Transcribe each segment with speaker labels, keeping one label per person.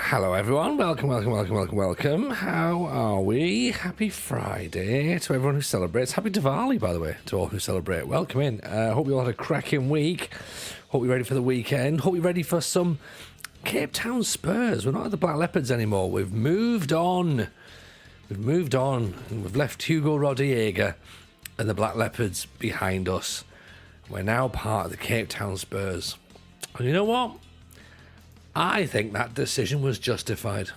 Speaker 1: Hello everyone, welcome. How are we? Happy Friday to everyone who celebrates. Happy Diwali, by the way, to all who celebrate. Welcome in. Hope you all had a cracking week. Hope you're ready for the weekend. Hope you're ready for some Cape Town Spurs. We're not at the Black Leopards anymore. We've moved on. And we've left Hugo Rodallega and the Black Leopards behind us. We're now part of the Cape Town Spurs. And you know what? I think that decision was justified.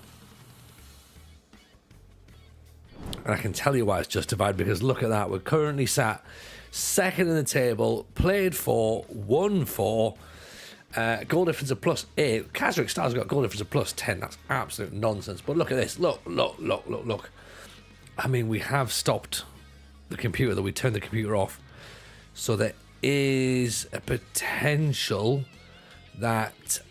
Speaker 1: And I can tell you why it's justified, because look at that. We're currently sat second in the table, played 4, won 4, goal difference of +8. Kazakh Stars got goal difference of +10. That's absolute nonsense. But look at this. Look. I mean, we have stopped the computer, though. We turned the computer off. So there is a potential that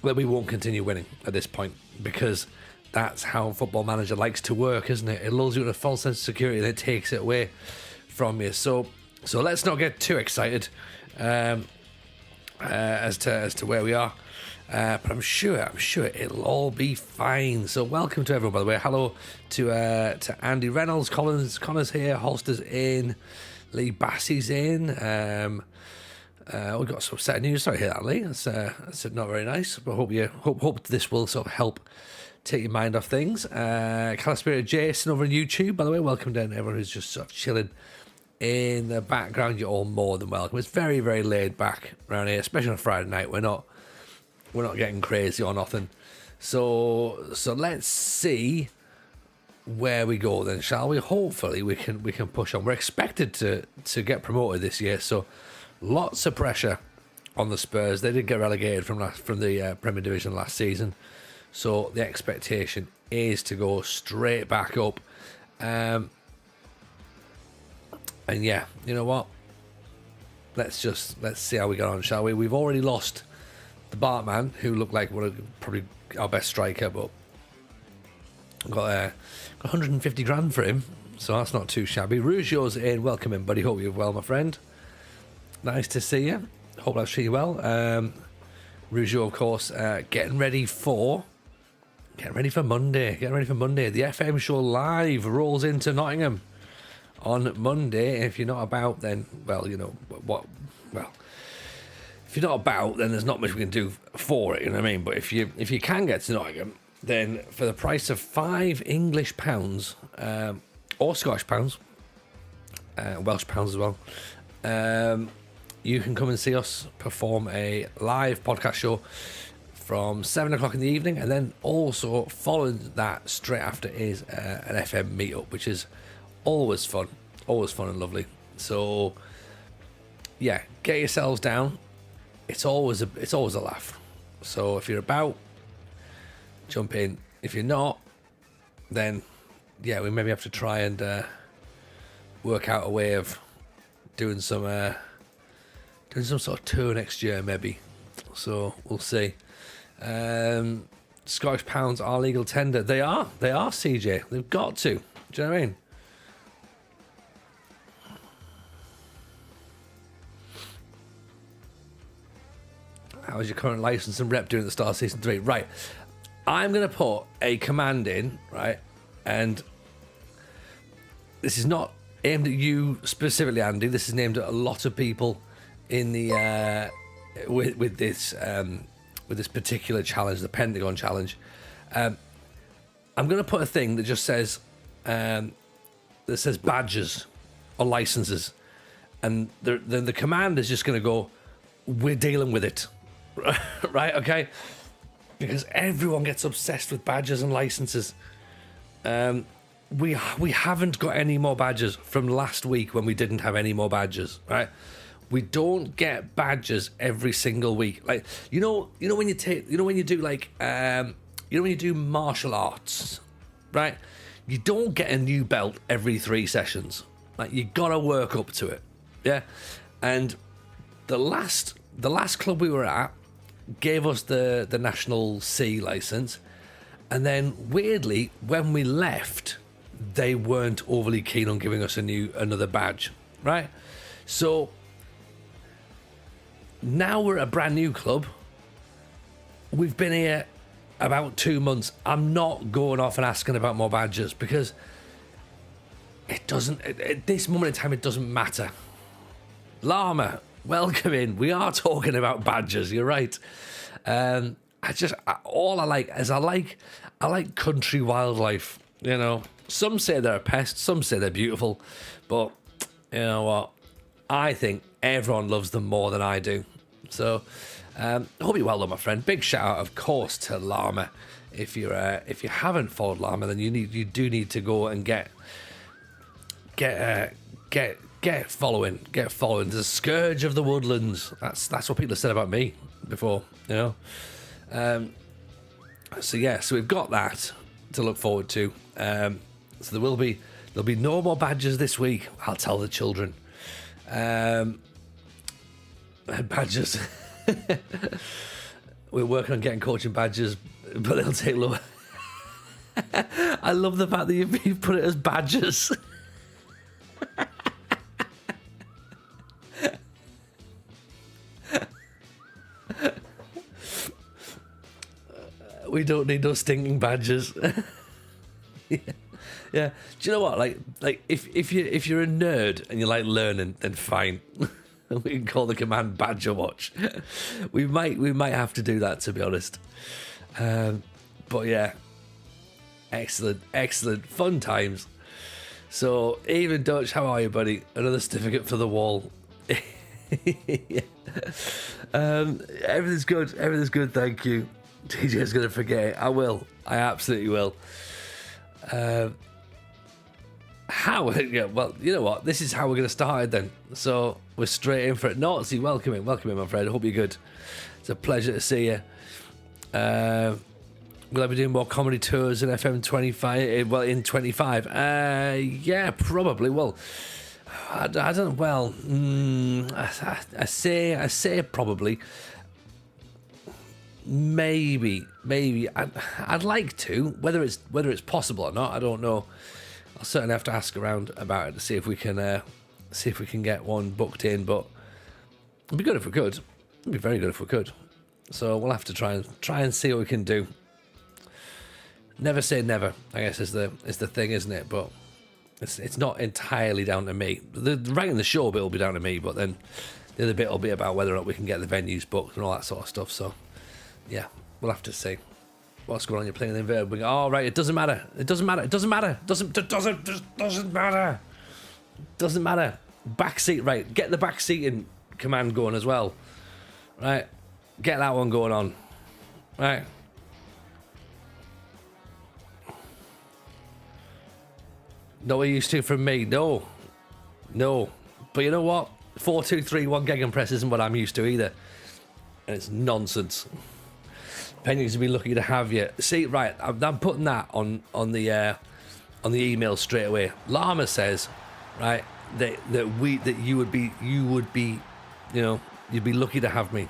Speaker 1: we won't continue winning at this point, because that's how Football Manager likes to work, isn't it? It lulls you in a false sense of security and it takes it away from you. So let's not get too excited as to where we are. But I'm sure it'll all be fine. So welcome to everyone, by the way. Hello to Andy Reynolds, Connor's here, Holster's in, Lee Bassey's in. We've got some set of news. Sorry to hear that, Lee. That's not very nice. But hope this will sort of help take your mind off things. Calispirit Jason over on YouTube, by the way. Welcome down to everyone who's just sort of chilling in the background. You're all more than welcome. It's very, very laid back around here, especially on a Friday night. We're not getting crazy or nothing. So let's see where we go then, shall we? Hopefully we can push on. We're expected to get promoted this year, so lots of pressure on the Spurs. They did get relegated from the Premier Division last season, so the expectation is to go straight back up. And yeah, you know what? Let's see how we get on, shall we? We've already lost the Bartman, who looked like probably our best striker, but got 150 grand for him, so that's not too shabby. Rougeau's in. Welcome in, buddy. Hope you're well, my friend. Nice to see you. Hope I've treated you well. Rougeau, of course, getting ready for Monday. The FM show live rolls into Nottingham on Monday. If you're not about, then, well, you know what. Well, if you're not about, then there's not much we can do for it. You know what I mean? But if you can get to Nottingham, then for the price of £5 English or Scottish pounds, Welsh pounds as well. You can come and see us perform a live podcast show from 7 o'clock in the evening, and then also following that straight after is an FM meetup, which is always fun and lovely. So yeah, get yourselves down. It's always a laugh. So if you're about, jump in. If you're not, then yeah, we maybe have to try and work out a way of doing some sort of tour next year, maybe. So we'll see. Scottish pounds are legal tender. They are, CJ. They've got to. Do you know what I mean? How is your current license and rep doing at the start of season 3? Right. I'm going to put a command in, right? And this is not aimed at you specifically, Andy. This is aimed at a lot of people in the with this particular challenge, the Pentagon challenge. I'm going to put a thing that just says badges or licenses, and the command is just going to go, we're dealing with it. Right? Okay, because everyone gets obsessed with badges and licenses. We haven't got any more badges from last week when we didn't have any more badges, right? We don't get badges every single week. Like, you know when you do martial arts, right? You don't get a new belt every 3 sessions. Like, you gotta work up to it. Yeah. And the last club we were at gave us the National C license, and then weirdly, when we left, they weren't overly keen on giving us another badge, right? So now we're a brand new club. we've been here about 2 months. I'm not going off and asking about more badgers because it doesn't, at this moment in time, it doesn't matter. Llama, welcome in. We are talking about badgers, you're right. All I like is I like country wildlife, you know. Some say they're a pest, some say they're beautiful, but you know what? I think everyone loves them more than I do. So, I hope you're well done, my friend. Big shout out, of course, to Llama. If you haven't followed Llama, then you do need to go and get following. The scourge of the woodlands. That's what people have said about me before, you know. So we've got that to look forward to. So there'll be no more badgers this week. I'll tell the children. Badgers. We're working on getting coaching badges, but they'll take lower. I love the fact that you've put it as badgers. We don't need those stinking badgers. Yeah. Do you know what? Like if you're a nerd and you like learning, then fine. We can call the command Badger Watch. We might have to do that, to be honest. But yeah, excellent, fun times. So, even Dutch, how are you, buddy? Another certificate for the wall. Yeah. Everything's good. Thank you. TJ's gonna forget it. I will. I absolutely will. How? Yeah, well, you know what? This is how we're going to start it then. So we're straight in for it. Nazi, welcome in, my friend. I hope you're good. It's a pleasure to see you. Will I be doing more comedy tours in FM 25? Well, in 25? Yeah, probably. Well, I don't. Well, I say probably. Maybe. I'd like to. Whether it's possible or not, I don't know. I'll certainly have to ask around about it to see if we can get one booked in. But it'd be good if we could. It'd be very good if we could. So we'll have to try and see what we can do. Never say never, I guess is the thing, isn't it? But it's not entirely down to me. The writing the show bit will be down to me, but then the other bit will be about whether or not we can get the venues booked and all that sort of stuff. So yeah, we'll have to see. What's going on? You're playing the inverted wing. Oh, right. It doesn't matter. Doesn't matter. Back seat, right. Get the back seating command going as well. Right. Get that one going on. Right. Not what you used to from me. No. But you know what? 4-2-3-1 gegenpress isn't what I'm used to either. And it's nonsense. Penny's to be lucky to have you. See, right, I'm putting that on the email straight away. Llama says, right, that you would be, you know, you'd be lucky to have me.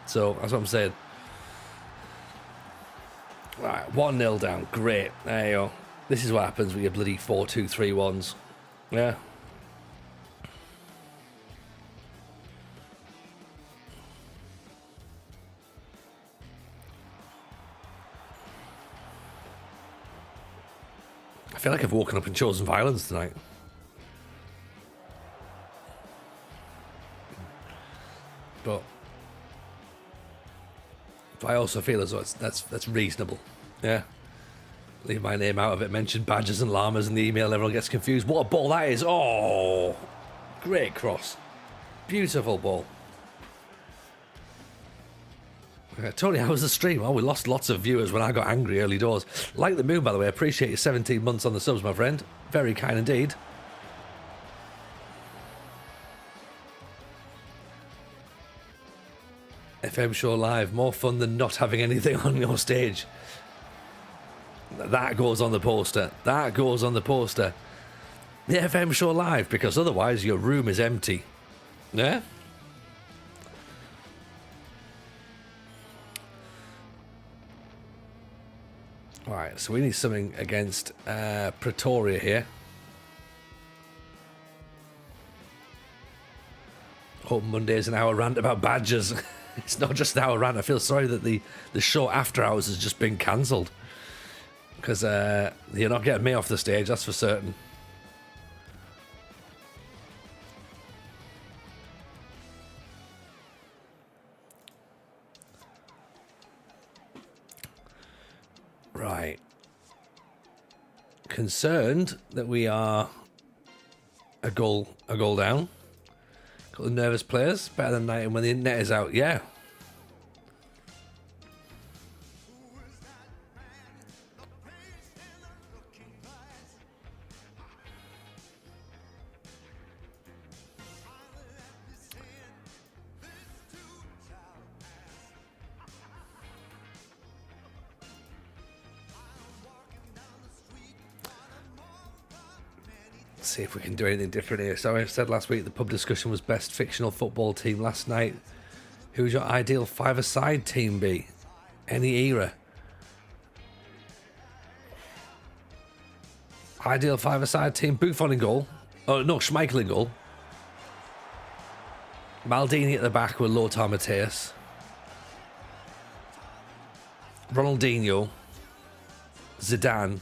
Speaker 1: So that's what I'm saying. Right, 1-0 down. Great. There you go. This is what happens with your bloody 4-2-3-1s. Yeah. I feel like I've woken up and chosen violence tonight. But I also feel as though that's reasonable. Yeah. Leave my name out of it. Mention badgers and llamas in the email. Everyone gets confused. What a ball that is. Oh, great cross. Beautiful ball. Tony, how was the stream? Oh, we lost lots of viewers when I got angry early doors. Like the moon, by the way. Appreciate your 17 months on the subs, my friend. Very kind indeed. FM Show Live. More fun than not having anything on your stage. That goes on the poster. The FM Show Live, because otherwise your room is empty. Yeah? Alright, so we need something against Pretoria here. Hope Monday's an hour rant about badgers. It's not just an hour rant. I feel sorry that the show after hours has just been cancelled. Because you're not getting me off the stage, that's for certain. Right. Concerned that we are a goal down. Got the nervous players. Better than 90 when the net is out. Yeah. See if we can do anything different here. So I said last week the pub discussion was best fictional football team last night. Who would your ideal five-a-side team be? Any era? Ideal five-a-side team? Buffon in goal. Oh no, Schmeichel in goal. Maldini at the back with Lothar Matthäus. Ronaldinho. Zidane.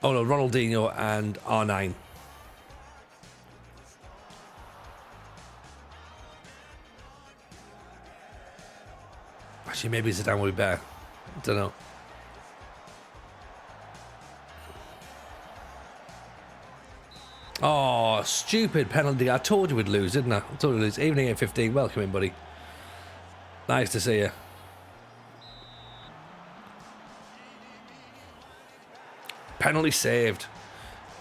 Speaker 1: Oh no, Ronaldinho and R9. Actually, maybe Zidane would be better. Don't know. Oh, stupid penalty. I told you we'd lose, didn't I? I told you we'd lose. Evening 8:15. Welcome in, buddy. Nice to see you. Penalty saved.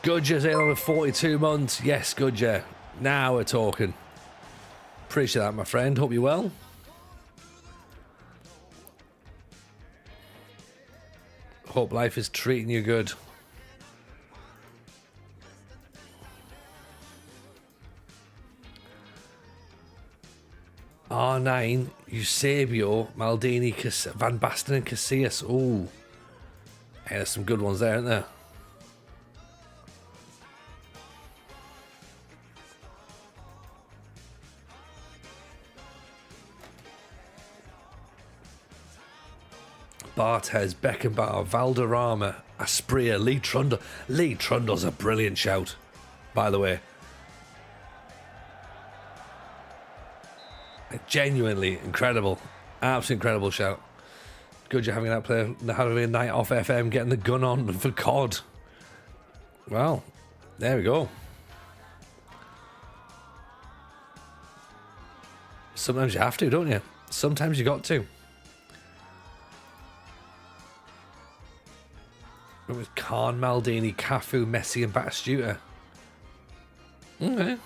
Speaker 1: Gudger's in on 42 months. Yes, Gudger. Now we're talking. Appreciate that, my friend. Hope you're well. Hope life is treating you good. R9, Eusebio, Maldini, Van Basten and Casillas. Ooh. Hey, there's some good ones there, aren't there? Barthez, Beckenbauer, Valderrama, Asprilla, Lee Trundle. Lee Trundle's a brilliant shout, by the way. Genuinely incredible. Absolutely incredible shout. Good you're having that player having a night off FM, getting the gun on for COD. Well, there we go. Sometimes you have to, don't you? Sometimes you got to. It was Khan, Maldini, Cafu, Messi and Batistuta. Okay.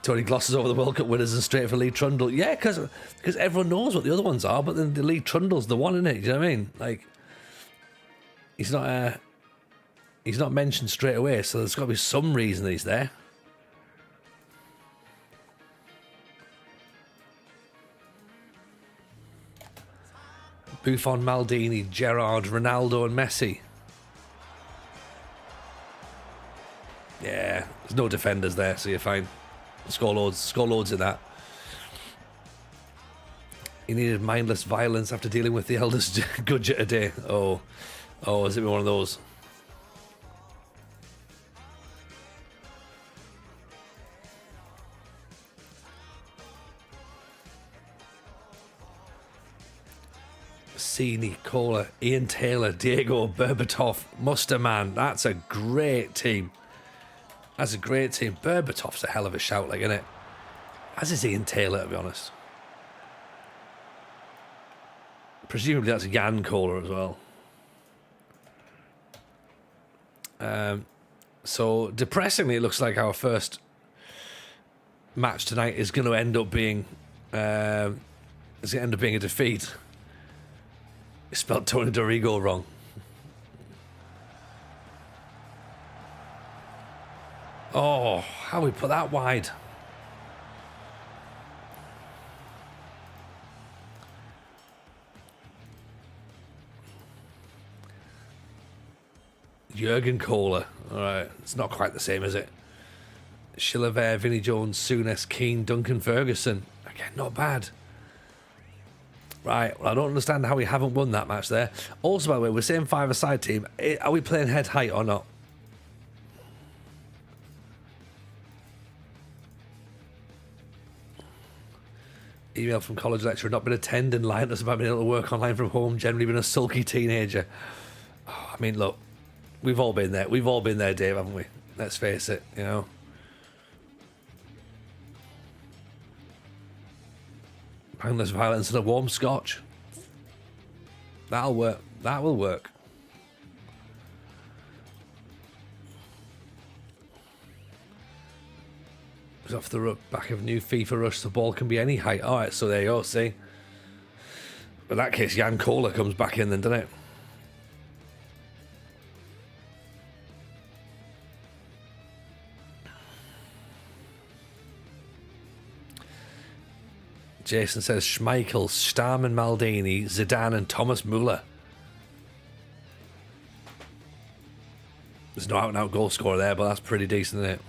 Speaker 1: Tony glosses over the World Cup winners and straight for Lee Trundle. Yeah, because everyone knows what the other ones are, but then the Lee Trundle's the one, isn't it? Do you know what I mean? Like, he's not mentioned straight away, so there's got to be some reason that he's there. Buffon, Maldini, Gerrard, Ronaldo and Messi. Yeah, there's no defenders there, so you're fine. Score loads in that. He needed mindless violence after dealing with the eldest Gudger today. Oh, has it been one of those? Cini, Kohler, Ian Taylor, Diego Berbatov, Musterman. That's a great team. That's a great team. Berbatov's a hell of a shout, like, isn't it? As is Ian Taylor, to be honest. Presumably that's Jan Kohler as well. So depressingly, it looks like our first match tonight is going to end up being a defeat. You spelled Tony Dorigo wrong. Oh, how we put that wide? Jurgen Kohler. All right, it's not quite the same, is it? Chilavert, Vinnie Jones, Souness, Keane, Duncan Ferguson. Yeah, not bad. Right, well, I don't understand how we haven't won that match there. Also, by the way, we're saying 5-a-side team. Are we playing head height or not? Email from college lecturer, not been attending, lying to us about being able to work online from home, generally been a sulky teenager. Oh, I mean, look, we've all been there. We've all been there, Dave, haven't we? Let's face it, you know. Poundless violence and a warm scotch. That'll work. That will work. It's off the back of new FIFA rush. The ball can be any height. All right, so there you go. See. In that case, Jan Kohler comes back in then, doesn't it? Jason says Schmeichel, Stam and Maldini, Zidane and Thomas Müller. There's no out-and-out goal scorer there, but that's pretty decent, isn't it?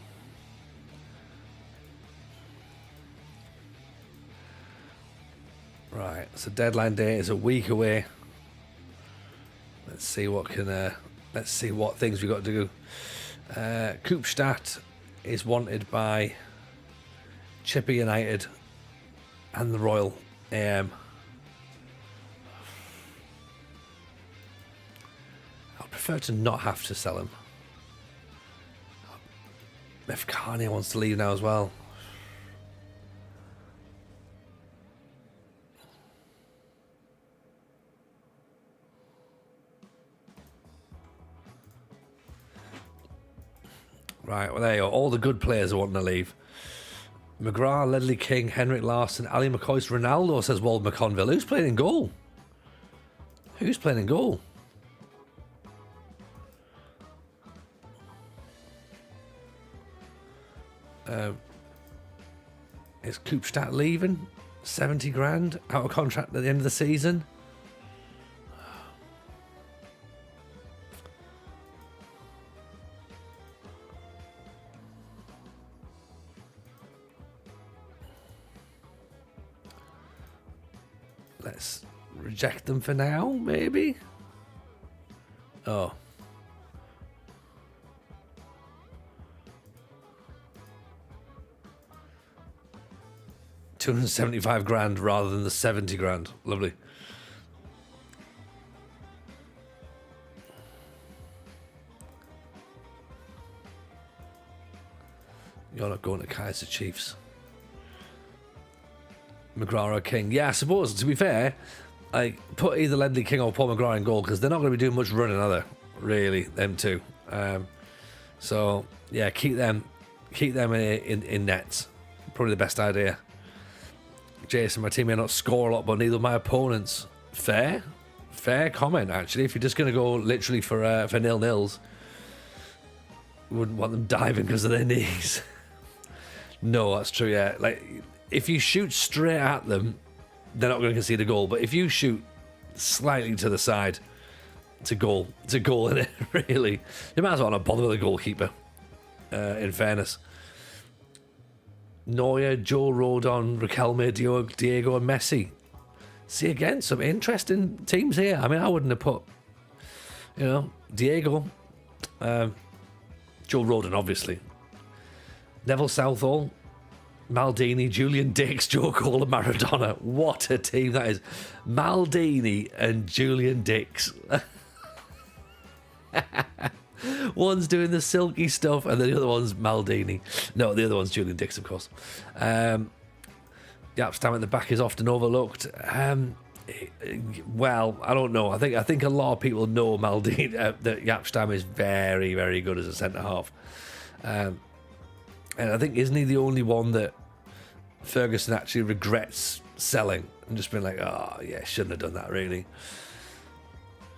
Speaker 1: Right, so deadline day is a week away. Let's see what things we got to do. Koopstad is wanted by Chipper United and the Royal AM. I'd prefer to not have to sell him. If Kanye wants to leave now as well. Right, well there you go. All the good players are wanting to leave. McGrath, Ledley King, Henrik Larsson, Ali McCoy, Ronaldo, says Wald McConville. Who's playing in goal? Who's playing in goal? Is Koopstad leaving? 70 grand out of contract at the end of the season? Let's reject them for now, maybe? Oh. $275 grand rather than the 70 grand. Lovely. You're not going to Kaiser Chiefs. McGrath or King. Yeah, I suppose, to be fair, I put either Ledley King or Paul McGrath in goal because they're not going to be doing much running, are they? Really, them two. So, yeah, keep them in nets. Probably the best idea. Jason, my team may not score a lot, but neither my opponents. Fair comment, actually. If you're just going to go literally for 0-0s, wouldn't want them diving because of their knees. No, that's true, yeah. Like, if you shoot straight at them, they're not going to concede a goal. But if you shoot slightly to the side, it's a goal. It's a goal, isn't it? Really. You might as well not bother with the goalkeeper, in fairness. Neuer, Joe Rodon, Riquelme, Diego and Messi. See, again, some interesting teams here. I mean, I wouldn't have put, Diego, Joe Rodon, obviously. Neville Southall, Maldini, Julian Dix, Joe Cole and Maradona. What a team that is. Maldini and Julian Dix. One's doing the silky stuff and the other one's Maldini. No, the other one's Julian Dix, of course. Yapstam at the back is often overlooked. Well, I don't know. I think a lot of people know Maldini, that Yapstam is very, very good as a centre-half. And I think, isn't he the only one that Ferguson actually regrets selling and just been like, oh, yeah, shouldn't have done that, really.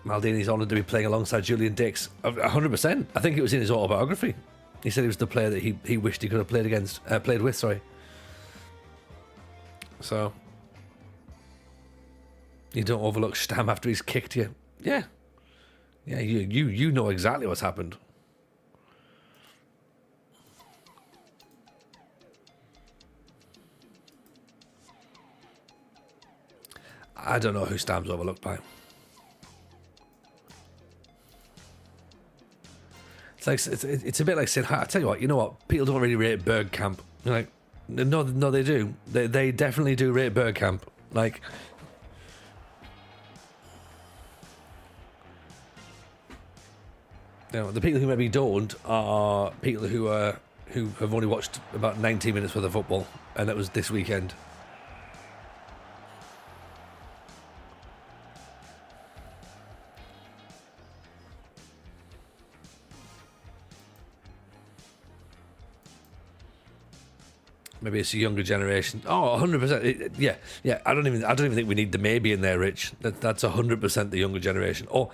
Speaker 1: Maldini's honoured to be playing alongside Julian Dix. 100%. I think it was in his autobiography. He said he was the player that he wished he could have played with. So, you don't overlook Stam after he's kicked you. Yeah. Yeah, you know exactly what's happened. I don't know who Stam's overlooked by. It's a bit like saying, I tell you what, you know what? People don't really rate Bergkamp. You're like, no, they do. They definitely do rate Bergkamp. Like, you know, the people who maybe don't are people who have only watched about 90 minutes worth of football, and that was this weekend. Maybe it's a younger generation. Oh, 100%. Yeah. I don't even think we need the maybe in there, Rich. That's 100% the younger generation, or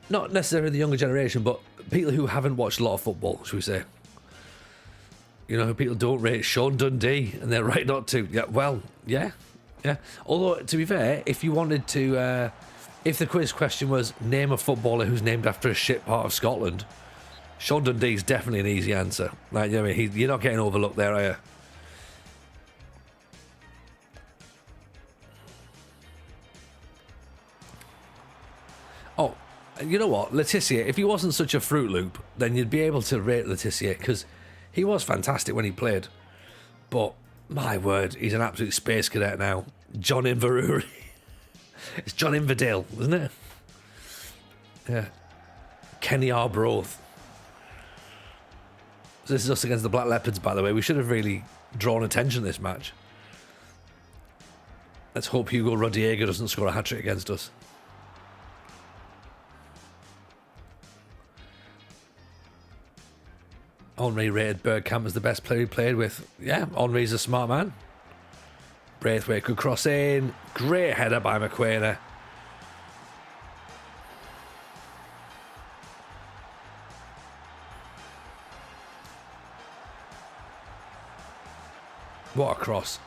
Speaker 1: not necessarily the younger generation, but people who haven't watched a lot of football, should we say? You know, people don't rate Sean Dundee, and they're right not to. Yeah. Well, yeah. Although, to be fair, if you wanted to, if the quiz question was name a footballer who's named after a shit part of Scotland, Sean Dundee's definitely an easy answer. Like, you know what I mean? You're not getting overlooked there, are you? Oh, you know what? Laetitia, if he wasn't such a Fruit Loop, then you'd be able to rate Laetitia, because he was fantastic when he played. But, my word, he's an absolute space cadet now. John Inverurie. It's John Inverdale, isn't it? Yeah. Kenny Arbroath. So this is us against the Black Leopards, by the way. We should have really drawn attention to this match. Let's hope Hugo Rodiego doesn't score a hat-trick against us. Henri rated Bergkamp as the best player he played with. Yeah, Henri's a smart man. Braithwaite could cross in. Great header by McQuainer. What a cross.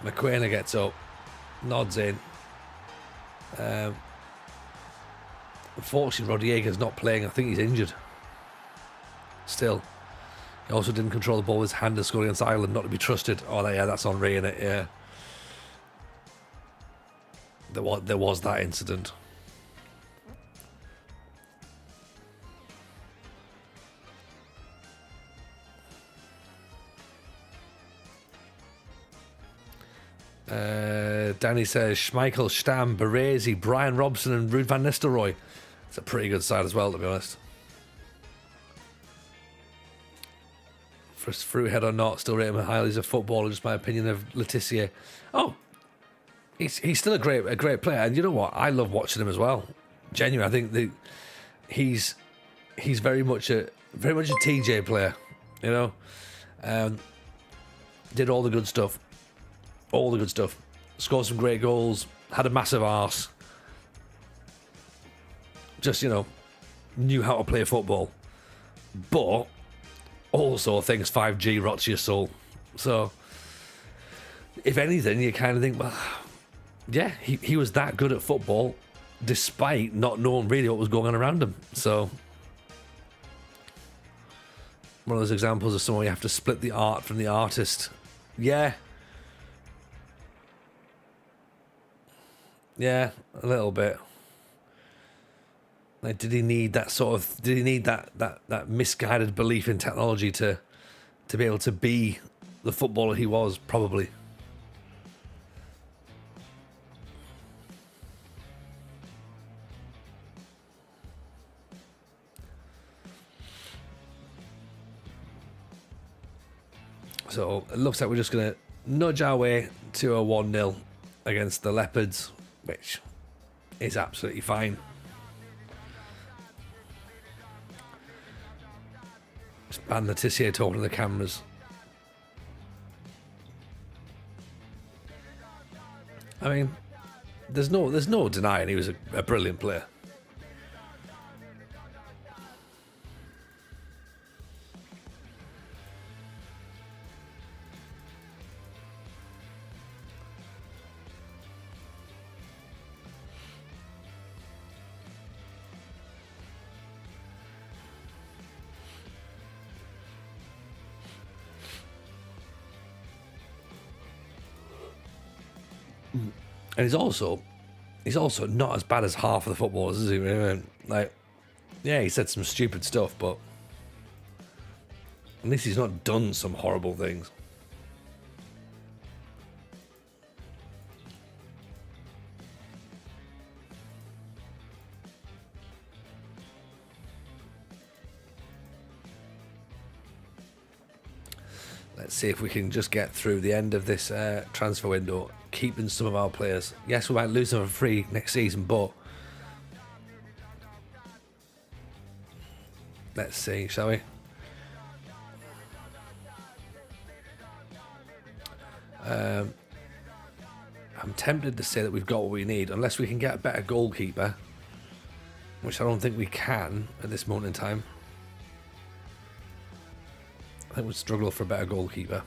Speaker 1: McQuainer gets up. Nods in. Unfortunately, Rodiega's not playing. I think he's injured. Still, he also didn't control the ball with his hand and scored against Ireland, not to be trusted. Oh, yeah, that's Henri in it, yeah. There was that incident. Danny says Schmeichel, Stam, Baresi, Brian Robson and Ruud van Nistelrooy. It's a pretty good side as well, to be honest. For fruit head or not, still rate him highly as a footballer, just my opinion of Laetitia. Oh, he's still a great player, and you know what? I love watching him as well. Genuinely, I think he's very much a TJ player. You know, did all the good stuff, Scored some great goals, had a massive arse. Just, you know, knew how to play football, but also thinks 5G rots your soul. So, if anything, you kind of think, well, yeah, he was that good at football despite not knowing really what was going on around him. So, one of those examples of someone you have to split the art from the artist. Yeah, a little bit. Like, did he need that misguided belief in technology to be able to be the footballer he was? Probably. So it looks like we're just going to nudge our way to a 1-0 against the Leopards, which is absolutely fine. Just ban Laetitia talking to the cameras. I mean, there's no denying he was a brilliant player. And he's also not as bad as half of the footballers, is he? Like, yeah, he said some stupid stuff, but at least he's not done some horrible things. Let's see if we can just get through the end of this transfer window, keeping some of our players. Yes, we might lose them for free next season, but let's see, shall we? I'm tempted to say that we've got what we need, unless we can get a better goalkeeper, which I don't think we can at this moment in time. I think we'd struggle for a better goalkeeper.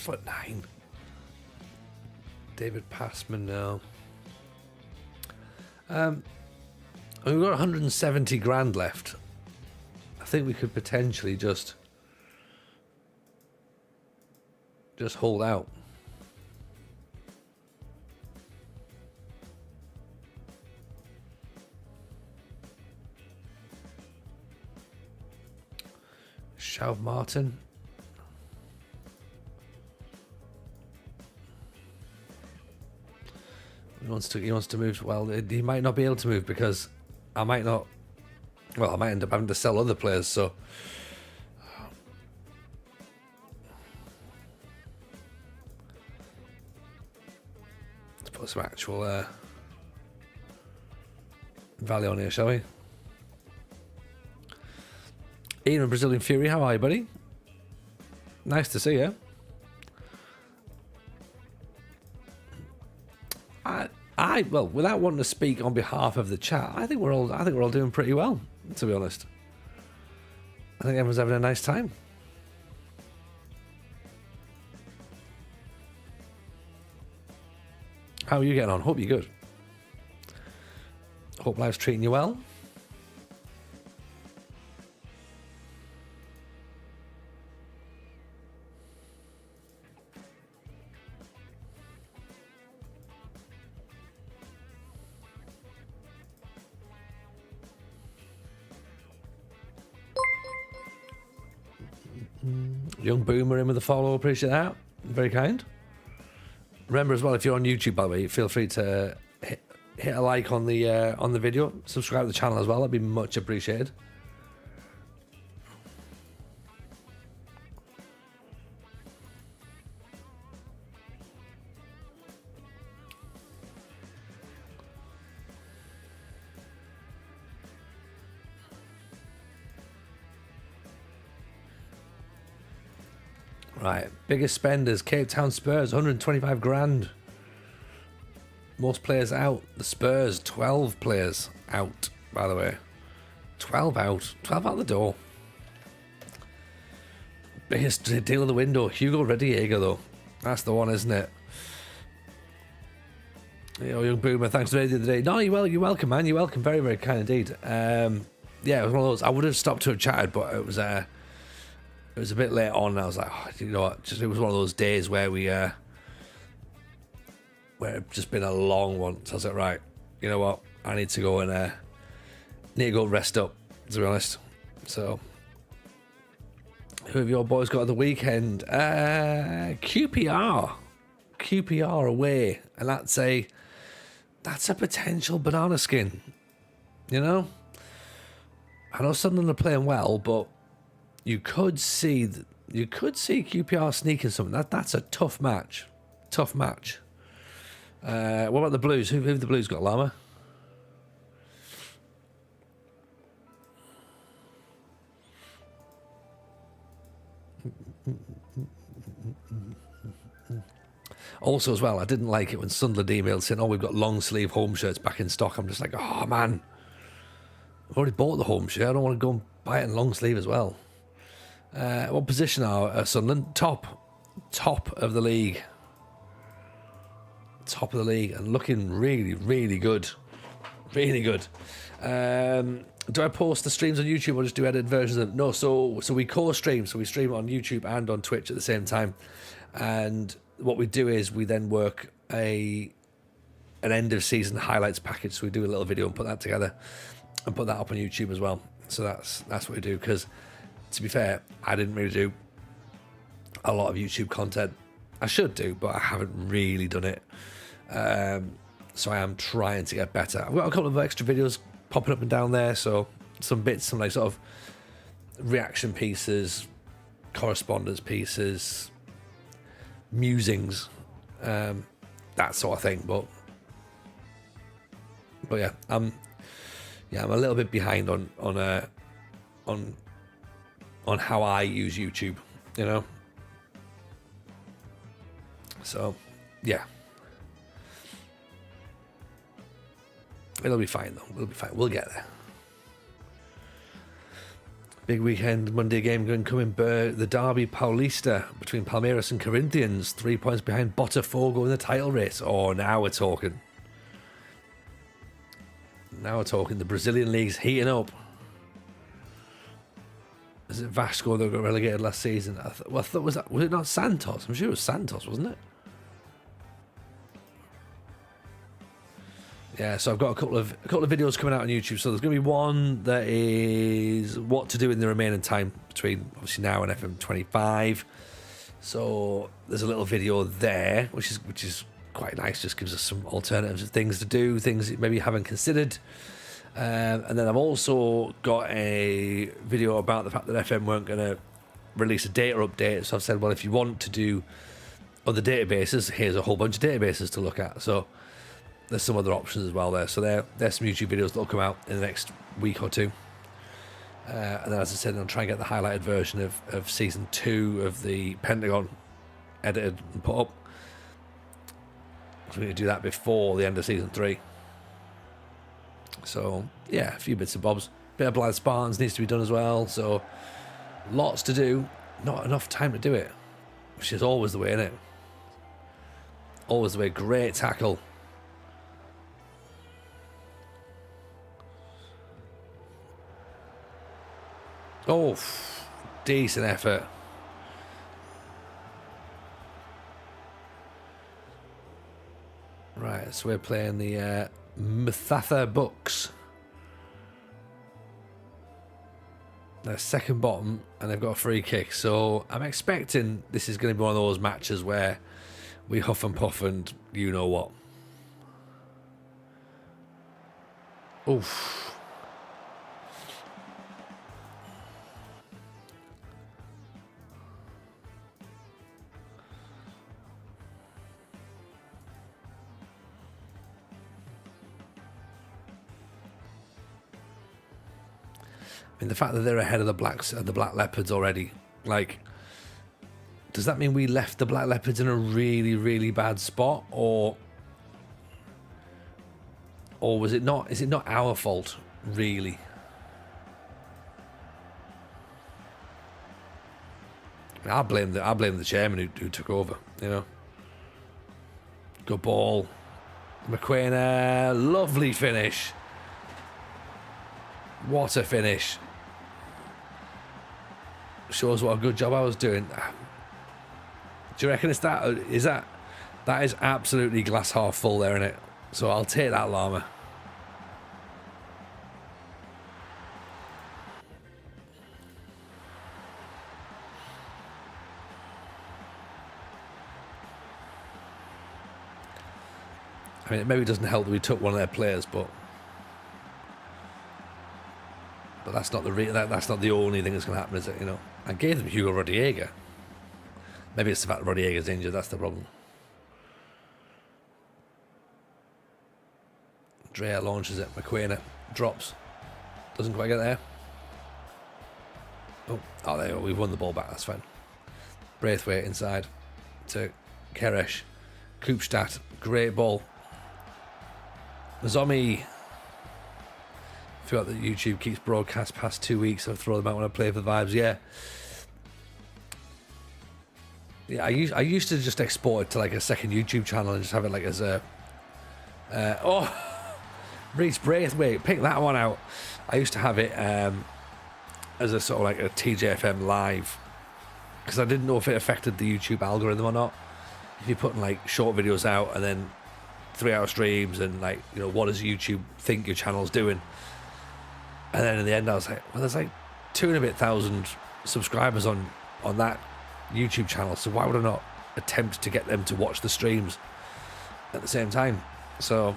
Speaker 1: .9. David Passman now. We've got 170 grand left. I think we could potentially just hold out. Shav Martin. He wants to move. Well, he might not be able to move because I might not. Well, I might end up having to sell other players. So let's put some actual value on here, shall we? Ian of Brazilian Fury, how are you, buddy? Nice to see you. Well, without wanting to speak on behalf of the chat, I think we're all doing pretty well, to be honest. I think everyone's having a nice time. How are you getting on? Hope you're good. Hope life's treating you well. Young Boomer in with a follow, appreciate that. Very kind. Remember as well, if you're on YouTube, by the way, feel free to hit a like on the video, subscribe to the channel as well. That'd be much appreciated. Right, biggest spenders, Cape Town Spurs, 125 grand. Most players out. The Spurs, 12 players out, by the way. 12 out. 12 out the door. Biggest deal of the window, Hugo Rediego, though. That's the one, isn't it? Young Boomer, thanks for the other day. No, you're welcome, man. You're welcome. Very, very kind indeed. Yeah, it was one of those. I would have stopped to have chatted, but it was a bit late on. And I was like, oh, you know what? It was one of those days where where it's just been a long one. So I was like, right, you know what? I need to go and rest up, to be honest. So, who have your boys got at the weekend? QPR away, and that's a potential banana skin. You know, I know Sunderland are playing well, but you could see QPR sneaking something. That's a tough match. What about the Blues? Who have the Blues got, Llama? Also, as well, I didn't like it when Sunderland emailed saying, "Oh, we've got long sleeve home shirts back in stock." I'm just like, "Oh man, I've already bought the home shirt. I don't want to go and buy it in long sleeve as well." What position are Sunderland? Top of the league. Top of the league, and looking really, really good. Really good. Do I post the streams on YouTube or just do edited versions of them? No, so we co-stream. So we stream on YouTube and on Twitch at the same time. And what we do is we then work an end of season highlights package. So we do a little video and put that together and put that up on YouTube as well. So that's what we do. Because to be fair, I didn't really do a lot of YouTube content. I should do, but I haven't really done it. So I am trying to get better. I've got a couple of extra videos popping up and down there. So some bits, some like sort of reaction pieces, correspondence pieces, musings, that sort of thing. But yeah, I'm a little bit behind on how I use YouTube, you know. So yeah, it'll be fine though. We'll be fine. We'll get there. Big weekend Monday game going coming. The Derby Paulista between Palmeiras and Corinthians. 3 points behind Botafogo in the title race. Oh, now we're talking. Now we're talking. The Brazilian league's heating up. Is it Vasco that got relegated last season? I thought was it not Santos? I'm sure it was Santos, wasn't it? Yeah, so I've got a couple of videos coming out on YouTube. So there's going to be one that is what to do in the remaining time between obviously now and FM25. So there's a little video there, which is quite nice. Just gives us some alternatives of things to do, things that maybe you haven't considered. And then I've also got a video about the fact that FM weren't going to release a data update. So I've said, well, if you want to do other databases, here's a whole bunch of databases to look at. So there's some other options as well there. So there's some YouTube videos that'll come out in the next week or two. And then, as I said, I'll try and get the highlighted version of season 2 of the Pentagon edited and put up. So we're going to do that before the end of season 3. So yeah, a few bits and bobs. Bit of Blind Spartans needs to be done as well. So lots to do, not enough time to do it, which is always the way, isn't it? Always the way. Great tackle. Oh, decent effort. Right, so we're playing the Mathatha Bucks. They're second bottom, and they've got a free kick. So I'm expecting this is going to be one of those matches where we huff and puff and you know what. Oof. I mean, the fact that they're ahead of the Black Leopards already, like, does that mean we left the Black Leopards in a really, really bad spot, or was it not? Is it not our fault, really? I blame the chairman who took over. You know, good ball, McQueen, lovely finish. What a finish. Shows what a good job I was doing. Do you reckon it's that? That is absolutely glass half full there, isn't it? So I'll take that, Llama. I mean, it maybe doesn't help that we took one of their players, but that's not that's not the only thing that's going to happen, is it? You know, I gave them Hugo Rodallega. Maybe it's the fact that Rodallega's injured. That's the problem. Drea launches it. McQueen drops. Doesn't quite get there. Oh, there we go. We've won the ball back. That's fine. Braithwaite inside to Keresh. Koopstad, great ball. Zombie. Forgot that YouTube keeps broadcast past 2 weeks. I throw them out when I play for the vibes. Yeah. Yeah, I used to just export it to like a second YouTube channel and just have it like as a Reese Braithwaite, pick that one out. I used to have it as a sort of like a TJFM live because I didn't know if it affected the YouTube algorithm or not. If you're putting like short videos out and then 3-hour streams and like, you know, what does YouTube think your channel's doing? And then in the end I was like, well, there's like 2,000 subscribers on that YouTube channel, so why would I not attempt to get them to watch the streams at the same time? So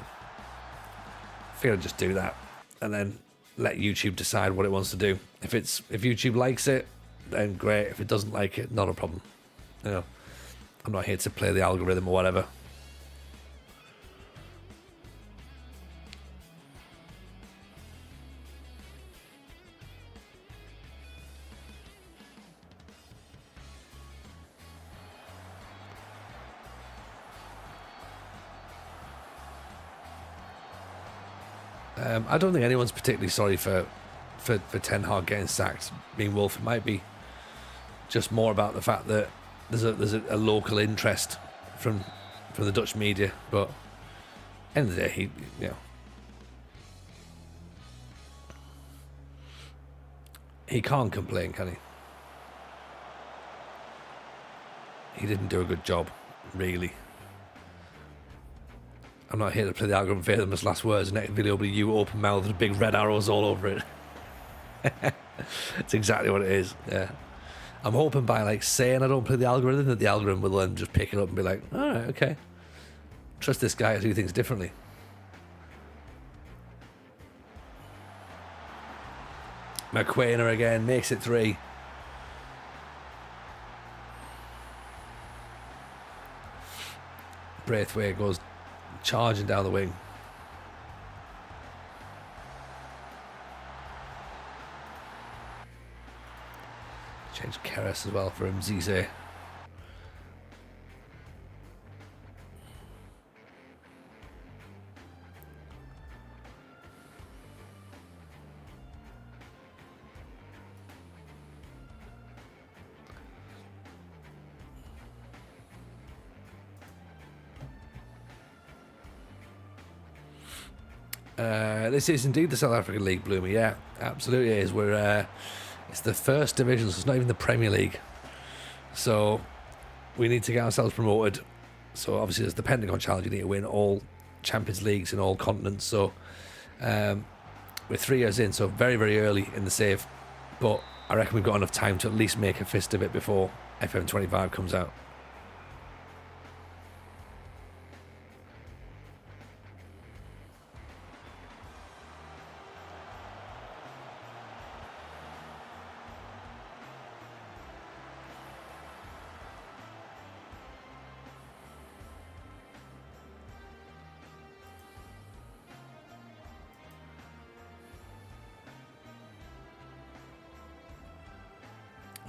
Speaker 1: I figured I'd just do that and then let YouTube decide what it wants to do. If YouTube likes it, then great. If it doesn't like it, not a problem. You know, I'm not here to play the algorithm or whatever. I don't think anyone's particularly sorry for Ten Hag getting sacked. Being Wolf, it might be just more about the fact that there's a local interest from the Dutch media. But end of the day, he can't complain, can he? He didn't do a good job, really. I'm not here to play the algorithm famous last words. The next video will be you open mouth with big red arrows all over it. That's exactly what it is. Yeah. I'm hoping by like saying I don't play the algorithm that the algorithm will then just pick it up and be like, all right, okay. Trust this guy to do things differently. McQuainer again makes it 3. Braithwaite goes charging down the wing. Change Keres as well for Mzize. This is indeed the South African League, Bloomy. Yeah, absolutely is. It's the first division, so it's not even the Premier League. So we need to get ourselves promoted. So obviously there's the Pentagon Challenge. You need to win all Champions Leagues in all continents. So we're 3 years in, so very, very early in the save. But I reckon we've got enough time to at least make a fist of it before FM25 comes out.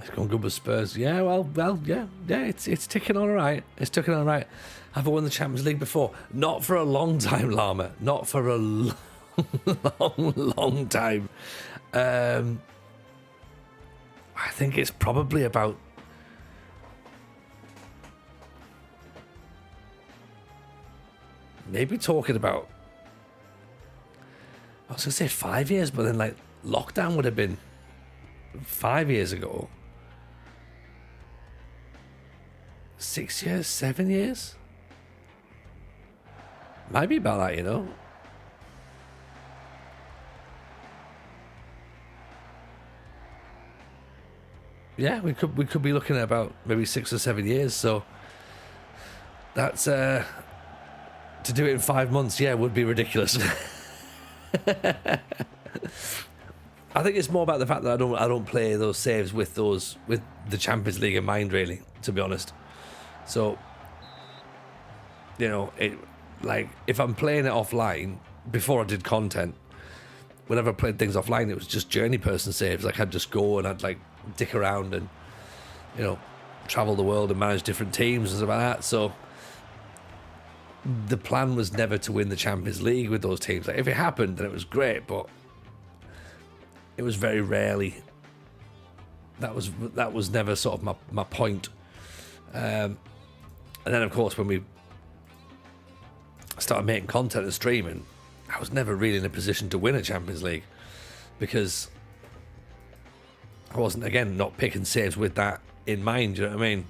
Speaker 1: It's going good with Spurs. Yeah, well, yeah. It's ticking all right. It's ticking all right. Have I won the Champions League before? Not for a long time, Llama. Not for a long time. I think it's probably about maybe talking about. I was gonna say 5 years, but then like lockdown would have been 5 years ago. 6 years, 7 years? Might be about that, you know. Yeah, we could be looking at about maybe 6 or 7 years. So that's to do it in 5 months. Yeah, would be ridiculous. I think it's more about the fact that I don't play those saves with the Champions League in mind, really, to be honest. So, you know, if I'm playing it offline, before I did content, whenever I played things offline, it was just journey person saves. Like I'd just go and I'd like dick around and, you know, travel the world and manage different teams and stuff like that. So the plan was never to win the Champions League with those teams. Like, if it happened, then it was great, but it was very rarely. That was never sort of my point. And then, of course, when we started making content and streaming, I was never really in a position to win a Champions League because I wasn't, again, not picking saves with that in mind. You know what I mean?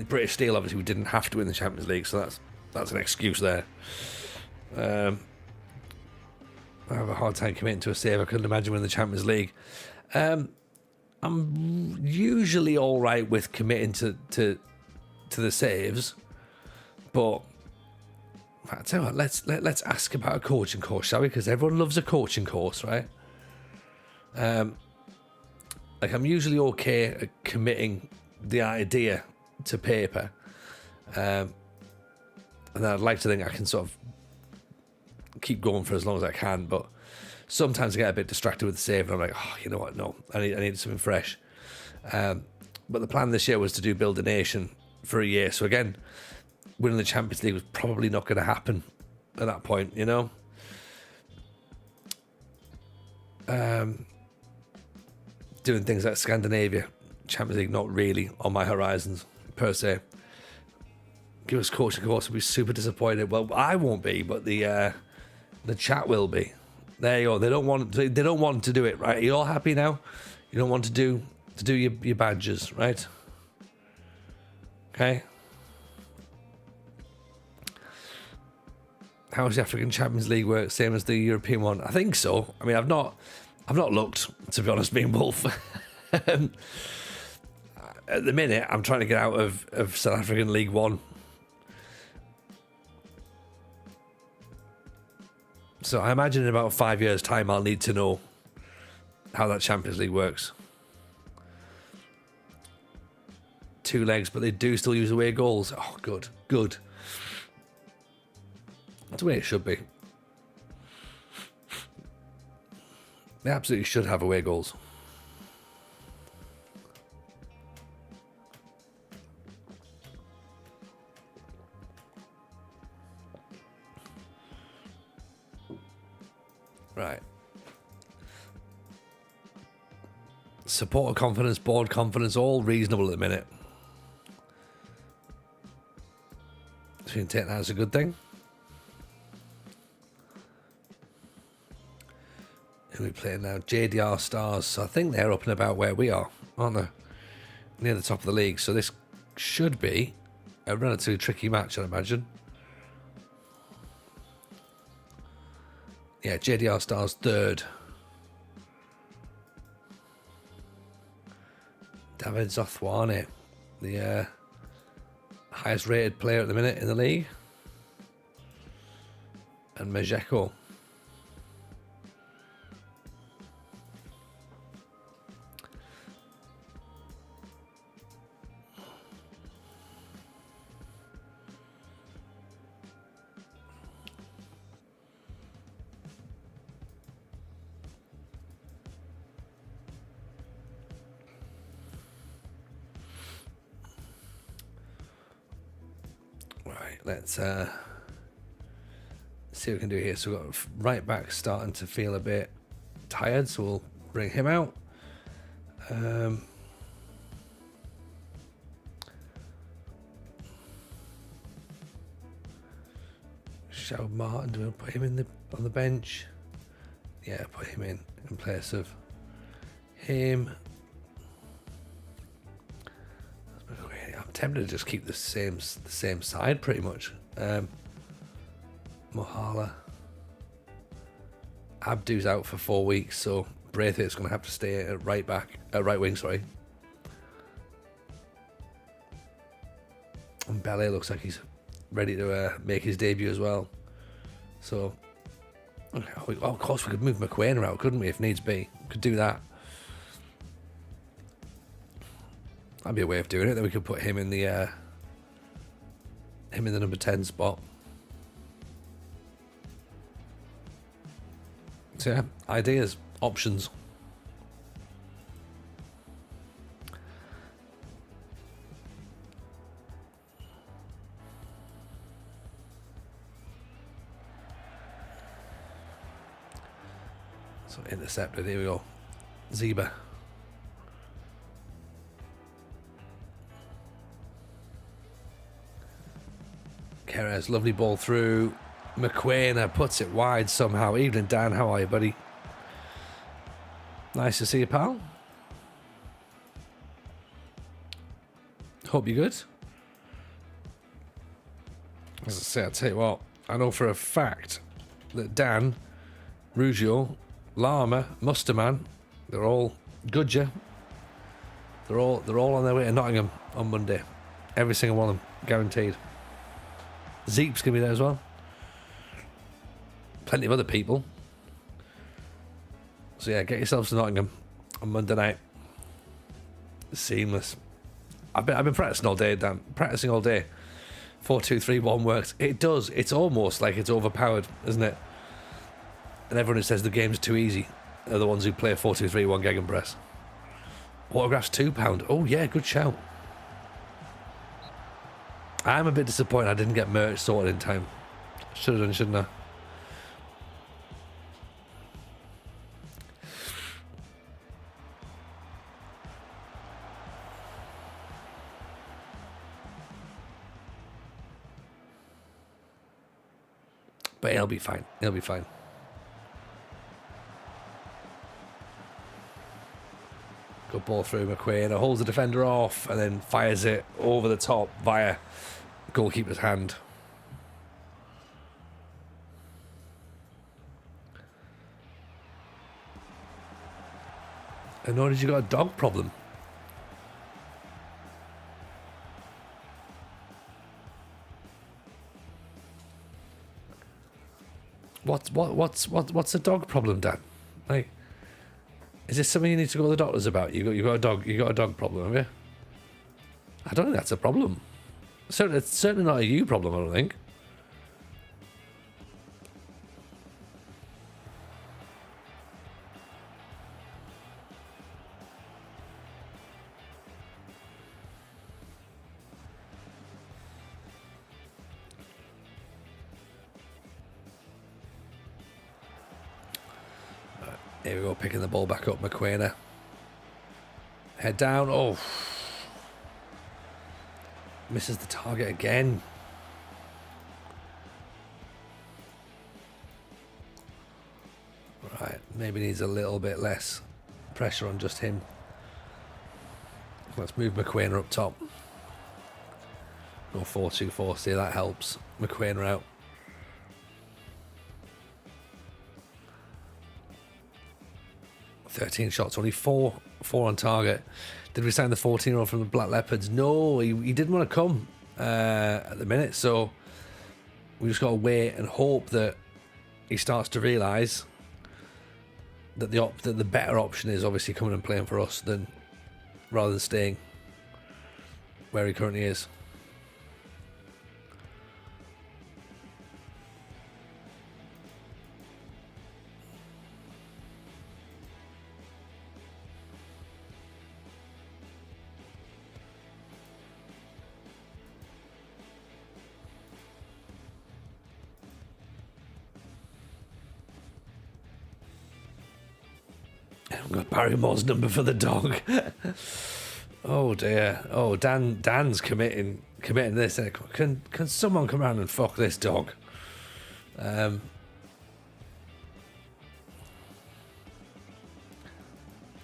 Speaker 1: British Steel, obviously, we didn't have to win the Champions League, so that's an excuse there. I have a hard time committing to a save. I couldn't imagine winning the Champions League. I'm usually all right with committing to the saves, but I tell you what, let's ask about a coaching course, shall we? Because everyone loves a coaching course, right? Like, I'm usually okay at committing the idea to paper, and I'd like to think I can sort of keep going for as long as I can, but sometimes I get a bit distracted with the save and I'm like, oh, you know what, no, I need something fresh. But the plan this year was to do Build a Nation for a year, so again, winning the Champions League was probably not going to happen at that point, you know. Doing things like Scandinavia, Champions League, not really on my horizons per se. Give us coaching course, will be super disappointed. Well, I won't be, but the chat will be. There you go. They don't want to do it, right? Are you all happy now? You don't want to do your badges, right? Okay. How does the African Champions League work? Same as the European one? I think so. I mean, I've not looked, to be honest, being Wolf. At the minute, I'm trying to get out of South African League One. So I imagine in about 5 years' time, I'll need to know how that Champions League works. 2 legs, but they do still use away goals. Oh, good. That's the way it should be. They absolutely should have away goals. Right. Supporter confidence, board confidence, all reasonable at the minute. So you can take that as a good thing. Who are we playing now? JDR Stars. So I think they're up and about where we are, aren't they? Near the top of the league. So this should be a relatively tricky match, I imagine. Yeah, JDR Stars third. David Zothwane, the highest rated player at the minute in the league. And Mejeko. Let's see what we can do here. So we've got right back starting to feel a bit tired, so we'll bring him out. Shao Martin, do we put him in on the bench? Yeah, put him in place of him. I'm tempted to just keep the same side pretty much. Mohala. Abdu's out for 4 weeks, so Braithwaite's going to have to stay at right wing. Sorry. And Ballet looks like he's ready to make his debut as well. So, of course, we could move McQuain out, couldn't we? If needs be, could do that. That'd be a way of doing it. Then we could put him in the number 10 spot. So yeah, ideas, options. Intercepted. Here we go. Zeba. Keres, lovely ball through. McQuainer puts it wide somehow. Evening, Dan. How are you, buddy? Nice to see you, pal. Hope you're good. As I say, I'll tell you what, I know for a fact that Dan, Rugio, Lama, Musterman, they're all good, yeah. They're all on their way to Nottingham on Monday. Every single one of them, guaranteed. Zeep's gonna be there as well. Plenty of other people. So yeah, get yourselves to Nottingham on Monday night. Seamless. I've been practicing all day, Dan. Practicing all day. 4-2-3-1 works. It does. It's almost like it's overpowered, isn't it? And everyone who says the game's too easy are the ones who play 4-2-3-1 gegenpress. Autographs £2. Oh yeah, good shout. I'm a bit disappointed I didn't get merch sorted in time. Should have done, shouldn't I? But he'll be fine. He'll be fine. Good ball through McQuain. Holds the defender off and then fires it over the top via goalkeeper's hand. I noticed you got a dog problem. What's the dog problem, Dan? Like, is this something you need to go to the doctors about? You got a dog problem, have you? I don't think that's a problem. So it's certainly not a you problem, I don't think. Here we go, picking the ball back up, McQuainer. Head down, oh. Misses the target again. Right, maybe needs a little bit less pressure on just him. Let's move McQuainer up top. Go 4-2-4, see that helps. McQuainer out. 13 shots, only four on target. Did we sign the 14-year-old from the Black Leopards? No, he didn't want to come at the minute, so we just got to wait and hope that he starts to realise that the better option is obviously coming and playing for us rather than staying where he currently is. I've got Barrymore's number for the dog. Oh dear. Oh, Dan's committing this. Can someone come around and fuck this dog? I'm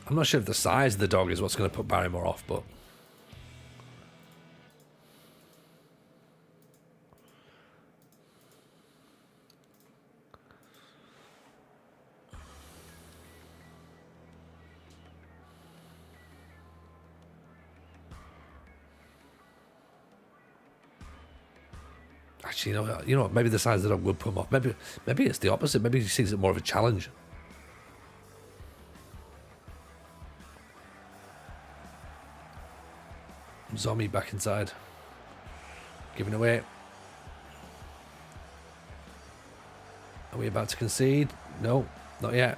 Speaker 1: not sure if the size of the dog is what's going to put Barrymore off, but actually, you know what? Maybe the size of the dog would put him off. Maybe it's the opposite. Maybe he sees it more of a challenge. Zombie back inside. Giving away. Are we about to concede? No, not yet.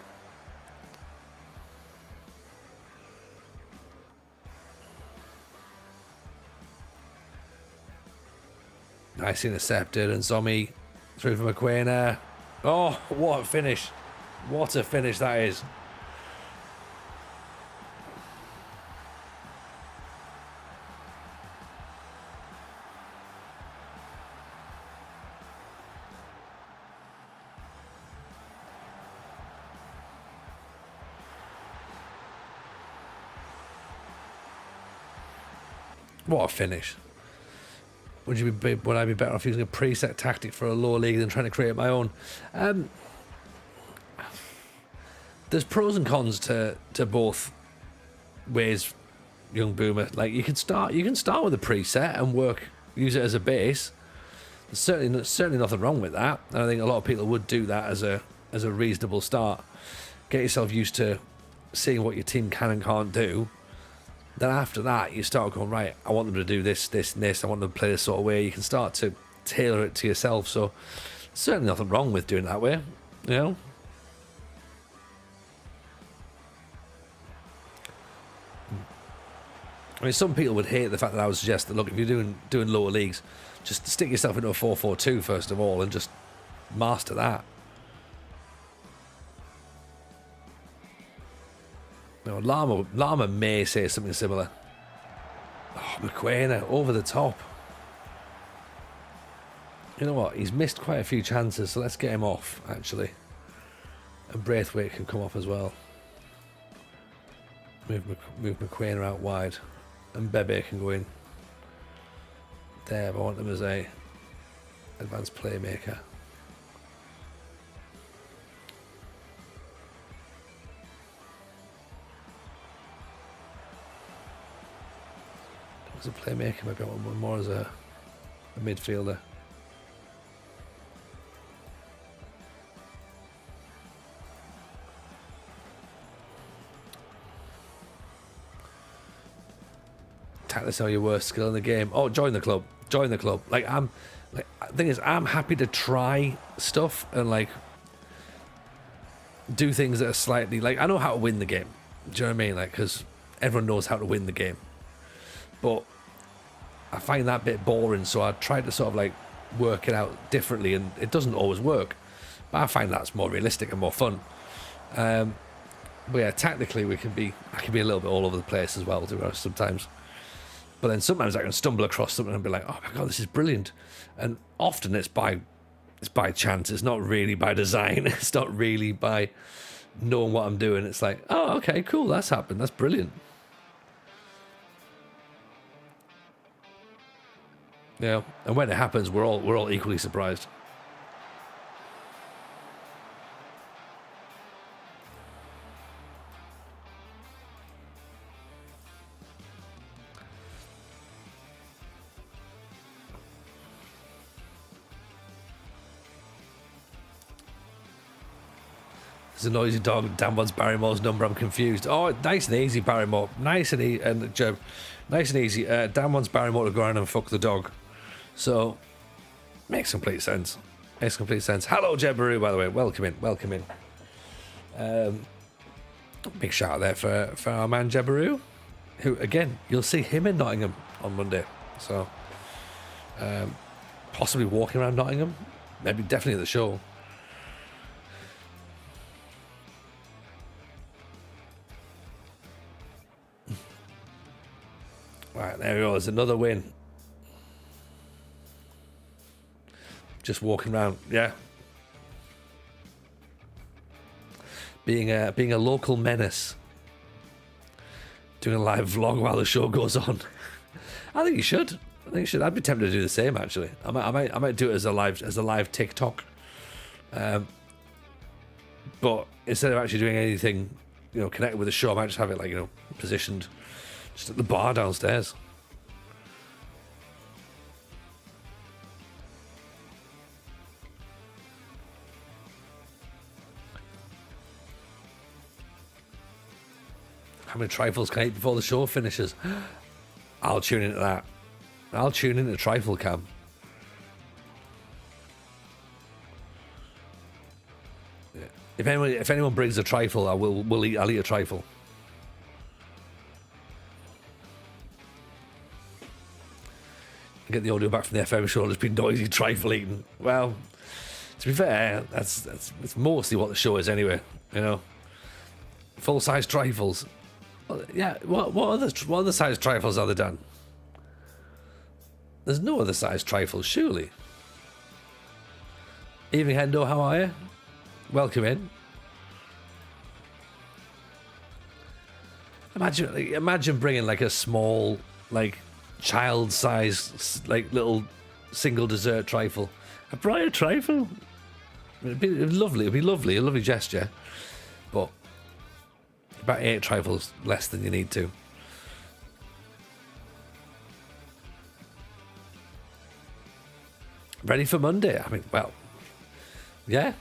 Speaker 1: Nice intercepted, and Zombie through for McQuainer. Oh, what a finish. What a finish that is. What a finish. Would I be better off using a preset tactic for a lower league than trying to create my own? There's pros and cons to both ways, young boomer. Like you can start with a preset and use it as a base. There's certainly nothing wrong with that. And I think a lot of people would do that as a reasonable start. Get yourself used to seeing what your team can and can't do. Then after that, you start going, right, I want them to do this, this, and this. I want them to play this sort of way. You can start to tailor it to yourself. So certainly nothing wrong with doing it that way, you know? I mean, some people would hate the fact that I would suggest that, look, if you're doing lower leagues, just stick yourself into a 4-4-2 first of all and just master that. No, Lama may say something similar. Oh, McQuainer, over the top. You know what? He's missed quite a few chances, so let's get him off, actually. And Braithwaite can come off as well. Move McQuainer out wide. And Bebe can go in. There, I want him as a advanced playmaker. As a playmaker, maybe I want one more as a midfielder. Tactics are your worst skill in the game. Oh, join the club. Join the club. The thing is, I'm happy to try stuff and do things that are slightly I know how to win the game. Do you know what I mean? Because everyone knows how to win the game. But I find that bit boring, so I try to sort of work it out differently, and it doesn't always work. But I find that's more realistic and more fun. But yeah, tactically I can be a little bit all over the place as well, to be honest, sometimes. But then sometimes I can stumble across something and be like, oh my god, this is brilliant. And often it's by chance. It's not really by design. It's not really by knowing what I'm doing. It's like, oh, okay, cool, that's happened. That's brilliant. Yeah, and when it happens, we're all equally surprised. There's a noisy dog. Dan wants Barrymore's number. I'm confused. Oh, nice and easy, Barrymore. Nice and easy. Dan wants Barrymore to go around and fuck the dog. So, makes complete sense. Hello, Jebaru, by the way. Welcome in. Big shout out there for our man Jebaru, who, again, you'll see him in Nottingham on Monday. So, possibly walking around Nottingham. Maybe definitely at the show. Right, there we go. There's another win. Just walking around, yeah. Being a local menace. Doing a live vlog while the show goes on. I think you should. I'd be tempted to do the same. Actually, I might do it as a live TikTok. But instead of actually doing anything, connected with the show, I might just have it positioned just at the bar downstairs. How many trifles can I eat before the show finishes? I'll tune into that. I'll tune into Trifle Cam. Yeah. If anyone brings a trifle, I'll eat a trifle. Get the audio back from the FM show. There's been noisy trifle eating. Well, to be fair, that's mostly what the show is anyway. Full size trifles. Yeah, what other size trifles are there done? There's no other size trifles, surely. Evening, Hendo, how are you? Welcome in. Imagine bringing a small child-sized, like, little single dessert trifle. A brighter trifle. It'd be lovely. It'd be lovely. A lovely gesture. But about 8 trifles less than you need to. Ready for Monday? I mean, well, yeah,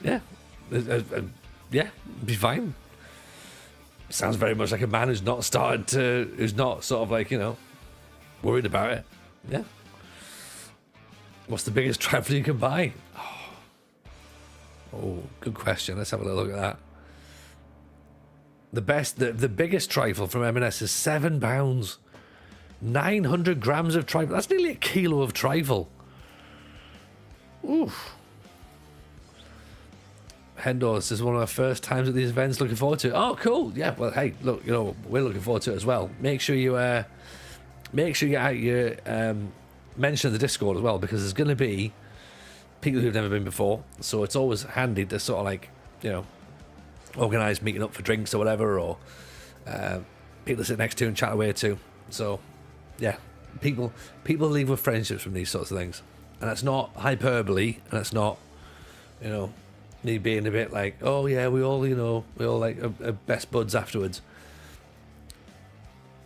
Speaker 1: yeah, yeah, be fine. Sounds very much like a man who's not who's not sort of like, you know, worried about it. Yeah. What's the biggest trifle you can buy? Oh, good question. Let's have a little look at that. The biggest trifle from M&S is £7. 900 grams of trifle. That's nearly a kilo of trifle. Oof. Hendor, this is one of our first times at these events. Looking forward to it. Oh, cool. Yeah. Well, hey, look, you know, we're looking forward to it as well. Make sure you get out your mention of the Discord as well, because there's going to be people who've never been before. So it's always handy to sort of like, you know, organise meeting up for drinks or whatever, or people to sit next to and chat away to. So, yeah, people leave with friendships from these sorts of things. And that's not hyperbole, and that's not, you know, me being a bit like, oh yeah, we all like are best buds afterwards.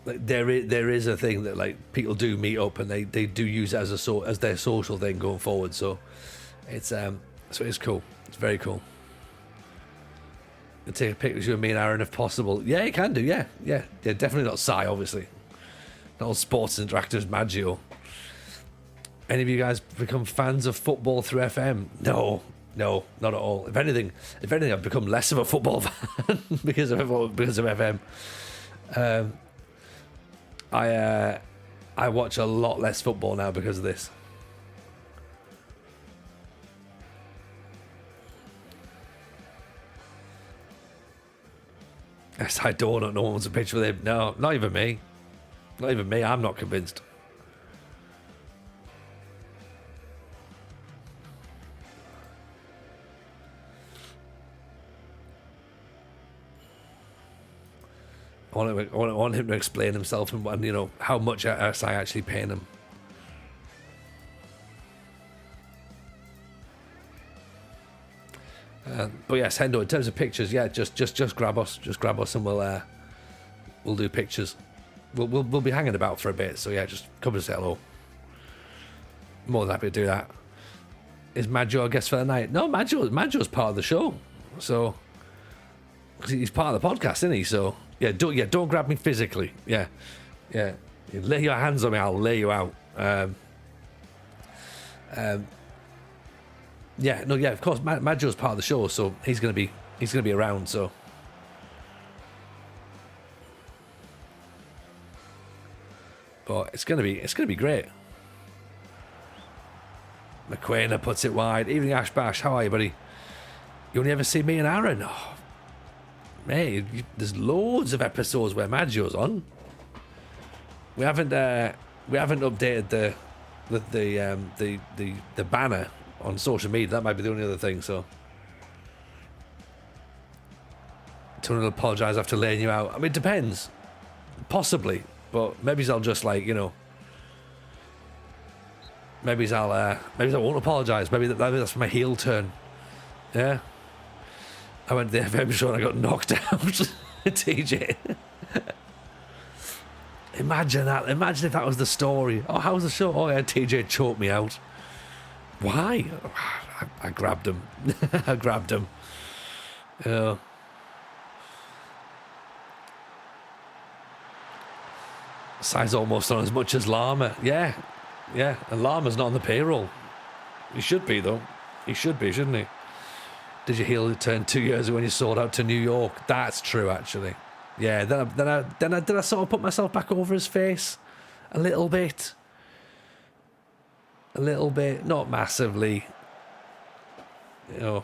Speaker 1: Like there is a thing that like people do meet up and they do use it as their social thing going forward. So it's cool. It's very cool. You take a picture of me and Aaron if possible. Yeah, you can do. Yeah. Definitely not Sai, obviously. Not all sports interactors, Maggio. Any of you guys become fans of football through FM? No, not at all. If anything, I've become less of a football fan because of FM. I watch a lot less football now because of this. Yes, I don't. No one wants a picture with him. No, not even me. Not even me. I'm not convinced. I want him to explain himself and you know how much I actually paying him. But yes, Hendo, in terms of pictures, yeah, just grab us, and we'll do pictures. We'll be hanging about for a bit, so yeah, just come and say hello. More than happy to do that. Is Maggio a guest for the night? No, Maggio's part of the show, so he's part of the podcast, isn't he? So. Yeah, don't grab me physically. Yeah. You lay your hands on me, I'll lay you out. Of course, Maggio's part of the show, so he's gonna be around. So, but it's gonna be great. McQuaina puts it wide. Evening, Ash Bash. How are you, buddy? You only ever see me and Aaron? Oh. Mate, there's loads of episodes where Maggio's on. We haven't updated the banner on social media. That might be the only other thing. So, Tony will apologise after laying you out. I mean, it depends. Possibly, but maybe I'll just like, you know. Maybe I won't apologise. Maybe that's my heel turn. Yeah. I went to the FM show and I got knocked out. TJ. Imagine that. Imagine if that was the story. Oh, how was the show? Oh, yeah, TJ choked me out. Why? I grabbed him. I grabbed him. Size almost on as much as Llama. Yeah. And Llama's not on the payroll. He should be, though. He should be, shouldn't he? Did you heel turn 2 years ago when you sold out to New York? That's true, actually. Yeah, then I sort of put myself back over his face a little bit, not massively. You know,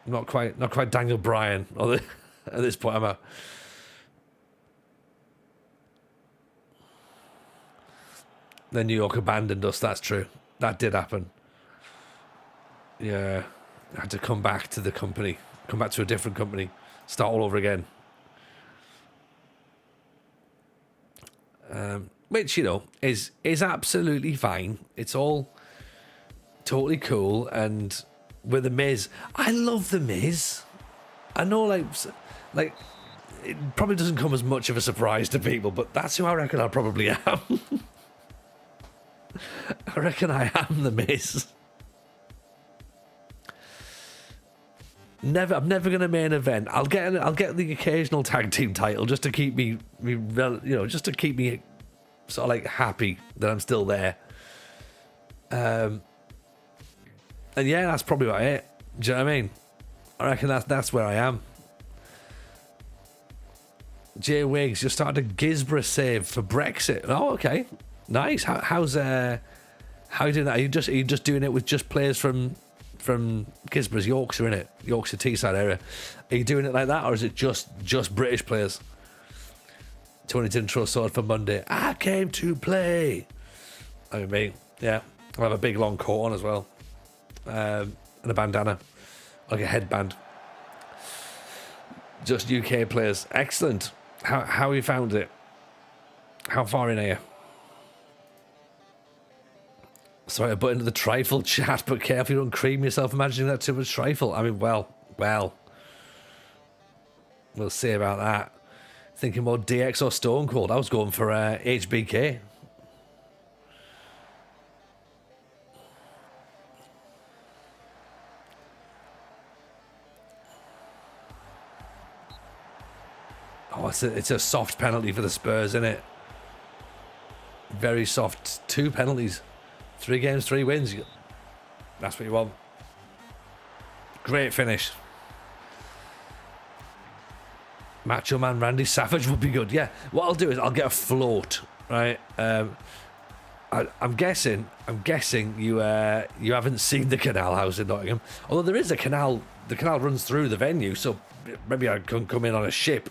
Speaker 1: not quite Daniel Bryan. At this point, I'm out. Then New York abandoned us. That's true. That did happen. Yeah. I had to come back to the company, come back to a different company, start all over again. which, you know, is absolutely fine. It's all totally cool. And with the Miz, I love the Miz. I know, like it probably doesn't come as much of a surprise to people, but that's who I reckon I probably am. I reckon I am the Miz. I'm never going to main event. I'll get the occasional tag team title just to keep me, just to keep me sort of like happy that I'm still there. And yeah, that's probably about it. Do you know what I mean? I reckon that's where I am. Jay Wiggs just started a Gisborough save for Brexit. Oh, okay, nice. How are you doing that? Are you just doing it with just players from Gisborough's Yorkshire, innit? Yorkshire Teesside area. Are you doing it like that, or is it just British players? Tony didn't throw a sword for Monday. I came to play. I mean, me, yeah. I'll have a big long coat on as well, and a bandana, like a headband. Just UK players. Excellent. How you found it? How far in are you? Sorry, I butt into the trifle chat, but careful you don't cream yourself imagining that too much trifle. I mean, well, we'll see about that. Thinking more DX or Stone Cold. I was going for HBK. Oh, it's a soft penalty for the Spurs, isn't it? Very soft. 2 penalties. 3 games, 3 wins. That's what you want. Great finish. Macho Man Randy Savage would be good. Yeah. What I'll do is I'll get a float, right? I'm guessing you haven't seen the canal house in Nottingham. Although there is a canal. The canal runs through the venue, so maybe I can come in on a ship.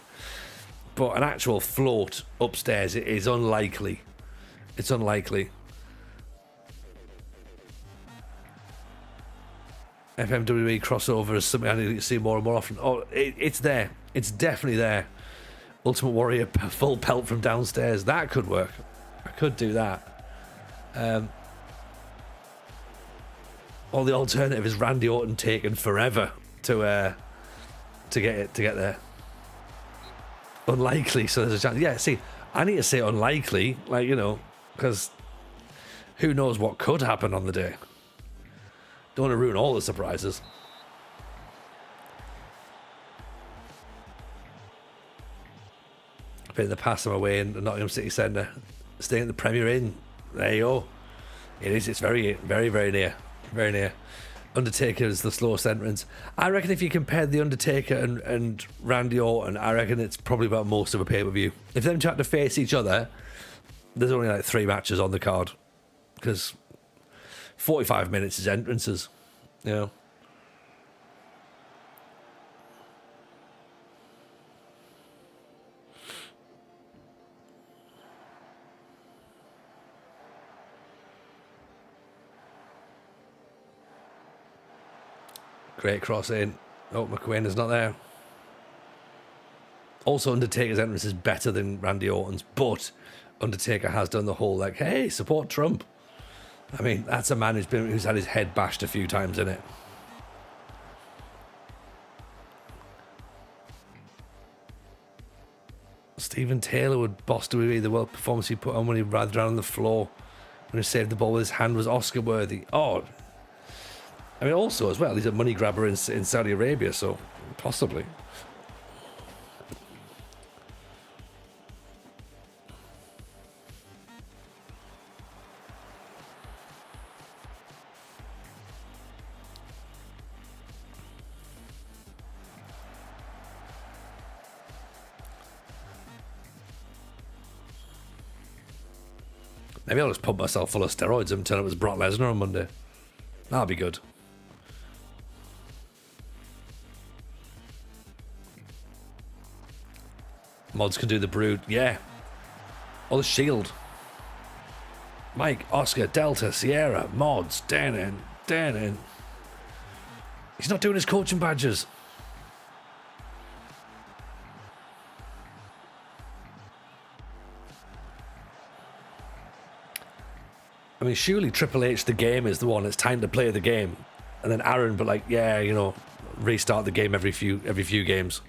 Speaker 1: But an actual float upstairs is unlikely. It's unlikely. FMWE crossover is something I need to see more and more often. Oh, it's there. It's definitely there. Ultimate Warrior full pelt from downstairs. That could work. I could do that. Or the alternative is Randy Orton taking forever to get there. Unlikely, so there's a chance. Yeah, see, I need to say unlikely, like, you know, because who knows what could happen on the day. Don't want to ruin all the surprises. I've been in the past, I'm away in the Nottingham City Centre, staying at the Premier Inn. There you go. It is. It's very, very, very near. Very near. Undertaker is the slowest entrance. I reckon if you compared the Undertaker and Randy Orton, I reckon it's probably about most of a pay-per-view. If them two had to face each other, there's only like 3 matches on the card, because 45 minutes is entrances, you know. Great cross in. Oh, McQueen is not there. Also, Undertaker's entrance is better than Randy Orton's, but Undertaker has done the whole, like, hey, support Trump. I mean, that's a man who's had his head bashed a few times, isn't it? Stephen Taylor would boss WWE. The world performance he put on when he writhed around on the floor when he saved the ball with his hand was Oscar worthy. Oh, I mean, also as well, he's a money grabber in Saudi Arabia, so possibly. Maybe I'll just pump myself full of steroids and turn up as Brock Lesnar on Monday. That'll be good. Mods can do the Brood. Yeah. Or the Shield. Mike, Oscar, Delta, Sierra, Mods, Dan. He's not doing his coaching badges. I mean, surely Triple H, the game, is the one. It's time to play the game, and then Aaron, but like, yeah, you know, restart the game every few games.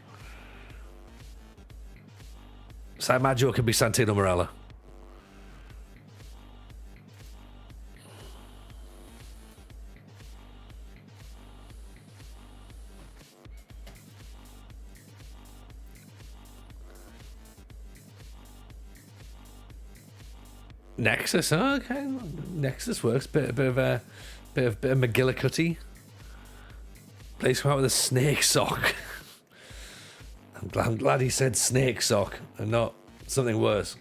Speaker 1: So I imagine it could be Santino Marella. Nexus, oh, okay. Nexus works. Bit of McGillicuddy. Please come out with a snake sock. I'm glad he said snake sock and not something worse.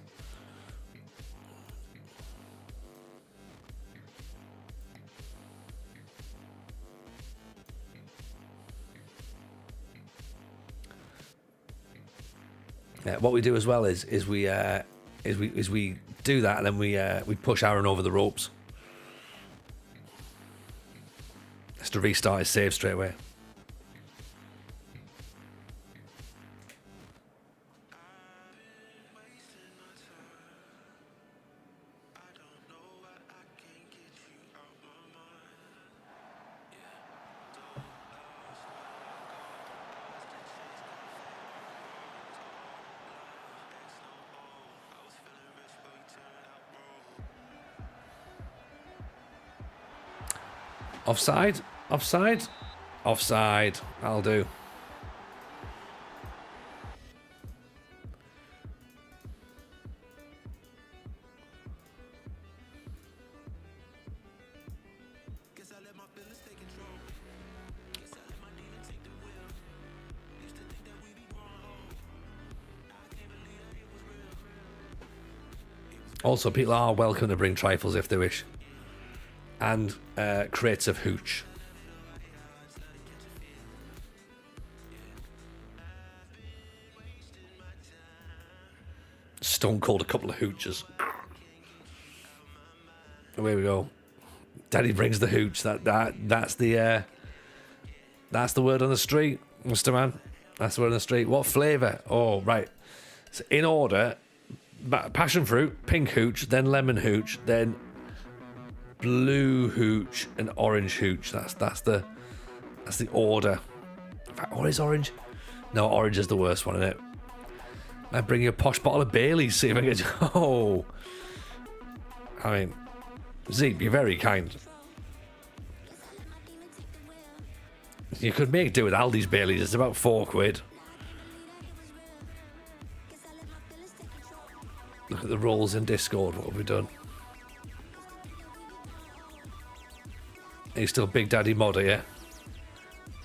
Speaker 1: Yeah, what we do as well is we do that, and then we push Aaron over the ropes. Just to restart his save straight away. Offside? Offside? Offside. I'll do. Also, people are welcome to bring trifles if they wish. And crates of hooch. Stone Cold a couple of hooches. Away we go. Daddy brings the hooch. That's the word on the street, Mr. Man. That's the word on the street. What flavour? Oh, right. So in order: passion fruit, pink hooch, then lemon hooch, then blue hooch and orange hooch. That's the order. In fact, or is orange? No, orange is the worst one, isn't it? I bring you a posh bottle of Bailey's, see if I can. Oh, I mean, Zeke, you're very kind. You could make do with Aldi's Bailey's. It's about £4. Look at the rolls in Discord. What have we done? Are you still Big Daddy Modder, yeah?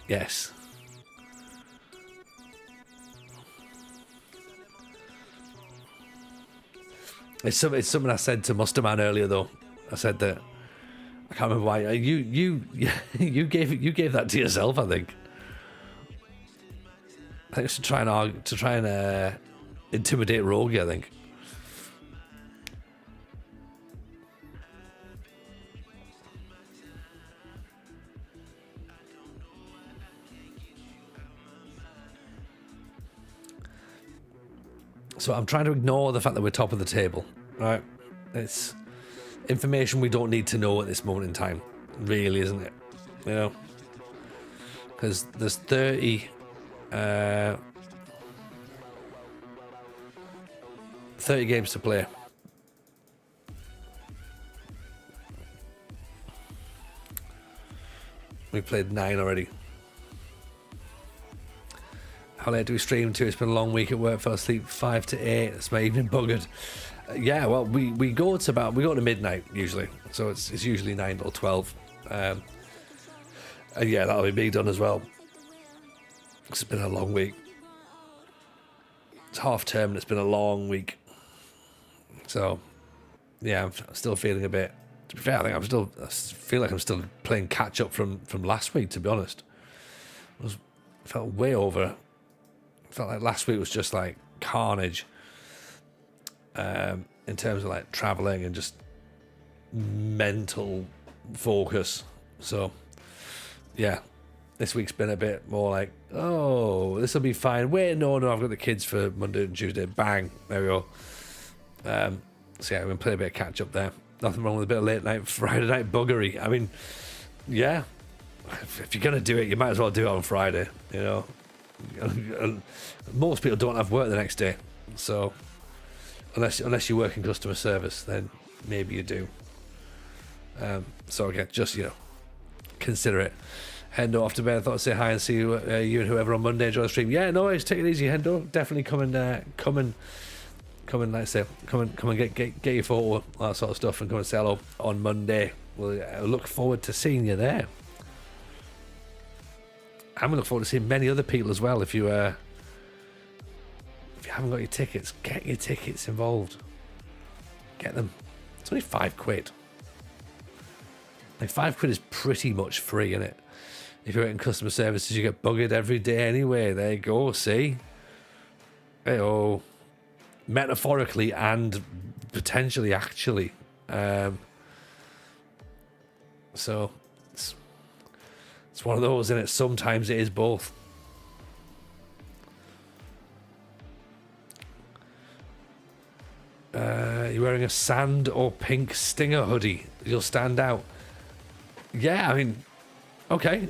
Speaker 1: Yes. It's something I said to Musterman earlier, though. I said that I can't remember why you gave that to yourself. I think it's to try and intimidate Rogie. I think. So I'm trying to ignore the fact that we're top of the table, right? It's information we don't need to know at this moment in time, really, isn't it? You know? Because there's 30 games to play. We played 9 already. How late do we stream to? It's been a long week at work. Fell asleep 5 to 8. It's my evening buggered. Yeah, well, we go to midnight usually, so it's usually 9 till 12. And yeah, that'll be me done as well. It's been a long week. It's half term and it's been a long week. So yeah, I'm still feeling a bit. To be fair, I feel like I'm still playing catch up from last week. To be honest, felt way over. Felt like last week was just like carnage in terms of like traveling and just mental focus. So yeah, this week's been a bit more like, oh, this will be fine. Wait, no, I've got the kids for Monday and Tuesday. Bang, there we go. So yeah, we're gonna play a bit of catch up there. Nothing wrong with a bit of late night Friday night buggery. I mean, yeah, if you're gonna do it, you might as well do it on Friday. You know, and most people don't have work the next day, so unless you work in customer service, then maybe you do. So again, just consider it. Hendo off to bed. I thought I'd say hi and see you and whoever on Monday. Enjoy the stream. Yeah, no worries. Take it easy, Hendo. Definitely come and like I say, come and get your photo, all that sort of stuff, and come and say hello on Monday. We'll look forward to seeing you there. I'm gonna look forward to seeing many other people as well. If you haven't got your tickets, get your tickets involved. Get them. It's only £5. Like £5 is pretty much free, isn't it? If you're in customer services, you get buggered every day anyway. There you go. See, hey-oh. Metaphorically and potentially actually. So it's one of those, isn't it? Sometimes it is both. You're wearing a sand or pink Stinger hoodie. You'll stand out. Yeah, I mean, okay.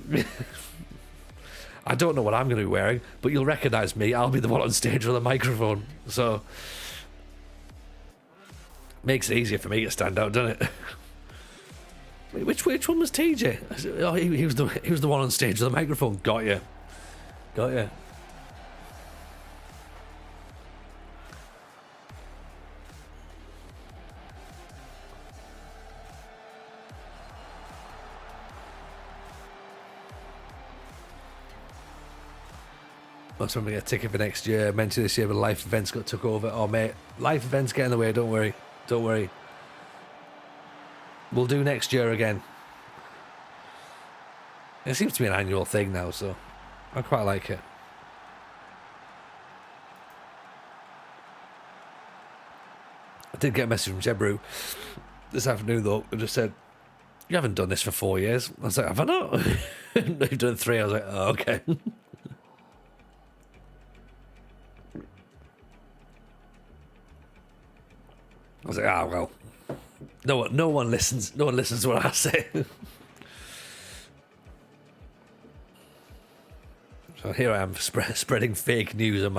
Speaker 1: I don't know what I'm going to be wearing, but you'll recognise me. I'll be the one on stage with a microphone. So, makes it easier for me to stand out, doesn't it? Which one was TJ? Oh, he was the one on stage with a microphone. Got you. That's when we get a ticket for next year. Meant to this year, but life events got took over. Oh, mate, life events get in the way. Don't worry. We'll do next year again. It seems to be an annual thing now, so I quite like it. I did get a message from Jebru this afternoon, though. It just said, "You haven't done this for 4 years." I was like, "Have I not?" You've done 3. I was like, "Oh, okay." I was like, well, no one listens. No one listens to what I say. So here I am spreading fake news on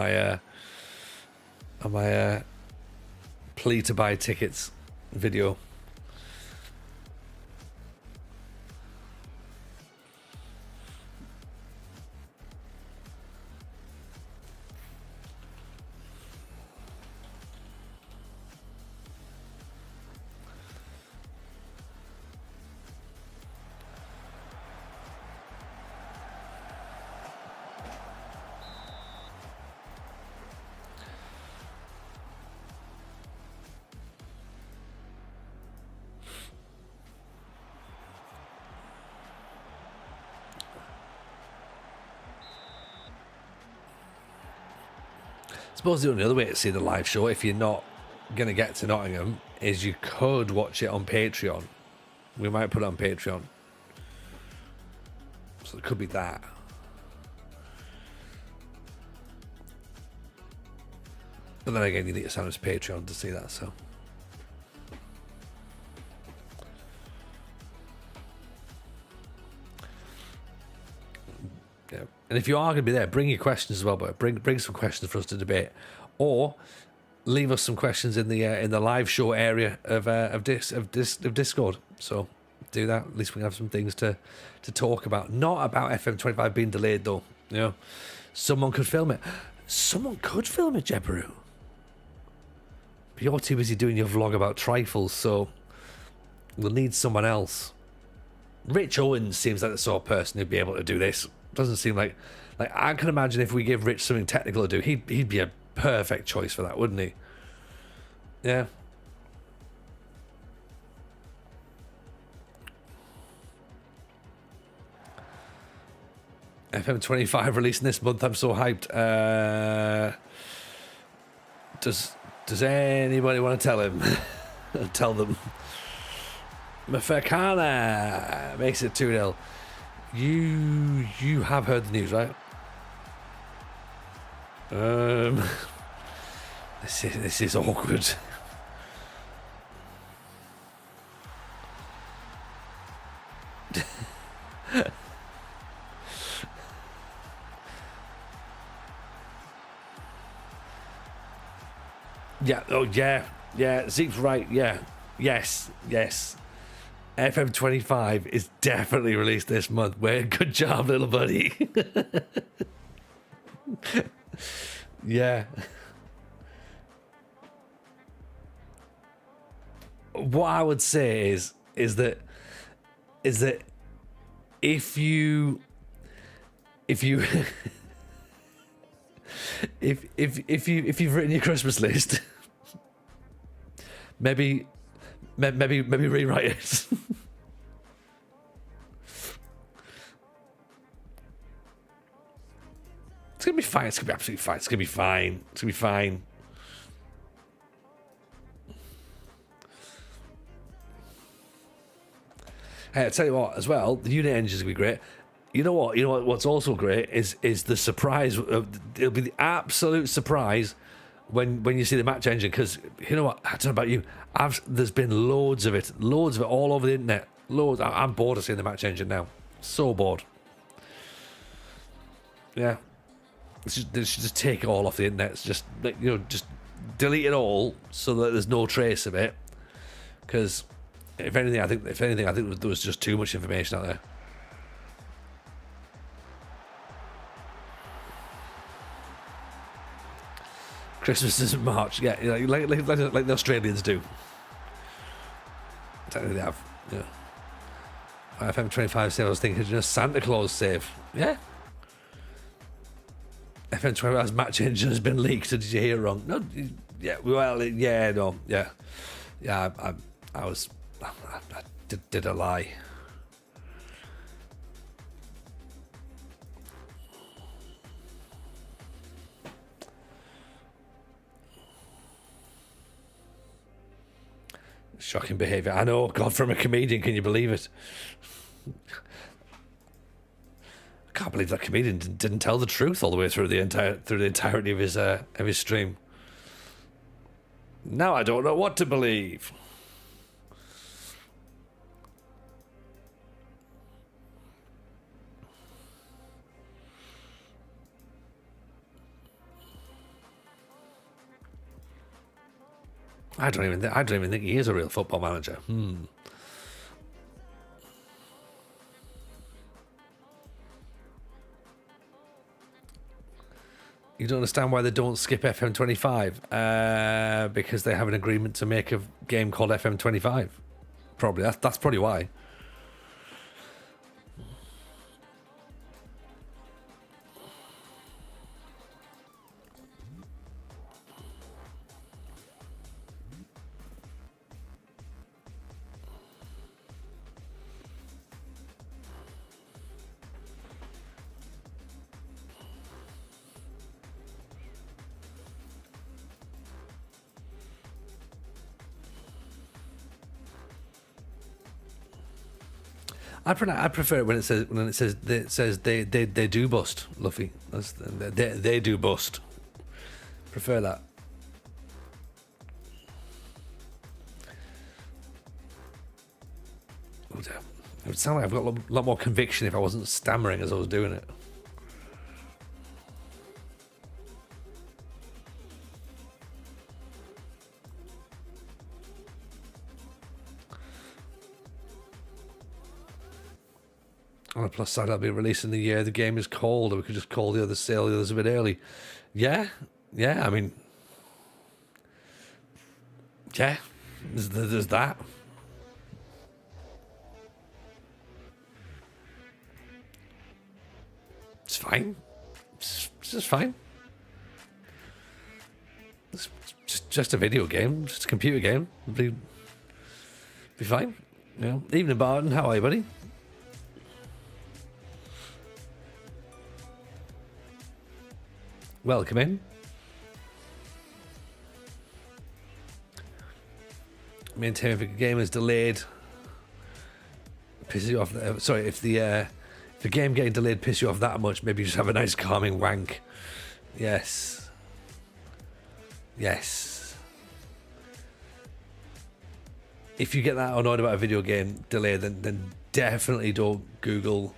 Speaker 1: my plea to buy tickets video. I suppose the only other way to see the live show, if you're not going to get to Nottingham, is you could watch it on Patreon. We might put it on Patreon. So it could be that. But then again, you need to sign up to Patreon to see that, so. Yeah. And if you are going to be there, bring your questions as well, but bring some questions for us to debate, or leave us some questions in the live show area of Discord. So do that. At least we can have some things to talk about. Not about FM25 being delayed, though. You know, someone could film it. Someone could film it, Jebru. But you're too busy doing your vlog about trifles, so we'll need someone else. Rich Owens seems like the sort of person who'd be able to do this. Doesn't seem like I can imagine if we give Rich something technical to do, he'd be a perfect choice for that, wouldn't he? Yeah. FM25 releasing this month. I'm so hyped. Does anybody want to tell him? Tell them. Mafakana makes it 2-0. You have heard the news, right? This is awkward. Yeah. Oh, yeah. Yeah. Zeke's right. Yeah. Yes. Yes. FM25 is definitely released this month. Well, good job, little buddy. Yeah. What I would say is that if you if you if you've written your Christmas list, maybe rewrite it. It's gonna be fine. It's gonna be absolutely fine. It's gonna be fine. It's gonna be fine. Hey, I tell you what, as well, the unit engine is gonna be great. You know what? What's also great is the surprise. It'll be the absolute surprise when you see the match engine, because you know what? I don't know about you. There's been loads of it all over the internet. Loads. I'm bored of seeing the match engine now. So bored. Yeah. They should just take it all off the internet. It's just, just delete it all so that there's no trace of it. Because if anything, I think there was just too much information out there. Christmas is in March, yeah, like the Australians do. Technically, they have. Yeah. FM25 save. I was thinking, just Santa Claus save. Yeah. FM25's match engine has been leaked. Did you hear wrong? No. Yeah. Well. Yeah. No. Yeah. Yeah. I did a lie. Shocking behaviour. I know. God, from a comedian, can you believe it? I can't believe that comedian didn't tell the truth all the way through the entirety of his stream. Now I don't know what to believe. I don't even think he is a real football manager. You don't understand why they don't skip FM25? Because they have an agreement to make a game called FM25. Probably. That's probably why. I prefer it when it says they do bust, Luffy. They do bust. Prefer that. It would sound like I've got a lot more conviction if I wasn't stammering as I was doing it. On the plus side, I'll be releasing the year the game is called, or we could just call the others a bit early. Yeah, I mean, yeah, there's that. It's fine. It's just fine. It's just a video game, just a computer game. Be fine. Evening, Barton. How are you, buddy? Welcome in. Maintain if a game is delayed, pisses you off. Sorry, if the game getting delayed pisses you off that much, maybe you just have a nice calming wank. Yes. If you get that annoyed about a video game delay, then definitely don't Google.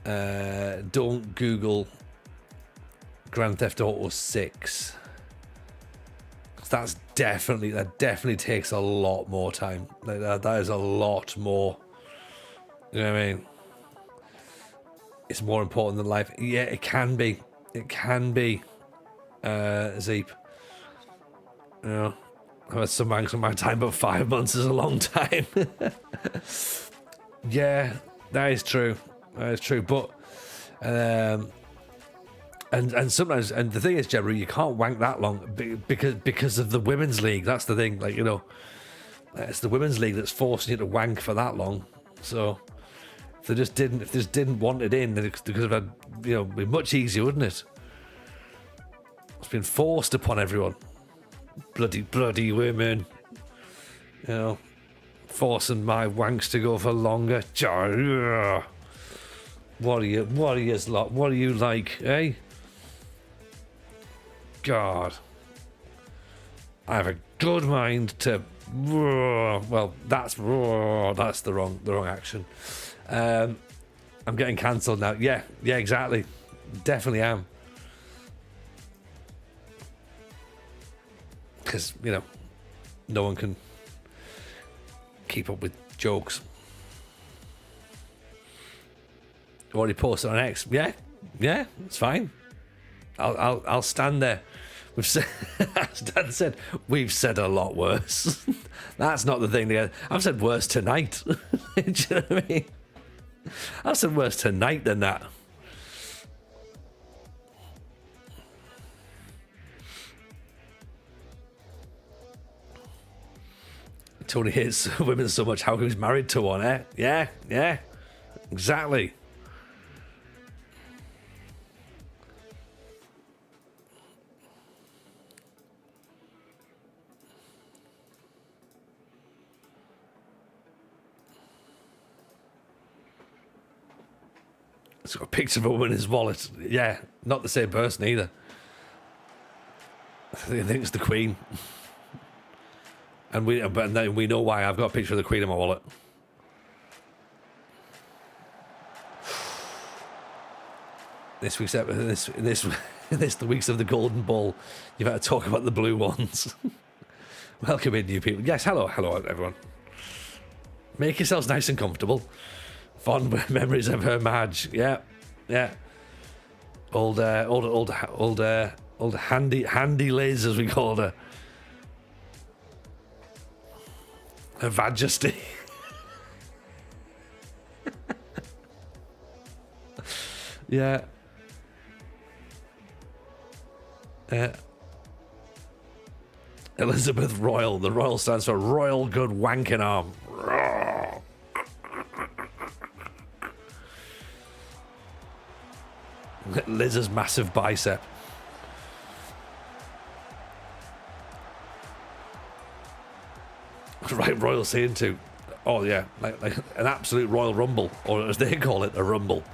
Speaker 1: Don't Google Grand Theft Auto 6. That definitely takes a lot more time. Like that is a lot more. You know what I mean? It's more important than life. Yeah, it can be. It can be. Zeep. You know, I've had some wanks on my time, but 5 months is a long time. Yeah, that is true. That is true. But and sometimes, and the thing is, Gemma, you can't wank that long because of the women's league. That's the thing. Like, you know, it's the women's league that's forcing you to wank for that long. So if they just didn't want it in, then they could have had, you know, be much easier, wouldn't it? It's been forced upon everyone. Bloody women. You know, forcing my wanks to go for longer. What are you like, eh? God. I have a good mind to. Well, that's the wrong action. I'm getting cancelled now. Yeah, exactly. Definitely am. Because, you know, no one can keep up with jokes. Already posted on X. Yeah, it's fine. I'll stand there. We've said, as Dan said, we've said a lot worse. That's not the thing. I've said worse tonight. Do you know what I mean? I've said worse tonight than that. Tony hates women so much. How he was married to one, eh? Yeah, exactly. It's got a picture of a woman in his wallet. Yeah, not the same person either. I think it's the Queen. And we know why. I've got a picture of the Queen in my wallet. This week's episode, this the weeks of the Golden Ball. You've had to talk about the blue ones. Welcome in, new people. Yes, hello everyone. Make yourselves nice and comfortable. Fond memories of her Madge. Yeah. Old handy Liz, as we called her. Her Majesty. Yeah. Elizabeth Royal. The Royal stands for Royal Good Wanking Arm. Liz's massive bicep. Right, Royal scene too. Oh yeah, like an absolute Royal Rumble, or as they call it, a Rumble.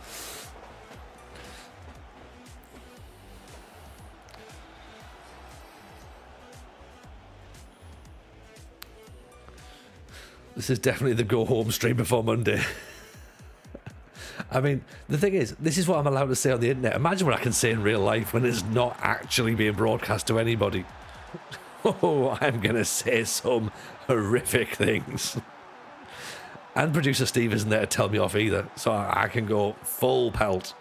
Speaker 1: This is definitely the go home stream before Monday. I mean, the thing is, this is what I'm allowed to say on the internet. Imagine what I can say in real life when it's not actually being broadcast to anybody. Oh, I'm going to say some horrific things. And producer Steve isn't there to tell me off either, so I can go full pelt.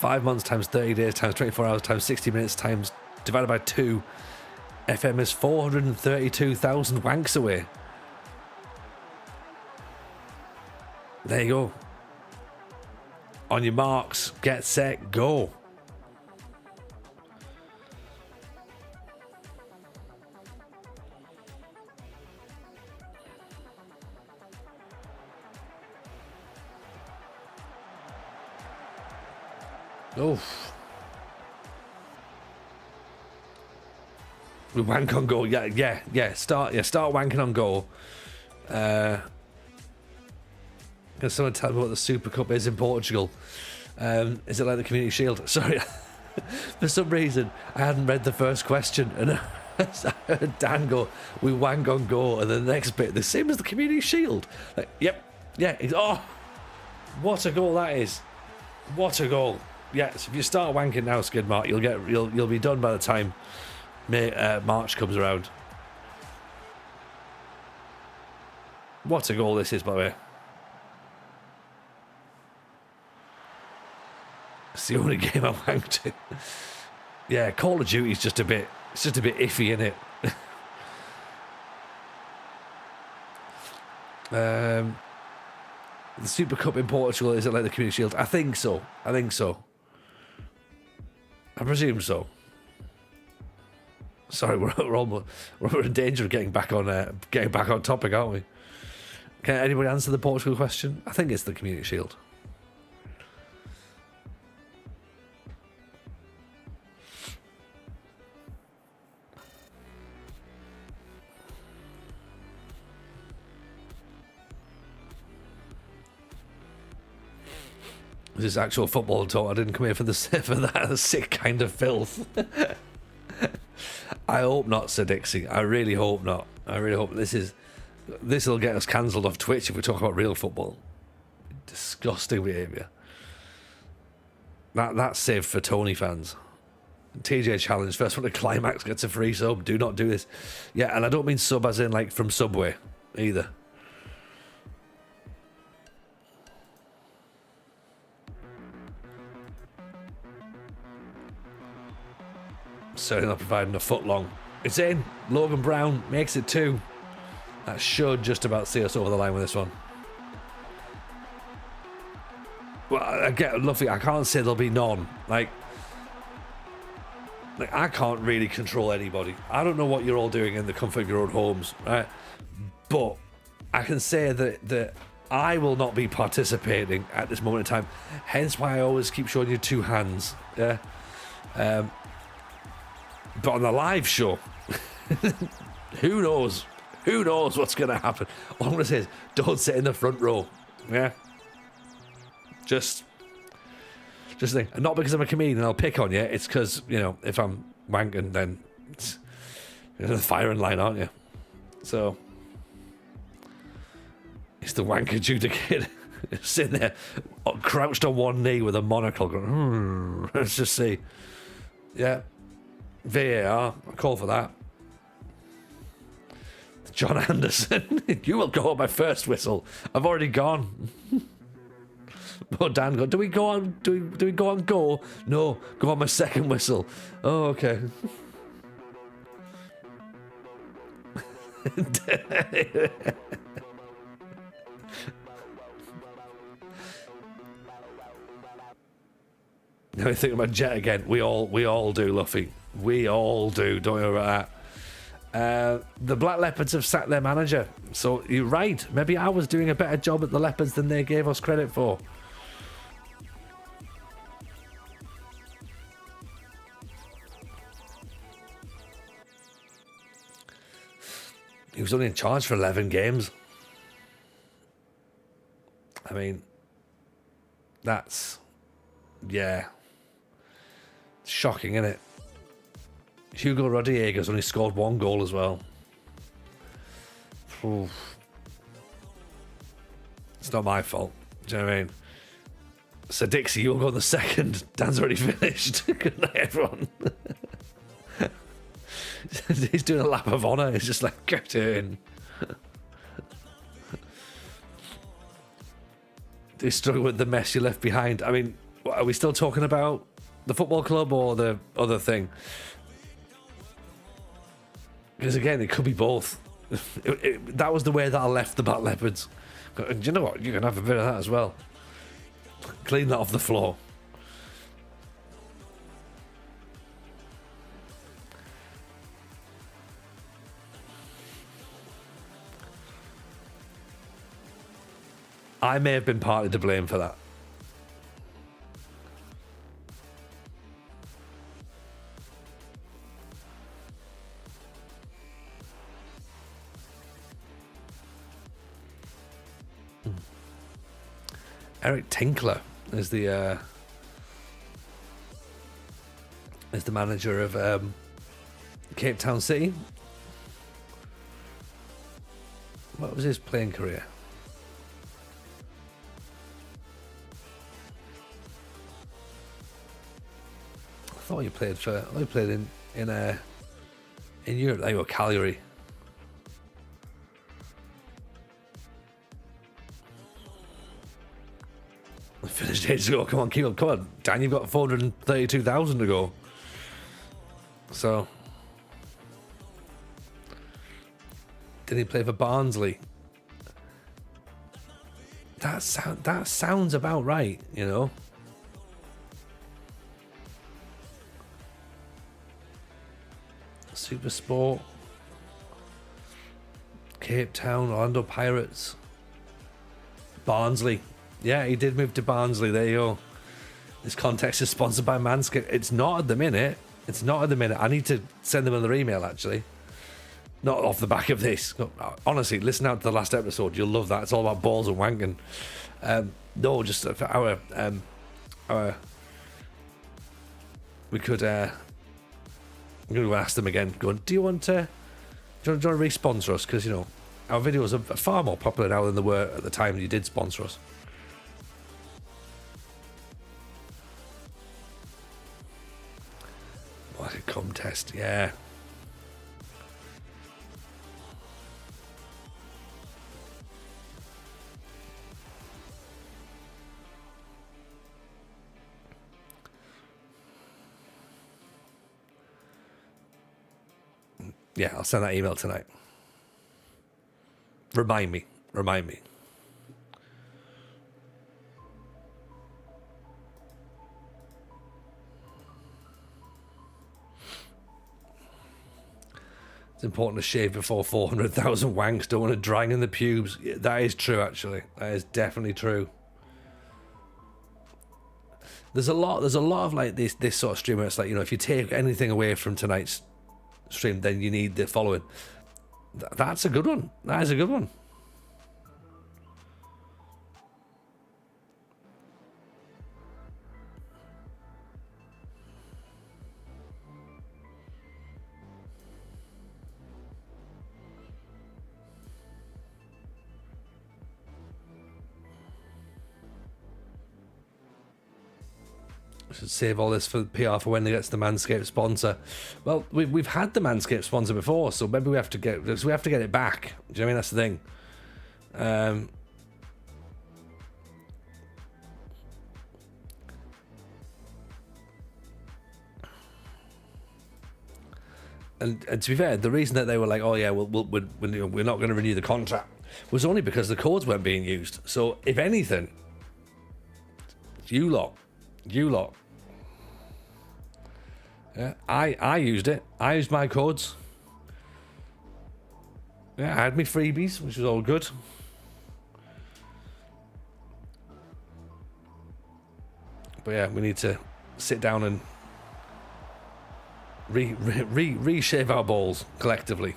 Speaker 1: $5 months times 30 days times 24 hours times 60 minutes times divided by 2. FM is 432,000 wanks away. There you go. On your marks, get set, go. Oof. We wank on go. Yeah. Start wanking on go. Can someone tell me what the Super Cup is in Portugal? Is it like the Community Shield? Sorry, for some reason I hadn't read the first question, and I heard Dan go, "We wank on go," and then the next bit, the same as the Community Shield. Like, yep, yeah. Oh, what a goal that is! What a goal! Yes, if you start wanking now, Skid Mark, you'll be done by the time March comes around. What a goal this is, by the way. It's the only game I wanked in. Yeah, Call of Duty's just a bit iffy, isn't it? The Super Cup in Portugal, is it like the Community Shield? I think so. I presume so. Sorry, we're in danger of getting back on topic, aren't we? Can anybody answer the Portugal question? I think it's the Community Shield. This is actual football talk. I didn't come here for that sick kind of filth. I hope not, Sir Dixie. I really hope not. I really hope this will get us cancelled off Twitch if we talk about real football. Disgusting behaviour. That's saved for Tony fans. TJ challenge, first one to climax gets a free sub. Do not do this. Yeah, and I don't mean sub as in like from Subway either. Certainly not providing a foot long. It's in. Logan Brown makes it 2. That should just about see us over the line with this one. Well, I get Luffy. I can't say there'll be none. Like I can't really control anybody. I don't know what you're all doing in the comfort of your own homes, right? But I can say that I will not be participating at this moment in time. Hence why I always keep showing you 2 hands. Yeah. But on the live show, who knows? Who knows what's going to happen? All I'm going to say is, don't sit in the front row. Yeah? Just think. And not because I'm a comedian and I'll pick on you. It's because, if I'm wanking, then you're in the firing line, aren't you? So, it's the wank adjudicator. Sitting there, crouched on one knee with a monocle going, let's just see. Yeah. VAR, I call for that. John Anderson, you will go on my first whistle. I've already gone. Oh, Dan, do we go on? Do we go on? Go? No, go on my second whistle. Oh, okay. Now I think about Jet again. We all do, Luffy. We all do. Don't worry about that. The Black Leopards have sacked their manager. So you're right. Maybe I was doing a better job at the Leopards than they gave us credit for. He was only in charge for 11 games. I mean, that's... yeah. Shocking, isn't it? Hugo Rodriguez only scored 1 goal as well. Oof. It's not my fault. Do you know what I mean? So Dixie, you'll go on the second. Dan's already finished. Good night, everyone. He's doing a lap of honour. He's just like, get in. Do you struggle with the mess you left behind? I mean, are we still talking about the football club or the other thing? Because again, it could be both. That was the way that I left the Black Leopards. Do you know what? You can have a bit of that as well. Clean that off the floor. I may have been partly to blame for that. Eric Tinkler is the manager of Cape Town City. What was his playing career? thought you played in Europe. There you go, Cagliari. Finished ages ago. Come on, Dan. You've got 432,000 to go. So, did he play for Barnsley? That sounds about right, you know. Super Sport, Cape Town, Orlando Pirates, Barnsley. Yeah, he did move to Barnsley. There you go. This context is sponsored by Manscaped. It's not at the minute. I need to send them another email, actually. Not off the back of this. Honestly, listen out to the last episode. You'll love that. It's all about balls and wanking. No, just for our we could I'm going to ask them again. Going, do you want to re-sponsor us? Because, you know, our videos are far more popular now than they were at the time you did sponsor us. What a contest, yeah. Yeah, I'll send that email tonight. Remind me. It's important to shave before 400,000 wanks. Don't want to drag in the pubes. Yeah, that is true, actually. That is definitely true. There's a lot of like this sort of stream where it's like, you know, if you take anything away from tonight's stream, then you need the following. That's a good one. That is a good one. Should save all this for PR for when it gets the Manscaped sponsor. Well, we've had the Manscaped sponsor before, so maybe we have to get it back. Do you know what I mean? That's the thing. And to be fair, the reason that they were like, oh yeah, we're not going to renew the contract, was only because the codes weren't being used. So if anything, you lot. Yeah, I used it. I used my codes. Yeah, I had my freebies, which was all good. But yeah, we need to sit down and reshave our balls collectively.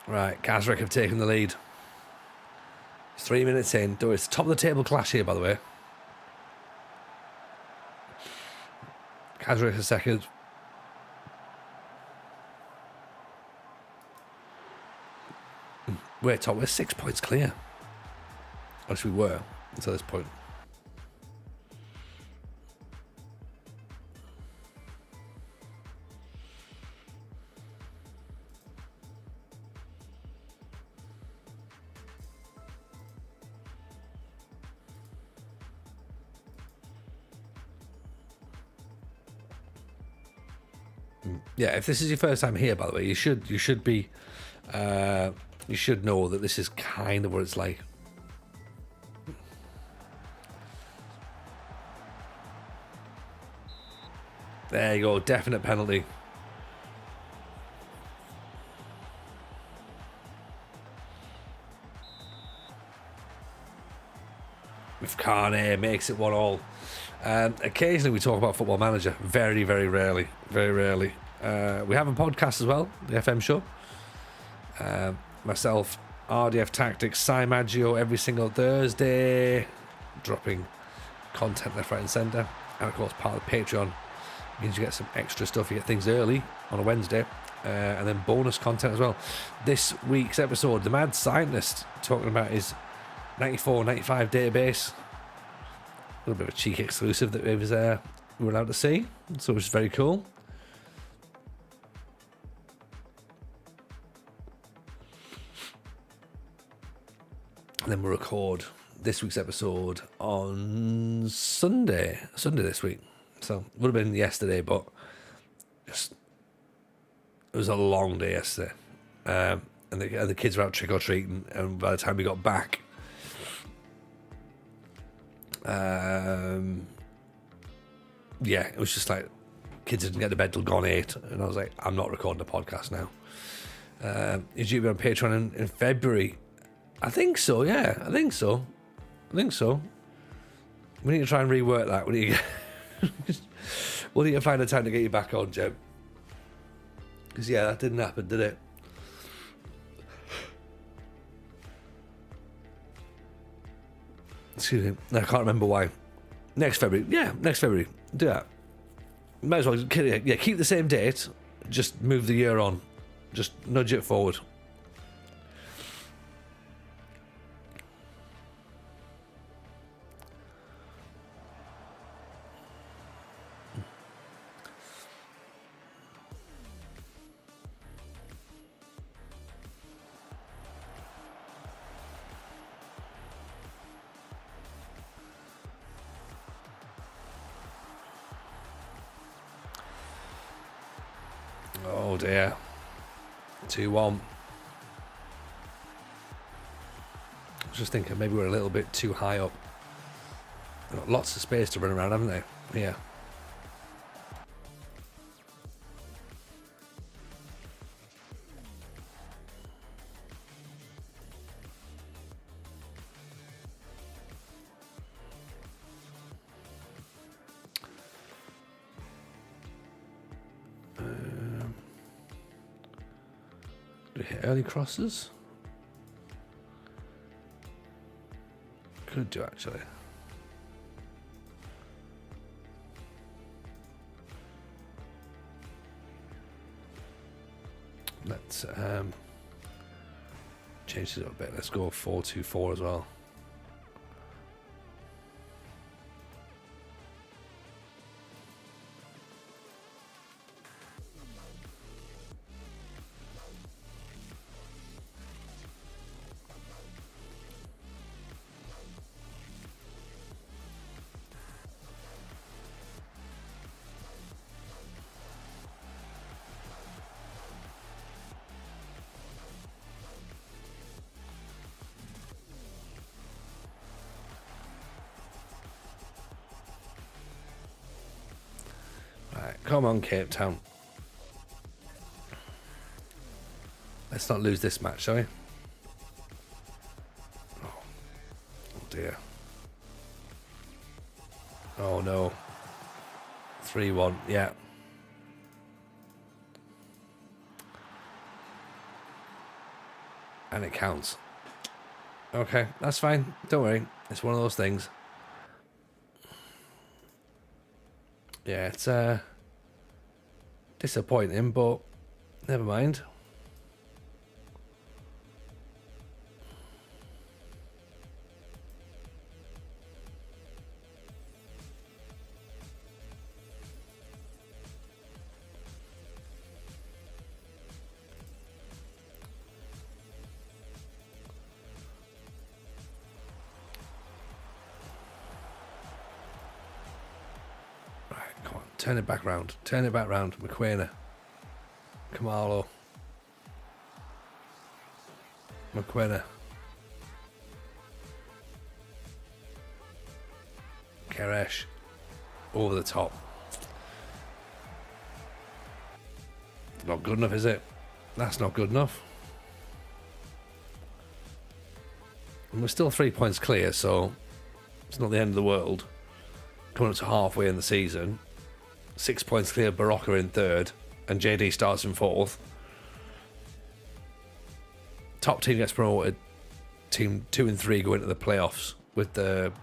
Speaker 1: Right, Kazrick have taken the lead. 3 minutes in. It's top of the table clash here, by the way. Kazrick a second. Wait, Tom, we're 6 points clear. As we were until this point. Yeah, if this is your first time here, by the way, you should be, you should know that this is kind of what it's like. There you go, definite penalty. If Carney makes it 1-1. Occasionally we talk about Football Manager. Very, very rarely. Very rarely. We have a podcast as well, the FM show. Myself, RDF Tactics, Cy Maggio, every single Thursday, dropping content left, right and centre. And of course part of the Patreon means you get some extra stuff. You get things early on a Wednesday, and then bonus content as well. This week's episode, the mad scientist talking about his 94, 95 database. A little bit of a cheeky exclusive that we were allowed to see, so which is very cool. And then we'll record this week's episode on Sunday this week. So it would have been yesterday, but just it was a long day yesterday. And the kids were out trick or treating, and by the time we got back, it was just like kids didn't get to bed till gone 8, and I was like, I'm not recording a podcast now. Is you be on Patreon in February? I think so. Yeah, I think so. We need to try and rework that. We need to find a time to get you back on, Jim. Because that didn't happen, did it? Excuse me. I can't remember why. Next February. Yeah, next February. Do that. Might as well. Keep the same date. Just move the year on. Just nudge it forward. Oh dear. 2-1. I was just thinking maybe we're a little bit too high up. They've got lots of space to run around, haven't they? Yeah. Do we hit early crosses? Could do, actually. Let's change it up a bit. Let's go 4-2-4 as well. Come on, Cape Town. Let's not lose this match, shall we? Oh dear. Oh no. 3-1, yeah. And it counts. Okay, that's fine. Don't worry. It's one of those things. Yeah, it's disappointing, but never mind. Turn it back round. Turn it back round. McQuainer. Kamalo. McQuainer. Keresh. Over the top. Not good enough, is it? That's not good enough. And we're still 3 points clear, so it's not the end of the world. Coming up to halfway in the season. 6 points clear, Barocca in third, and JD starts in fourth. Top team gets promoted. Team 2 and 3 go into the playoffs with the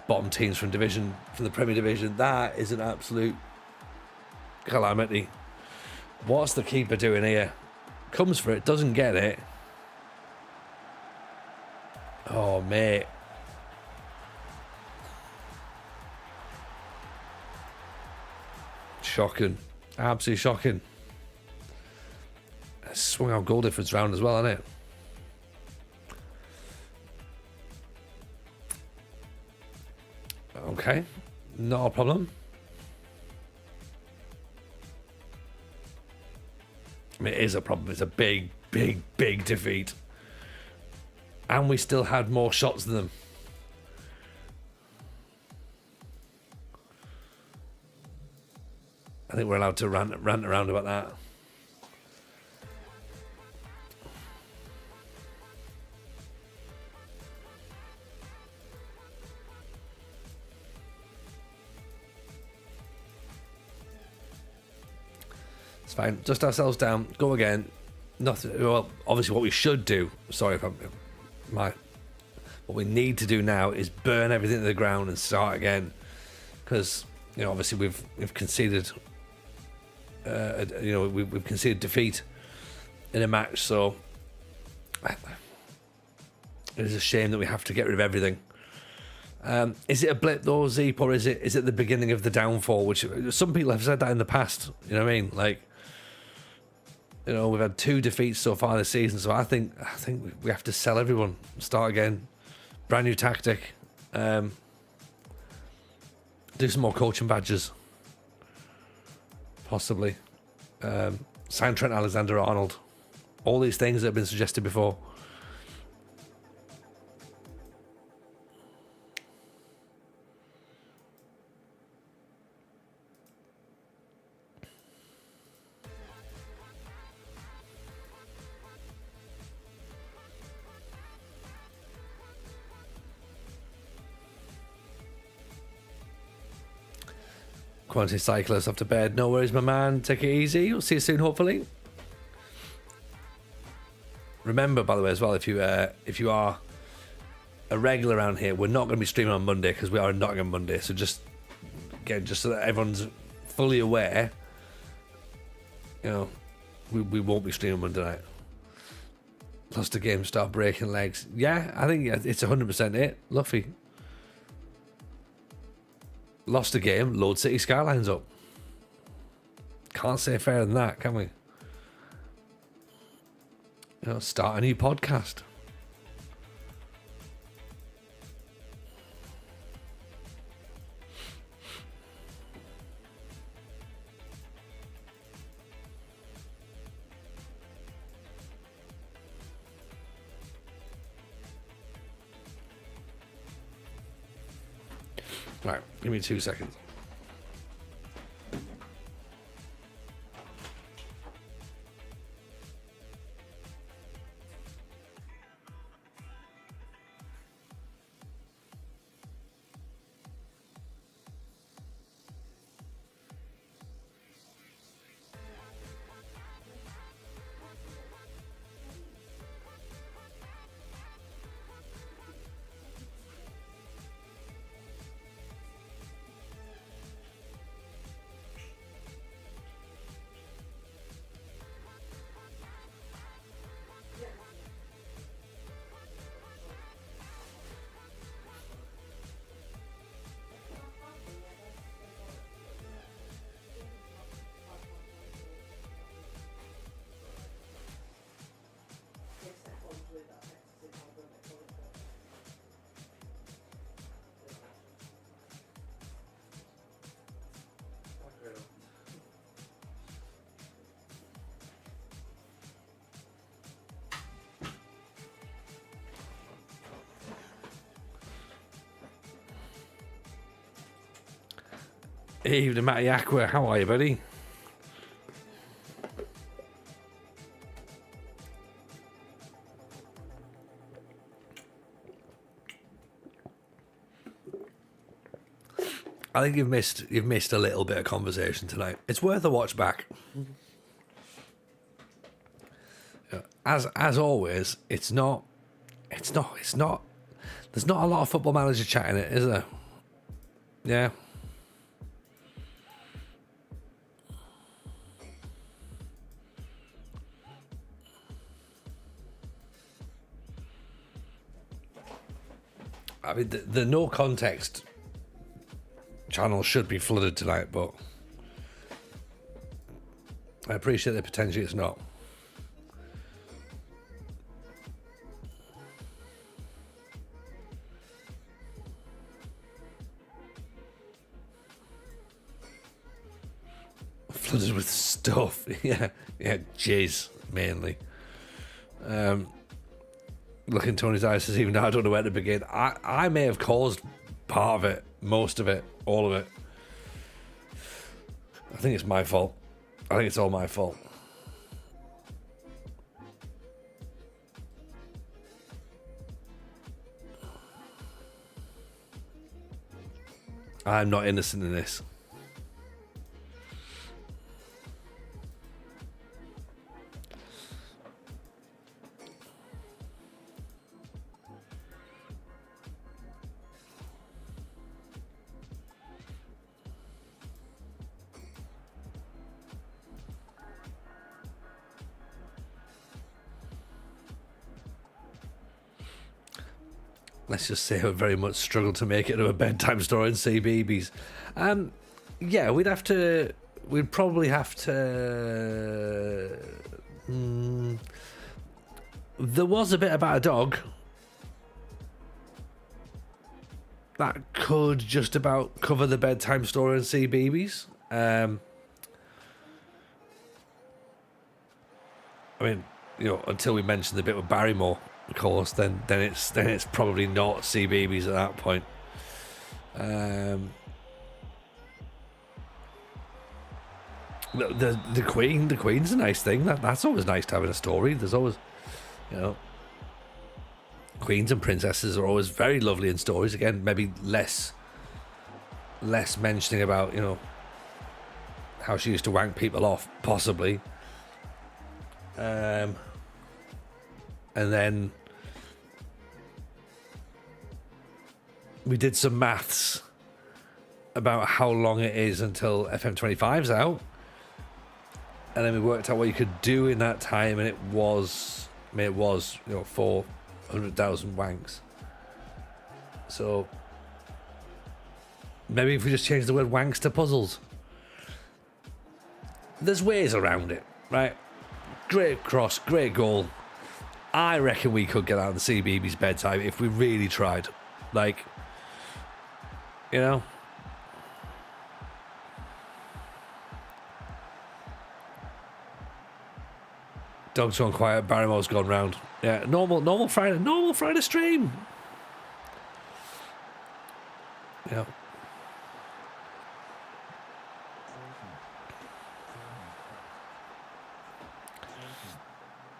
Speaker 1: bottom teams from the Premier Division. That is an absolute calamity. What's the keeper doing here? Comes for it, doesn't get it. Oh, mate. Shocking. Absolutely shocking. Swung our goal difference round as well, hasn't it? Okay. Not a problem. I mean, it is a problem. It's a big, big, big defeat. And we still had more shots than them. I think we're allowed to rant around about that. It's fine. Dust ourselves down. Go again. Nothing. Well, obviously, what we should do. Sorry if I'm what we need to do now is burn everything to the ground and start again, because obviously we've conceded. We've conceded defeat in a match, so it is a shame that we have to get rid of everything. Is it a blip though, Zeep, or is it the beginning of the downfall? Which some people have said that in the past. You know what I mean? Like, we've had 2 defeats so far this season, so I think we have to sell everyone, start again, brand new tactic, do some more coaching badges, possibly, sign Trent Alexander-Arnold, all these things that have been suggested before. Quantity cyclist off to bed. No worries, my man. Take it easy. We'll see you soon, hopefully. Remember, by the way, as well, if you are a regular around here, we're not going to be streaming on Monday because we are in Nottingham Monday. So just so that everyone's fully aware, we won't be streaming Monday night. Lost a game, start breaking legs. Yeah, I think it's 100% it. Luffy. Lost a game, load City Skylines up. Can't say fairer than that, can we? Start a new podcast. Right, give me 2 seconds. Evening, Matty Aqua. How are you, buddy? I think you've missed a little bit of conversation tonight. It's worth a watch back. As always, it's not. There's not a lot of Football Manager chat in it, is there? Yeah. I mean, the no context channel should be flooded tonight, but I appreciate that potentially it's not. Flooded with stuff. yeah, jizz mainly. Look in Tony's eyes, says even now I don't know where to begin. I may have caused part of it, most of it, all of it. I think it's my fault. I think it's all my fault. I'm not innocent in this. Let's just say I very much struggled to make it to a bedtime story and see BBs. Yeah, we'd probably have to. There was a bit about a dog that could just about cover the bedtime story and see BBs. I mean, until we mentioned the bit with Barrymore, of course, then it's probably not CBeebies at that point. The Queen's a nice thing. That's always nice to have in a story. There's always, queens and princesses are always very lovely in stories. Again, maybe less mentioning about how she used to wank people off, possibly. And then we did some maths about how long it is until FM25's out, and then we worked out what you could do in that time, and it was 400,000 wanks. So maybe if we just change the word wanks to puzzles. There's ways around it, right? Great cross, great goal. I reckon we could get out of the CBeebies bedtime if we really tried. Dog's gone quiet, Barrymore's gone round. Yeah, normal Friday stream. Yeah.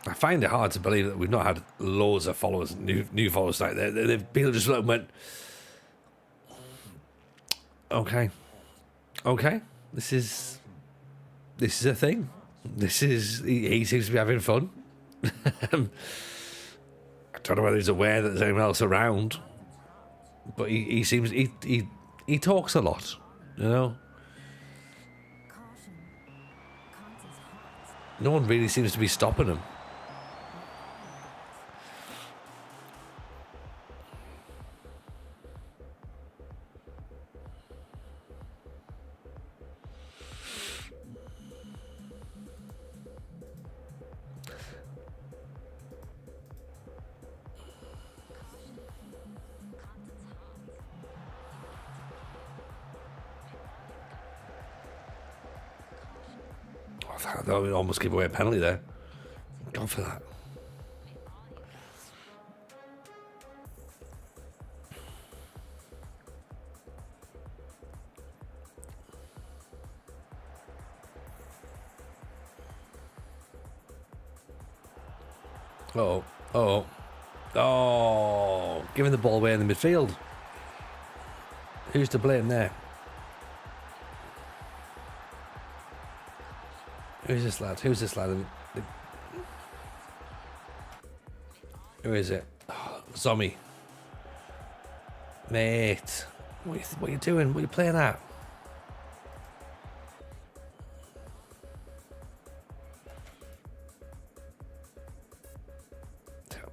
Speaker 1: I find it hard to believe that we've not had loads of followers, new followers like that. People just went, okay, this is a thing. He seems to be having fun. I don't know whether he's aware that there's anyone else around, but he seems he talks a lot, No one really seems to be stopping him. That would almost give away a penalty there. Gone for that. Oh, giving the ball away in the midfield. Who's to blame there? Who's this lad? Who is it? Oh, Zombie. Mate. What are you doing? What are you playing at?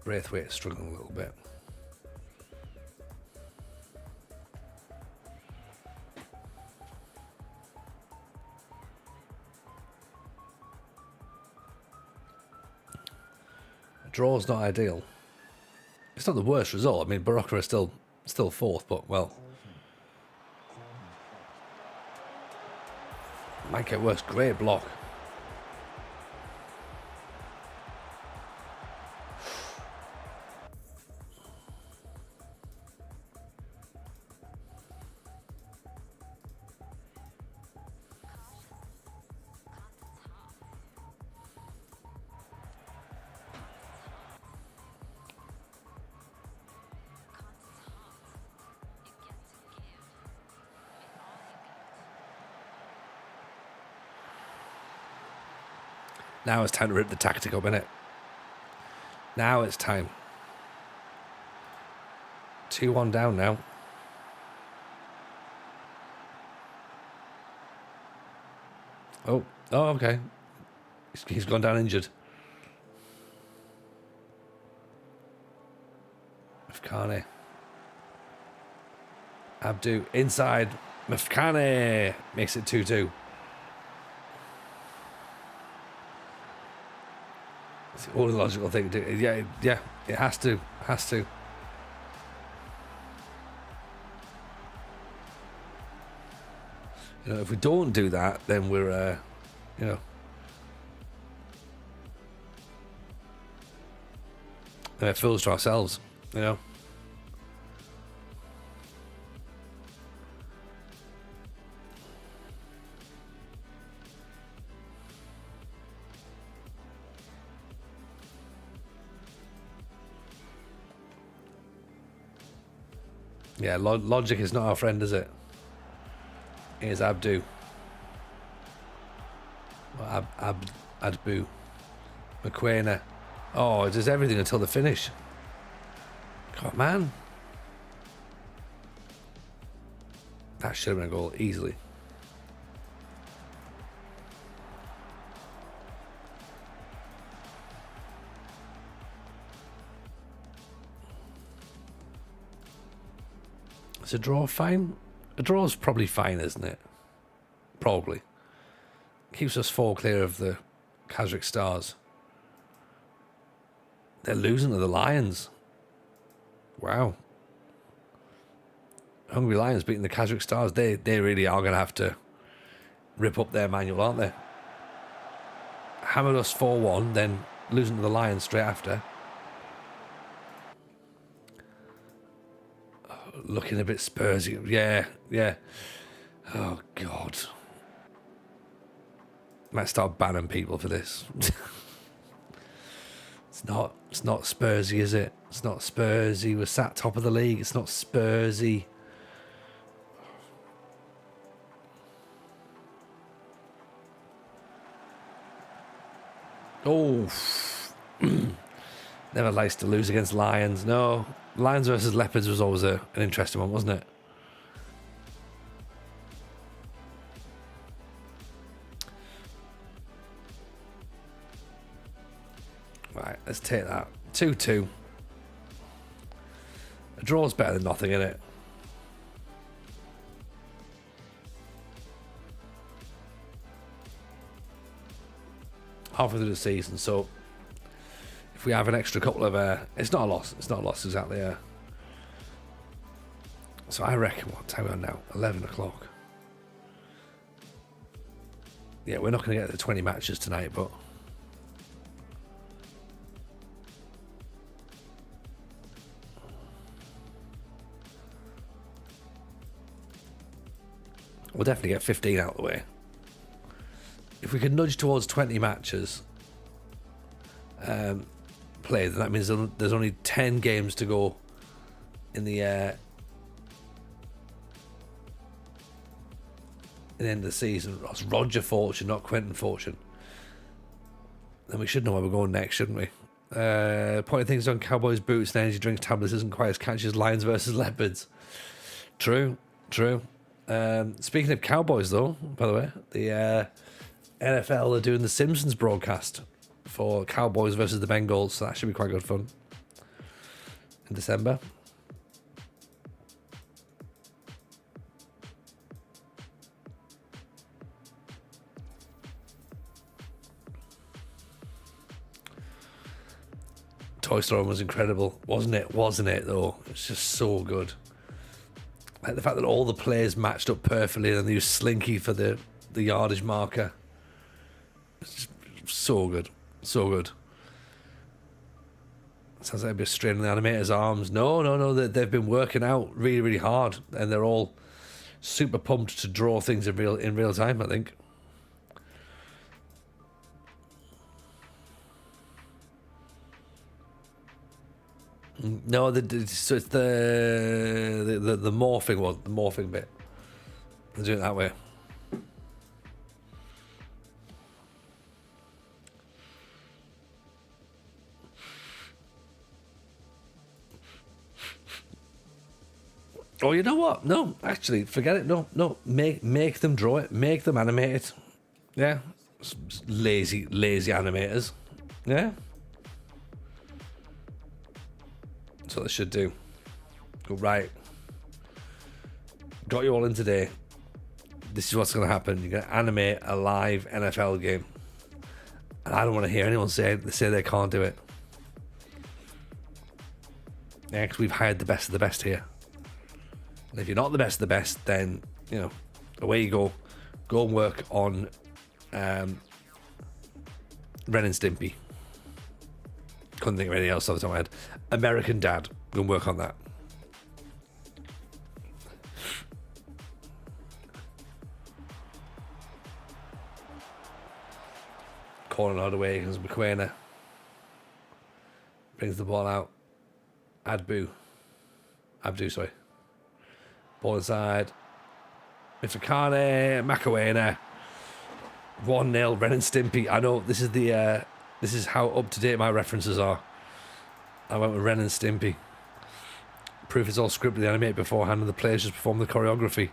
Speaker 1: Braithwaite's struggling a little bit. Draw's not ideal. It's not the worst result. I mean, Barocca are still fourth, but, well, might get worse. Great block. Now it's time to rip the tactic up, innit? Now it's time. 2-1 down now. Oh, okay. He's gone down injured. Mafkane. Abdu inside. Mafkane makes it 2-2. It's the only logical thing to do. Yeah, it has to. You know, if we don't do that, then we're, we're fools to ourselves, you know. Yeah, logic is not our friend, is it? Here's Abdu. Adbu. McQuainer. Oh, it does everything until the finish. God, man. That should have been a goal, easily. Is a draw fine? A draw's probably fine, isn't it? Probably. Keeps us 4 clear of the Kazakh Stars. They're losing to the Lions. Wow. Hungry Lions beating the Kazakh Stars. They really are going to have to rip up their manual, aren't they? Hammered us 4-1, then losing to the Lions straight after. Looking a bit Spursy. Yeah. Oh, God. Might start banning people for this. It's not Spursy, is it? It's not Spursy. We're sat top of the league. It's not Spursy. Oh. Never likes to lose against Lions. No. Lions versus Leopards was always an interesting one, wasn't it? Right, let's take that. 2-2. A draw's better than nothing, isn't it? Halfway through the season, so if we have an extra couple of... it's not a loss. It's not a loss, exactly. So I reckon, what time are we on now? 11 o'clock. Yeah, we're not going to get the 20 matches tonight, but... we'll definitely get 15 out of the way. If we could nudge towards 20 matches played, then that means there's only 10 games to go in the end of the season. That's Roger Fortune, not Quentin Fortune. Then we should know where we're going next, shouldn't we? Pointing things on Cowboys boots and energy drinks tablets isn't quite as catchy as Lions versus Leopards. True. Speaking of Cowboys, though, by the way, the NFL are doing the Simpsons broadcast for Cowboys versus the Bengals, so that should be quite good fun in December. Toy Story was incredible, wasn't it? Wasn't it though? It's just so good. Like the fact that all the players matched up perfectly and they used Slinky for the yardage marker. It's just so good. So good. Sounds like a bit straining the animator's arms. No. They've been working out really, really hard, and they're all super pumped to draw things in real time, I think. No, so it's the morphing one, the morphing bit. They're doing it that way. Oh, you know what? No, actually, forget it. No, make them draw it, make them animate it. Yeah, lazy animators. Yeah. That's what they should do. Go, right. Got you all in today. This is what's going to happen. You're going to animate a live NFL game. And I don't want to hear anyone say they can't do it. Yeah, because we've hired the best of the best here. And if you're not the best of the best, then, you know, away you go. Go and work on Ren and Stimpy. Couldn't think of anything else off the top of my head. American Dad. Go and work on that. Corner all the way because McQuainer brings the ball out. Abdu, sorry. Ball inside. Mifakane, Macarena. 1-0, Ren and Stimpy. I know this is how up to date my references are. I went with Ren and Stimpy. Proof it's all scripted, animated beforehand, and the players just perform the choreography.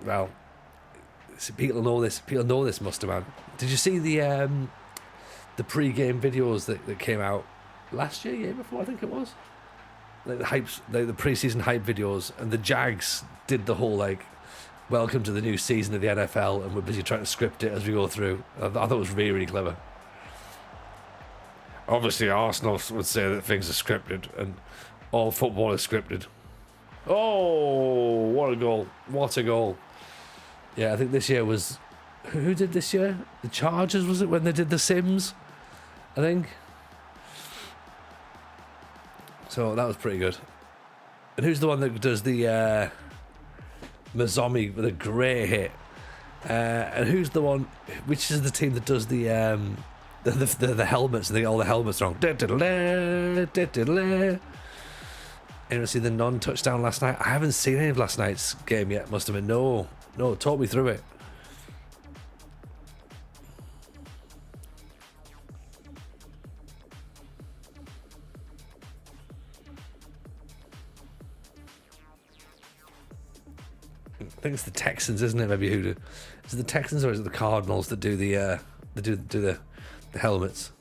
Speaker 1: Well, people know this. People know this, Muster Man. Did you see the pre-game videos that came out last year before? I think it was. Like the pre-season hype videos, and the Jags did the whole like, welcome to the new season of the NFL, and we're busy trying to script it as we go through. I thought it was really, really clever. Obviously, Arsenal would say that things are scripted, and all football is scripted. Oh, what a goal! What a goal! Yeah, I think this year was... Who did this year? The Chargers, was it, when they did The Sims? I think. So that was pretty good. And who's the one that does the Mazomi with a great hit? And who's the one... Which is the team that does the helmets? I think all the helmets are wrong. Anyone see the non-touchdown last night? I haven't seen any of last night's game yet. Must have been. No, talk me through it. I think it's the Texans, isn't it? Maybe who do? Is it the Texans or is it the Cardinals that do the helmets?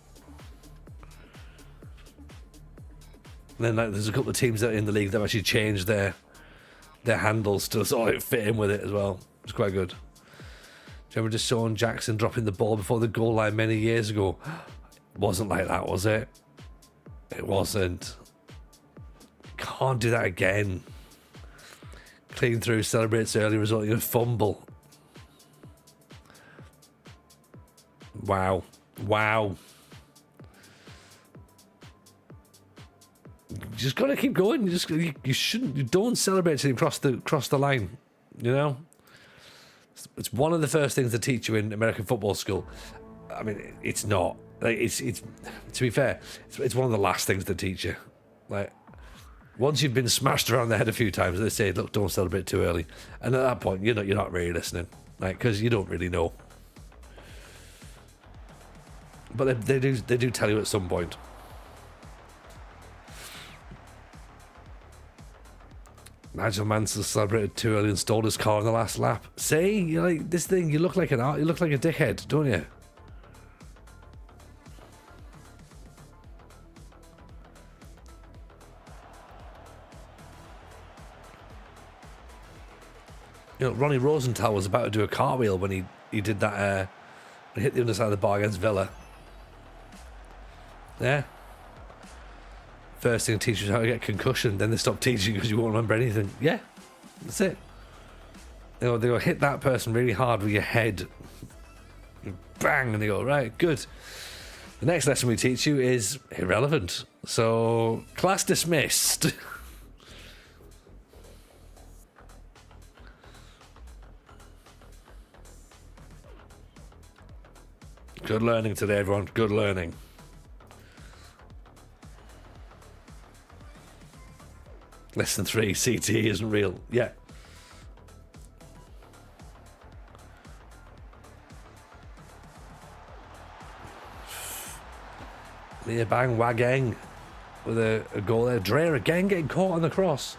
Speaker 1: And then like, there's a couple of teams that in the league that have actually changed their handles to sort of fit in with it as well. It's quite good. Do you remember just Sean Jackson dropping the ball before the goal line many years ago? It wasn't like that, was it? It wasn't. Can't do that again. Clean through, celebrates early, resulting in a fumble. Wow. You just gotta keep going. You shouldn't. You don't celebrate till you cross the line. You know, it's one of the first things they teach you in American football school. I mean, it's not. Like, it's to be fair, it's one of the last things they teach you. Like, once you've been smashed around the head a few times, they say, "Look, don't celebrate too early." And at that point, you're not really listening, like, because you don't really know. But they do tell you at some point. Nigel Mansell celebrated too early and stole his car on the last lap. See, you like this thing. You look like a dickhead, don't you? You know, Ronnie Rosenthal was about to do a cartwheel when he did that. He hit the underside of the bar against Villa. Yeah. First thing teachers how to get concussion, then they stop teaching because you won't remember anything. Yeah, that's it. They go hit that person really hard with your head. Bang, and they go, right, good. The next lesson we teach you is irrelevant. So, class dismissed. Good learning today, everyone. Good learning. Lesson 3, CTE isn't real. Yeah. Leah Bang Wageng with a goal there. Dreyer again getting caught on the cross.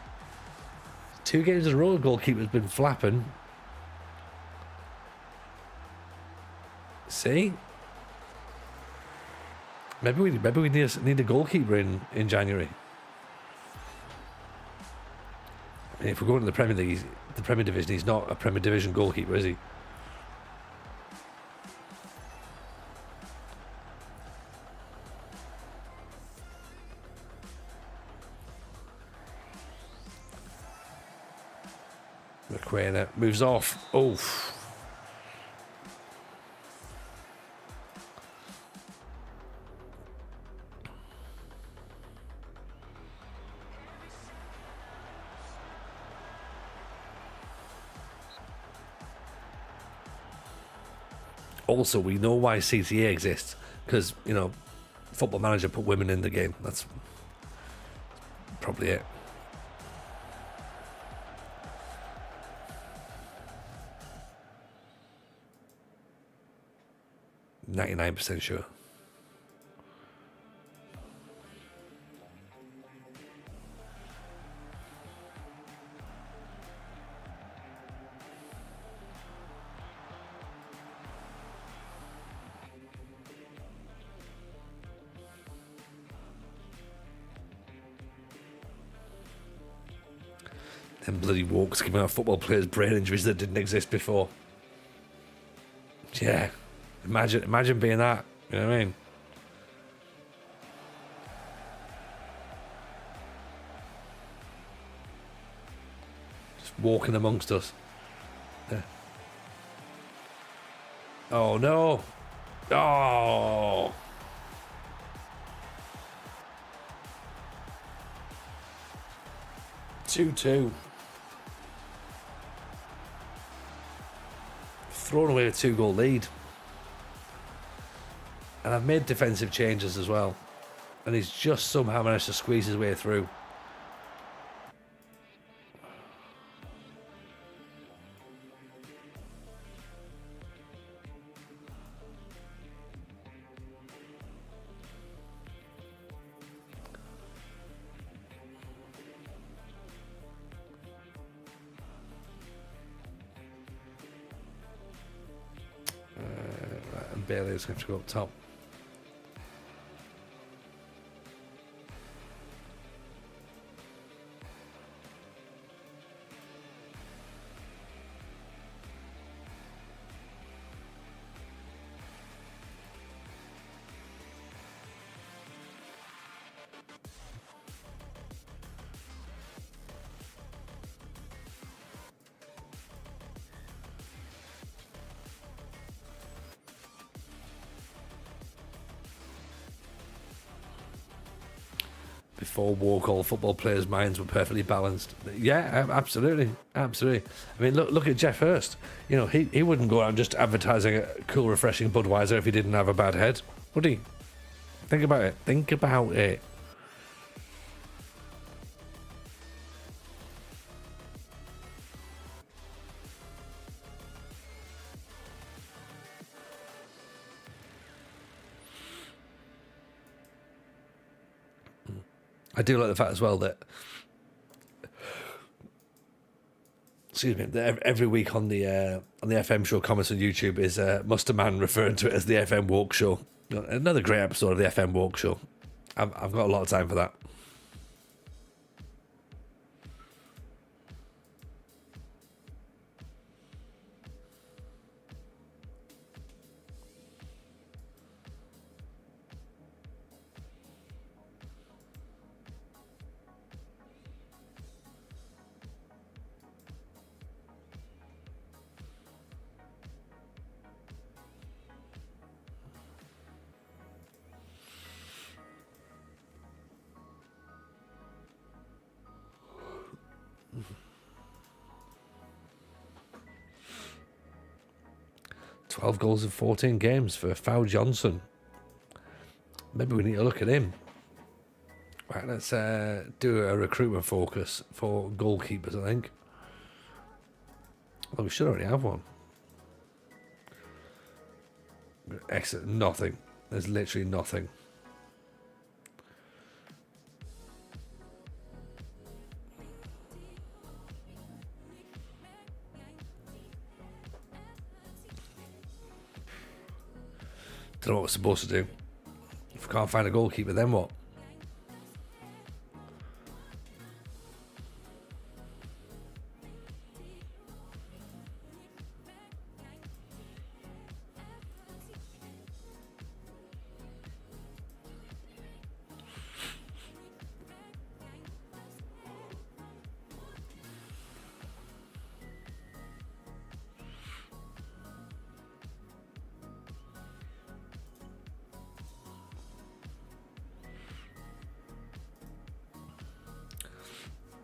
Speaker 1: 2 games in a row, the goalkeeper's been flapping. See? Maybe we need a goalkeeper in January. I mean, if we're going to the Premier League, the Premier Division, he's not a Premier Division goalkeeper, is he? McQuainer moves off. Oof. Also, we know why CTA exists, because, you know, Football Manager put women in the game. That's probably it. %99 sure. Them bloody walks giving our football players brain injuries that didn't exist before. Yeah. Imagine being that. You know what I mean? Just walking amongst us. Yeah. Oh no. Oh. Two. Thrown away a 2-goal lead. And I've made defensive changes as well. And he's just somehow managed to squeeze his way through. And Bailey is going to go up top. Before woke, all football players' minds were perfectly balanced. Yeah, absolutely. I mean, look at Jeff Hurst. You know, he wouldn't go out just advertising a cool, refreshing Budweiser if he didn't have a bad head, would he? Think about it. I do like the fact as well that, excuse me, that every week on the FM show comments on YouTube is Muster Man referring to it as the FM Walk Show. Another great episode of the FM Walk Show. I've got a lot of time for that. 12 goals in 14 games for Fau Johnson. Maybe we need to look at him. Right, let's do a recruitment focus for goalkeepers, I think. Well, we should already have one. Excellent. Nothing. There's literally nothing. Don't know what we're supposed to do. If we can't find a goalkeeper, then what?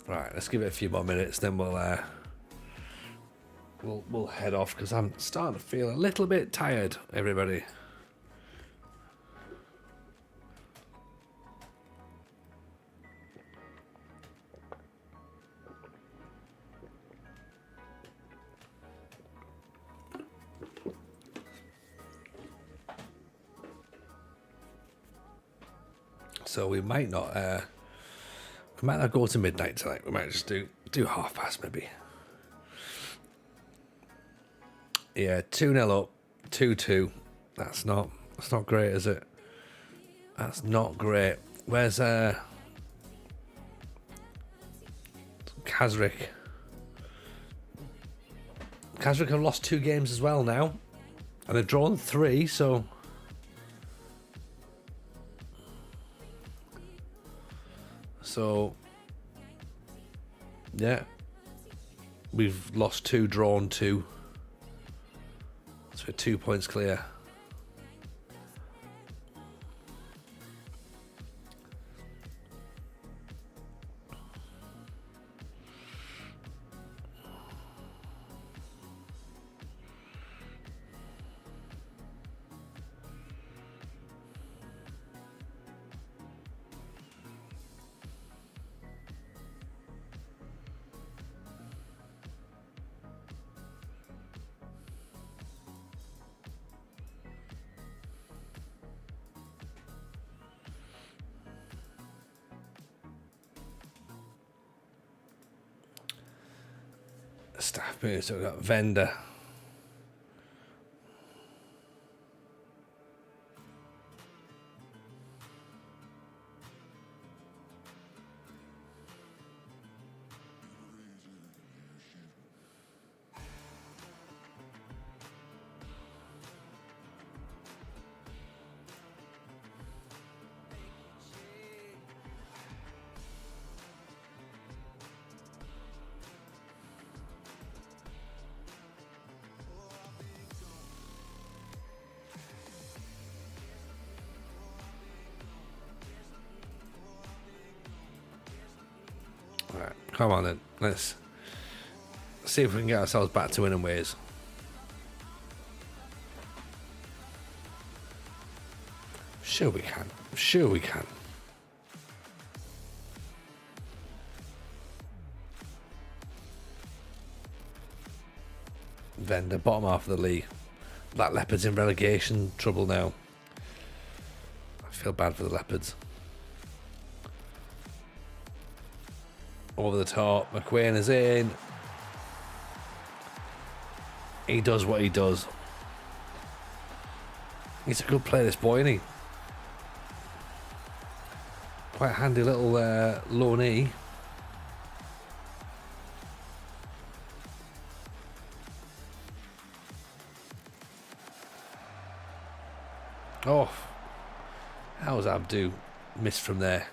Speaker 1: Right, let's give it a few more minutes, then we'll head off because I'm starting to feel a little bit tired, everybody. So we might not go to midnight tonight. We might just do 1:30 maybe. Yeah, 2-0 up, 2-2. That's not great, is it? That's not great. Where's Kazrick? Kazrick have lost 2 games as well now, and they've drawn 3. So, yeah, we've lost 2, drawn 2. So we're 2 points clear. Staff moves, so we've got Vendor. Right, come on then. Let's see if we can get ourselves back to winning ways. Sure we can. Sure we can. Vendor, bottom half of the league. Black Leopards in relegation trouble now. I feel bad for the Leopards. Over the top, McQueen is in. He does what he does. He's a good player, this boy, isn't he? Quite a handy little loanee. Oh, how's Abdu missed from there?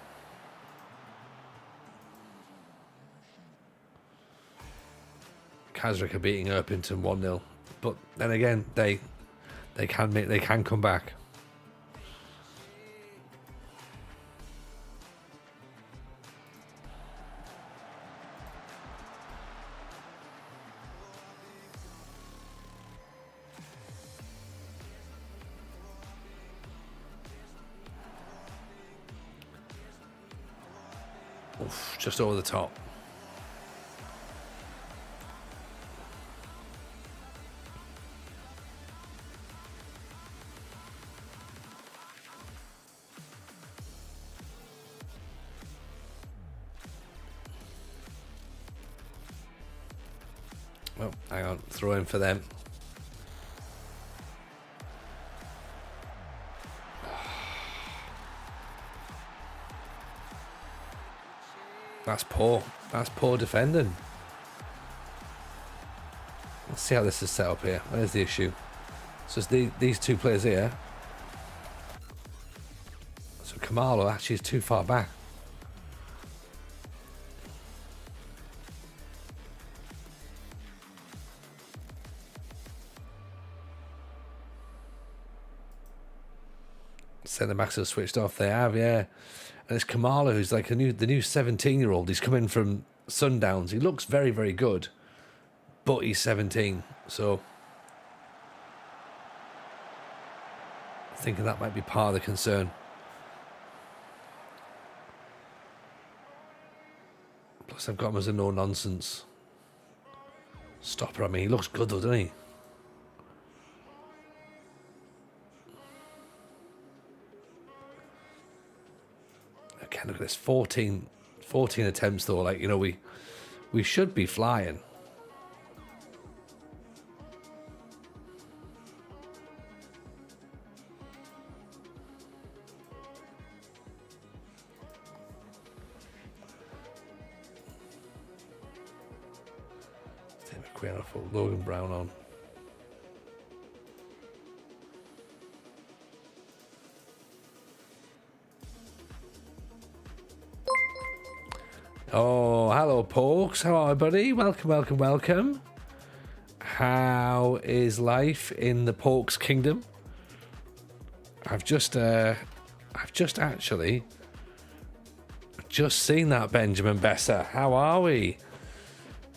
Speaker 1: Kazrick are beating Erpington 1-0, but then again they can come back. Oof, just over the top. Oh, hang on. Throw in for them. That's poor. That's poor defending. Let's see how this is set up here. Where's the issue? So it's these two players here. So Kamalo actually is too far back. Centre backs have switched off. They have, yeah. And it's Kamala, who's like the new 17-year-old. He's come in from Sundowns. He looks very, very good, but he's 17. So I'm thinking that might be part of the concern. Plus, I've got him as a no-nonsense stopper. I mean, he looks good though, doesn't he? Again, look at this, 14 attempts though. Like, you know, we should be flying. Tim McQueen off, Logan Brown on. Oh, hello, Pokes. How are you, buddy? Welcome, welcome, welcome. How is life in the Pokes Kingdom? I've just actually seen that, Benjamin Besser. How are we?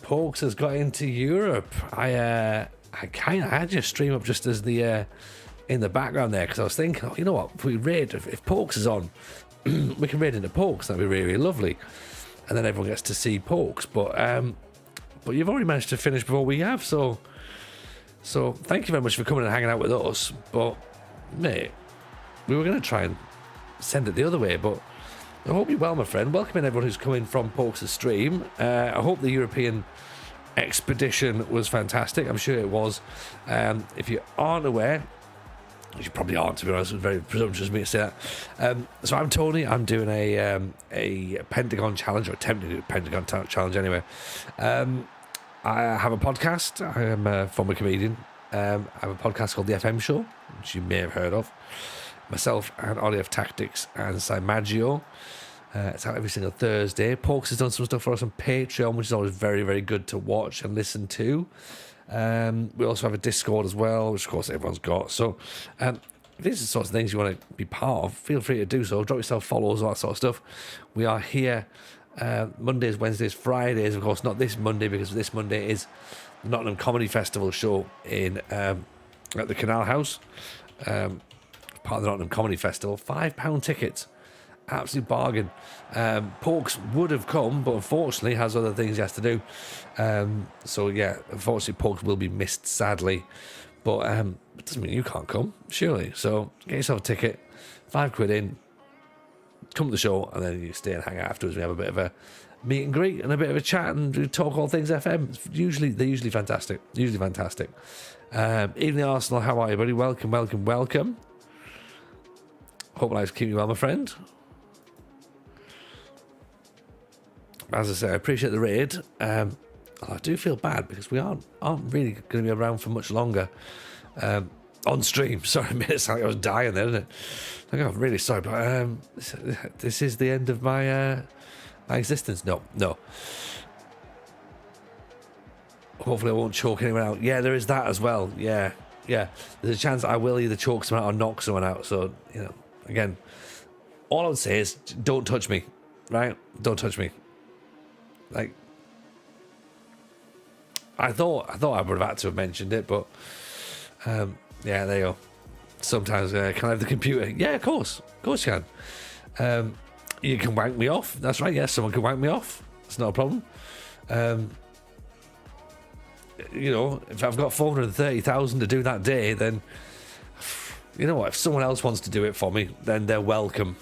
Speaker 1: Pokes has got into Europe. I had your stream up just as the in the background there, because I was thinking, oh, you know what? If we raid, if Pokes is on, we can raid into Pokes. That'd be really, really lovely. And then everyone gets to see Pokes, but you've already managed to finish before we have, so thank you very much for coming and hanging out with us. But mate, we were going to try and send it the other way, but I hope you're well, my friend. Welcome in everyone who's coming from Pokes' stream. I hope the European expedition was fantastic. I'm sure it was. If you aren't aware, you probably aren't, to be honest. It's very presumptuous of me to say that. So I'm Tony. I'm doing a Pentagon challenge, or attempting to do a Pentagon challenge anyway. I have a podcast. I am a former comedian. I have a podcast called The FM Show, which you may have heard of. Myself and Ollie of Tactics and Simaggio. It's out every single Thursday. Pokes has done some stuff for us on Patreon, which is always very, very good to watch and listen to. We also have a Discord as well, which of course everyone's got. So if these are the sorts of things you want to be part of, feel free to do so. Drop yourself follows, all that sort of stuff. We are here Mondays, Wednesdays, Fridays. Of course, not this Monday, because this Monday is the Nottingham Comedy Festival show in at the Canal House. Part of the Nottingham Comedy Festival. £5 tickets. Absolute bargain. Pokes would have come, but unfortunately has other things he has to do. So yeah, unfortunately Pokes will be missed, sadly. But it doesn't mean you can't come, surely. So get yourself a ticket, £5 in, come to the show, and then you stay and hang out afterwards. We have a bit of a meet and greet and a bit of a chat, and we talk all things FM. They're usually fantastic. Evening Arsenal, how are you, buddy? Welcome, welcome, welcome. Hope life's keeping you well, my friend. As I say, I appreciate the raid. I do feel bad because we aren't really going to be around for much longer on stream. Sorry, mate, it sounded like I was dying there, didn't it? Like, I'm really sorry, but this is the end of my existence. No. Hopefully I won't choke anyone out. Yeah, there is that as well. Yeah. There's a chance I will either choke someone out or knock someone out. So, you know, again, all I would say is don't touch me, right? Don't touch me. Like, I thought I would have had to have mentioned it, but yeah, there you go. Sometimes can I have the computer? Yeah, of course you can. You can wank me off. That's right. Yes, someone can wank me off. It's not a problem. You know, if I've got 430,000 to do that day, then you know what? If someone else wants to do it for me, then they're welcome.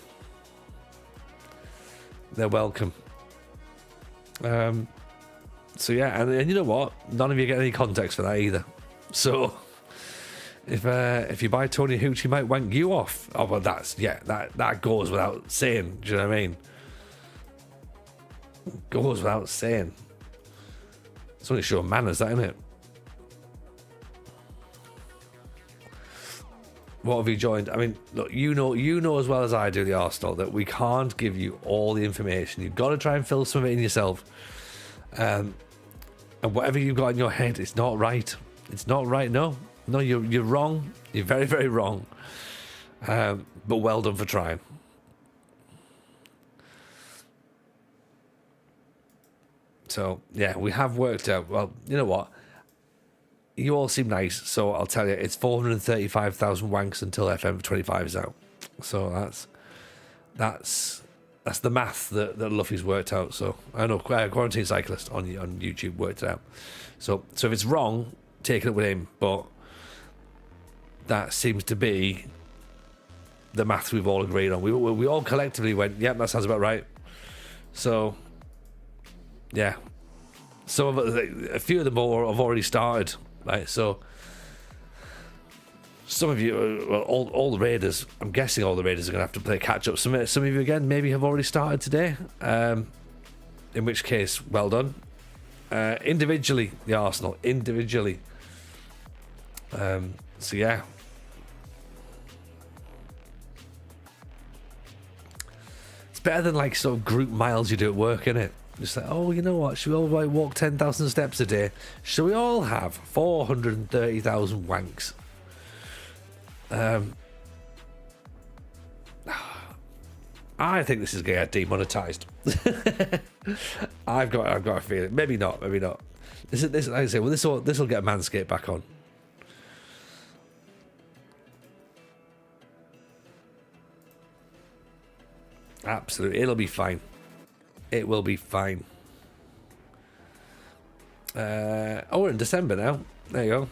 Speaker 1: They're welcome. So yeah, and you know what? None of you get any context for that either. So if you buy Tony Hooch, he might wank you off. Oh well, that goes without saying. Do you know what I mean? Goes without saying. It's only showing manners, that, isn't it? What have you joined? I mean, look, you know as well as I do, the Arsenal, that we can't give you all the information. You've got to try and fill some of it in yourself. And whatever you've got in your head, it's not right. It's not right. No, you're wrong. You're very, very wrong. But well done for trying. So yeah, we have worked out. Well, you know what? You all seem nice, so I'll tell you, it's 435,000 wanks until FM25 is out. So that's the math that Luffy's worked out. So I know Quarantine Cyclist on YouTube worked it out. So if it's wrong, take it up with him. But that seems to be the math we've all agreed on. We all collectively went, yep, that sounds about right. So yeah, a few of them have already started. Right, so some of you, well, all the Raiders, I'm guessing all the Raiders are going to have to play catch up. Some of you, again, maybe have already started today, in which case, well done. Individually, the Arsenal, individually. So, yeah. It's better than like sort of group miles you do at work, isn't it? Just like, oh, you know what? Should we all like walk 10,000 steps a day? Should we all have 430,000 wanks? I think this is going to get demonetized. I've got a feeling. Maybe not. This like I say. Well, this will get Manscaped back on. Absolutely, it'll be fine. It will be fine. We're in December now. There you go.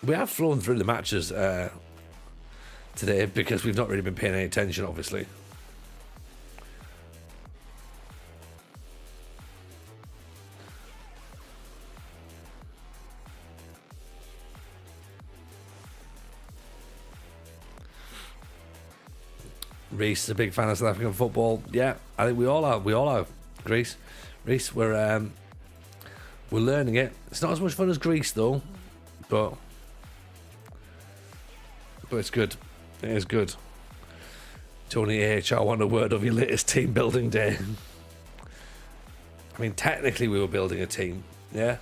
Speaker 1: We have flown through the matches today because we've not really been paying any attention, obviously. Reese is a big fan of South African football. Yeah, I think we all are. Reese, we're learning it. It's not as much fun as Greece though, but it's good. It is good. Tony H, I want a word of your latest team building day. I mean, technically we were building a team. Yeah,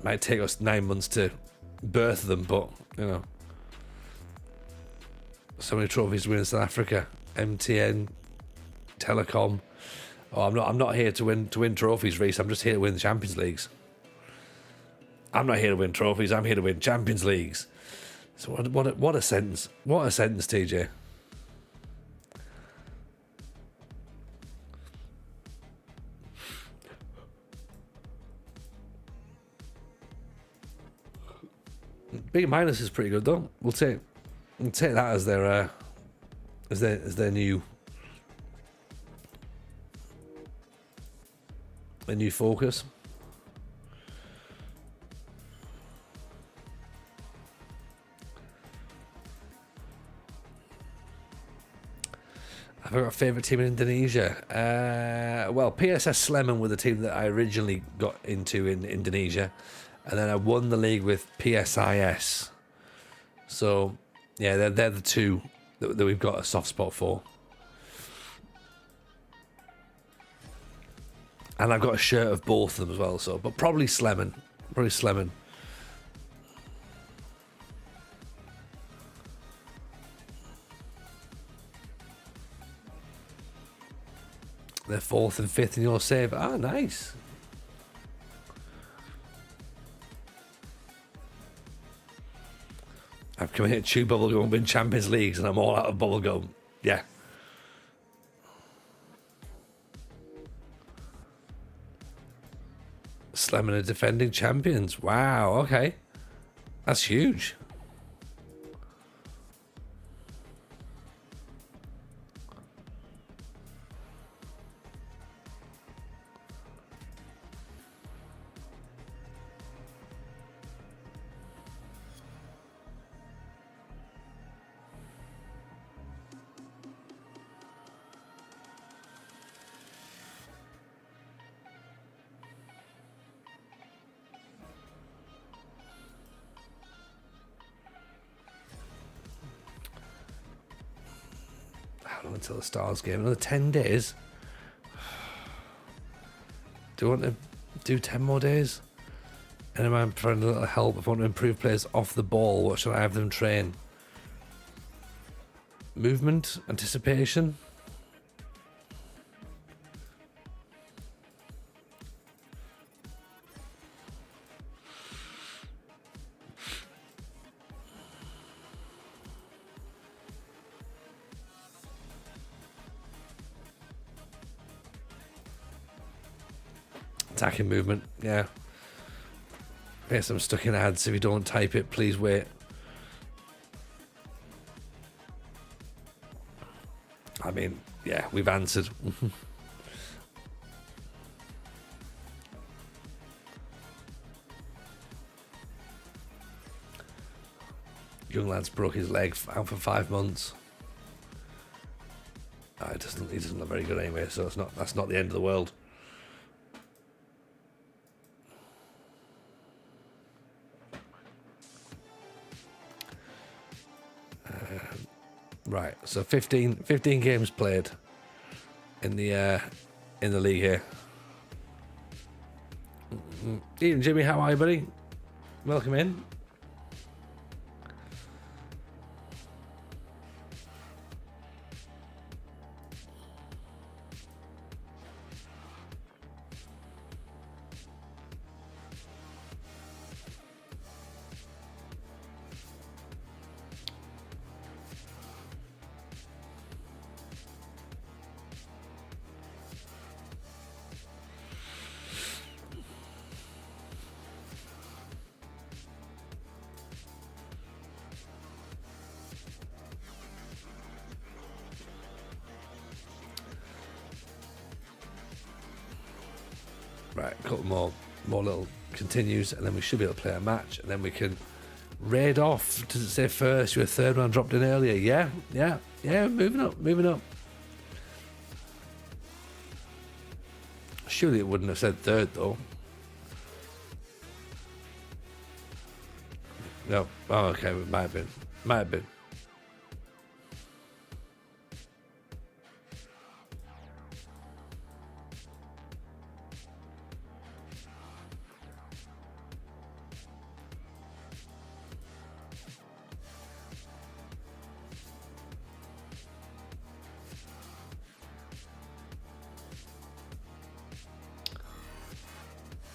Speaker 1: might take us 9 months to birth them, but you know. So many trophies to win in South Africa. MTN, Telecom. Oh, I'm not here to win trophies, Reese. I'm just here to win the Champions Leagues. I'm not here to win trophies. I'm here to win Champions Leagues. So what a sentence. What a sentence, TJ. B minus is pretty good though. We'll take that as their new focus. I've got a favourite team in Indonesia. Well, PSS Sleman were the team that I originally got into in Indonesia, and then I won the league with PSIS. So yeah, they're the two that we've got a soft spot for. And I've got a shirt of both of them as well, so but probably Sleman. They're 4th and 5th in your save. Ah, nice. come here, chew bubblegum and win Champions Leagues, and I'm all out of bubblegum. Yeah. Slamming the defending champions. Wow, okay. That's huge. Until the Stars game. Another 10 days. Do you want to do 10 more days? And am I providing a little help? If I want to improve players off the ball, what should I have them train? Movement? Anticipation? Attacking movement, yeah. Yes, I'm stuck in ads. If you don't type it, please wait. I mean, yeah, we've answered. Young lad's broke his leg, out for 5 months. He doesn't look very good anyway, so that's not the end of the world. Right, so 15 games played in the league here. Even Jimmy, how are you, buddy? Welcome in. Right, a couple more little continues, and then we should be able to play a match, and then we can raid off. Does it say first? You're a third one, dropped in earlier. Yeah. Moving up. Surely it wouldn't have said third though. No. Oh, okay. It might have been.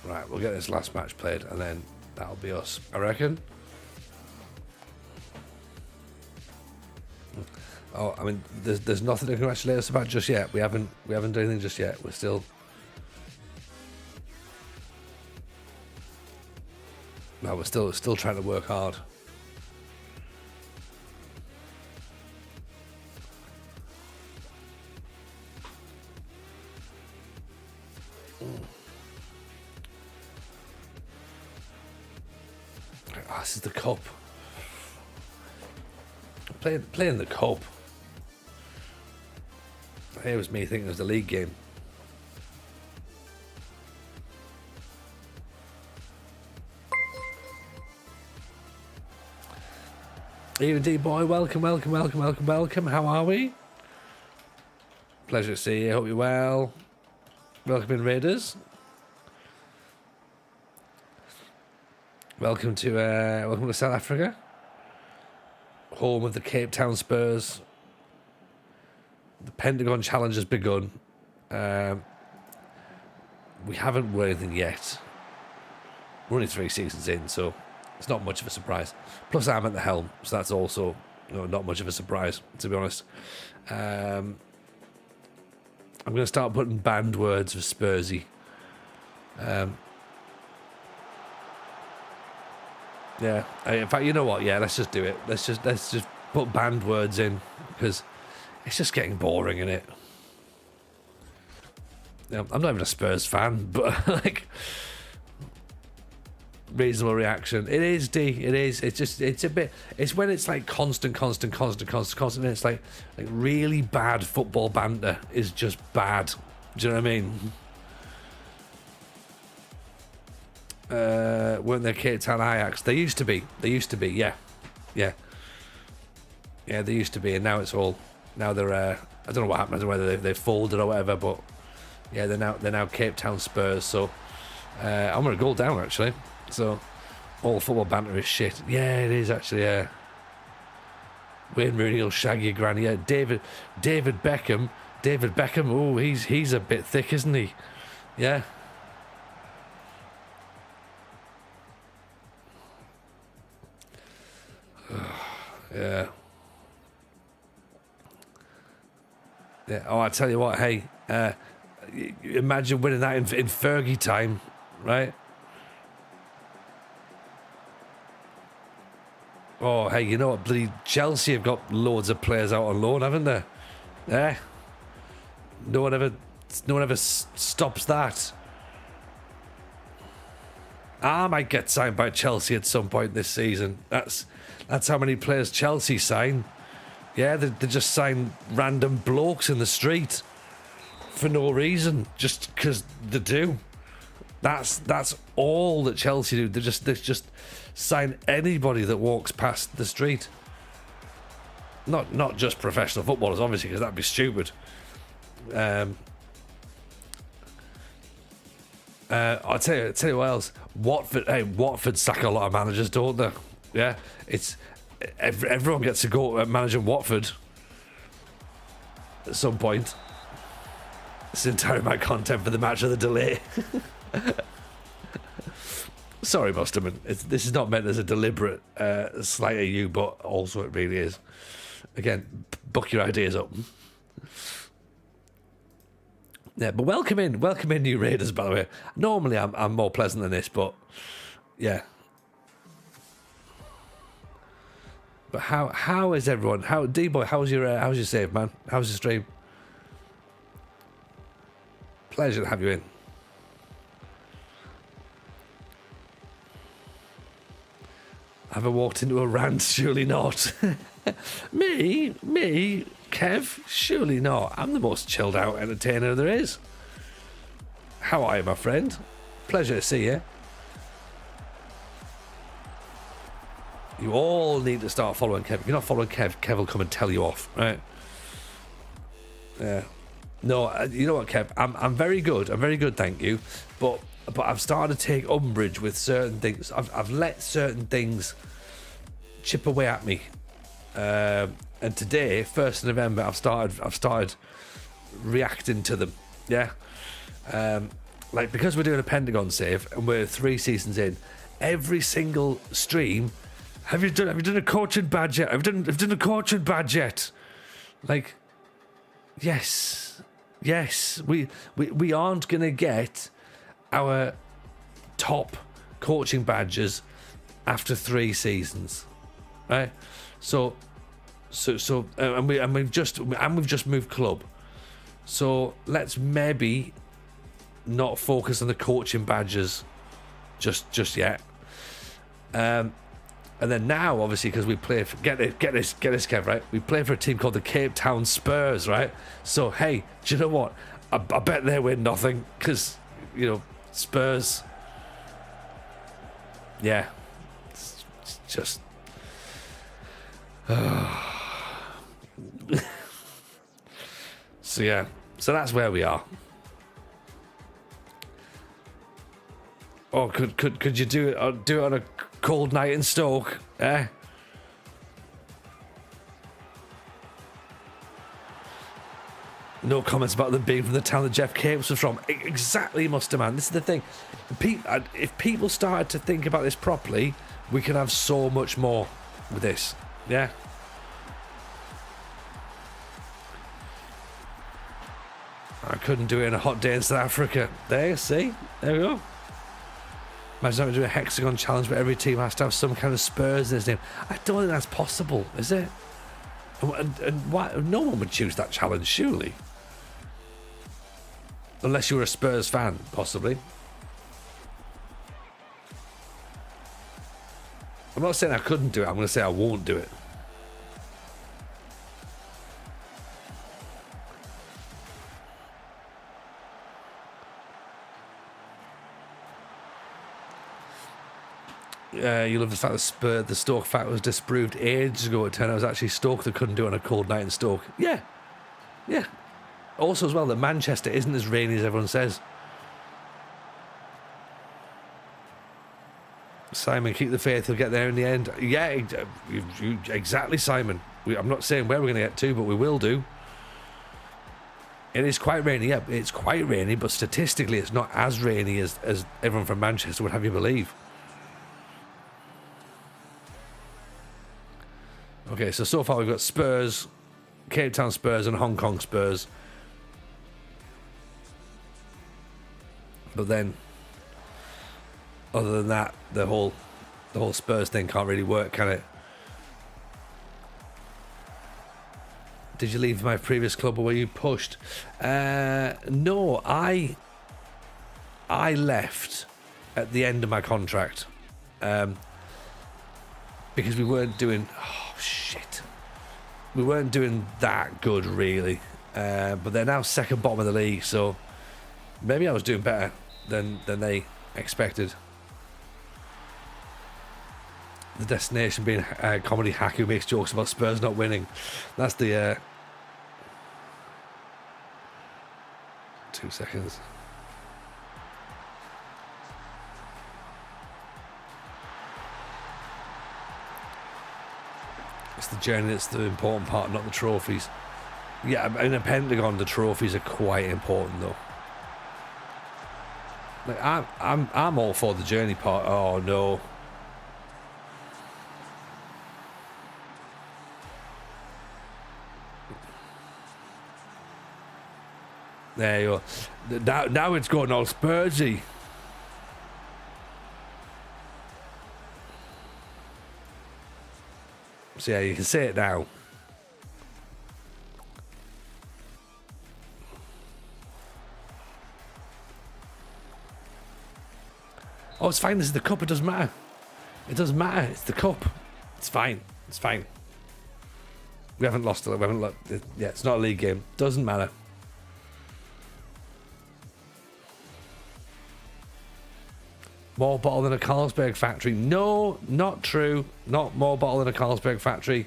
Speaker 1: Right, we'll get this last match played, and then that'll be us, I reckon. Oh, I mean, there's nothing to congratulate us about just yet. We haven't done anything just yet. We're still. No, we're still trying to work hard. Oh, this is the cup. Playing the cup. Here was me thinking it was the league game. E&D boy, welcome. How are we? Pleasure to see you. Hope you're well. Welcome in, Raiders. Welcome to South Africa, home of the Cape Town Spurs. The Pentagon challenge has begun. We haven't won anything yet. We're only 3 seasons in, so It's not much of a surprise. Plus, I'm at the helm, so that's also not much of a surprise, to be honest. I'm going to start putting banned words for Spursy. Yeah. In fact, you know what? Yeah, let's just do it. Let's just put banned words in, because it's just getting boring, isn't it? I'm not even a Spurs fan, but like, reasonable reaction. It is, D. It is. It's a bit. It's when it's like constant. And it's like really bad football banter is just bad. Do you know what I mean? Weren't they Cape Town Ajax? They used to be. Yeah. They used to be, and now it's all. Now they're. I don't know what happened. I don't know whether they folded or whatever, but yeah, they're now Cape Town Spurs. So I'm gonna go down actually. So all football banter is shit. Yeah, it is actually. Yeah. Wayne Rooney will shag your granny. Yeah, David Beckham. Oh, he's a bit thick, isn't he? Yeah. Yeah. Yeah. Oh, I tell you what. Hey, imagine winning that in Fergie time, right? Oh, hey, you know what? Bloody Chelsea have got loads of players out on loan, haven't they? Yeah. No one ever stops that. I might get signed by Chelsea at some point this season. That's how many players Chelsea sign. Yeah, they just sign random blokes in the street for no reason, just because they do. That's all that Chelsea do. They just sign anybody that walks past the street. Not just professional footballers, obviously, because that'd be stupid. I'll tell you what else. Watford sack a lot of managers, don't they? Yeah, it's everyone gets to go managing Watford at some point. It's entirely my content for the match of the delay. Sorry, Musterman. This is not meant as a deliberate slight at you, but also it really is. Again, book your ideas up. Yeah, but welcome in, new Raiders. By the way, normally I'm more pleasant than this, but yeah. But how is everyone? How D-boy? How's your save, man? How's your stream? Pleasure to have you in. Have I walked into a rant? Surely not. Me, Kev? Surely not. I'm the most chilled out entertainer there is. How are you, my friend? Pleasure to see you. You all need to start following Kev. If you're not following Kev, Kev will come and tell you off, right? Yeah. No, you know what, Kev? I'm very good. I'm very good, thank you. But I've started to take umbrage with certain things. I've let certain things chip away at me. And today, 1st of November, I've started reacting to them. Yeah. Like, because we're doing a Pentagon save and we're 3 seasons in, every single stream, have you done a coaching badge yet? Have you done a coaching badge yet? Like, yes, we aren't gonna get our top coaching badges after 3 seasons, right? So we've just moved club. So let's maybe not focus on the coaching badges just yet. And then now, obviously, because we play for, get this, Kev, right? We play for a team called the Cape Town Spurs, right? So hey, do you know what? I bet they win nothing, because Spurs. Yeah, it's just. So that's where we are. Oh, could you do it on a cold night in Stoke? Eh? No comments about them being from the town that Jeff Capes was from. Exactly, Musterman. This is the thing. If people started to think about this properly, We can have so much more with this. Yeah. I couldn't do it in a hot day in South Africa. There you see. There we go. Imagine having to do a hexagon challenge where every team has to have some kind of Spurs in its name. I don't think that's possible, is it? And why? No one would choose that challenge, surely. Unless you were a Spurs fan, possibly. I'm not saying I couldn't do it. I'm going to say I won't do it. You love the fact that the Stoke fact was disproved ages ago. It turned out it was actually Stoke that couldn't do it on a cold night in Stoke. Yeah. Yeah. Also as well that Manchester isn't as rainy as everyone says. Simon, keep the faith, he'll get there in the end. Yeah, exactly, Simon. I'm not saying where we're going to get to, but we will do. It is quite rainy, yeah, it's quite rainy, but statistically it's not as rainy as everyone from Manchester would have you believe. Okay, so far we've got Spurs, Cape Town Spurs and Hong Kong Spurs. But then, other than that, the whole Spurs thing can't really work, can it? Did you leave my previous club or were you pushed? No, I left at the end of my contract because we weren't doing... Oh, shit. We weren't doing that good, really. But they're now second bottom of the league, so maybe I was doing better than they expected. The destination being a comedy hack who makes jokes about Spurs not winning. That's the... 2 seconds. It's the journey that's the important part, not the trophies. Yeah, in a Pentagon, the trophies are quite important, though. Like I'm all for the journey part. Oh no. There you go. Now it's going all Spursy. So yeah, you can see it now. Oh, it's fine. This is the cup. It doesn't matter. It doesn't matter. It's the cup. It's fine. It's fine. We haven't lost it. We haven't lost. Yeah, it's not a league game. Doesn't matter. More bottle than a Carlsberg factory. No, not true. Not more bottle than a Carlsberg factory.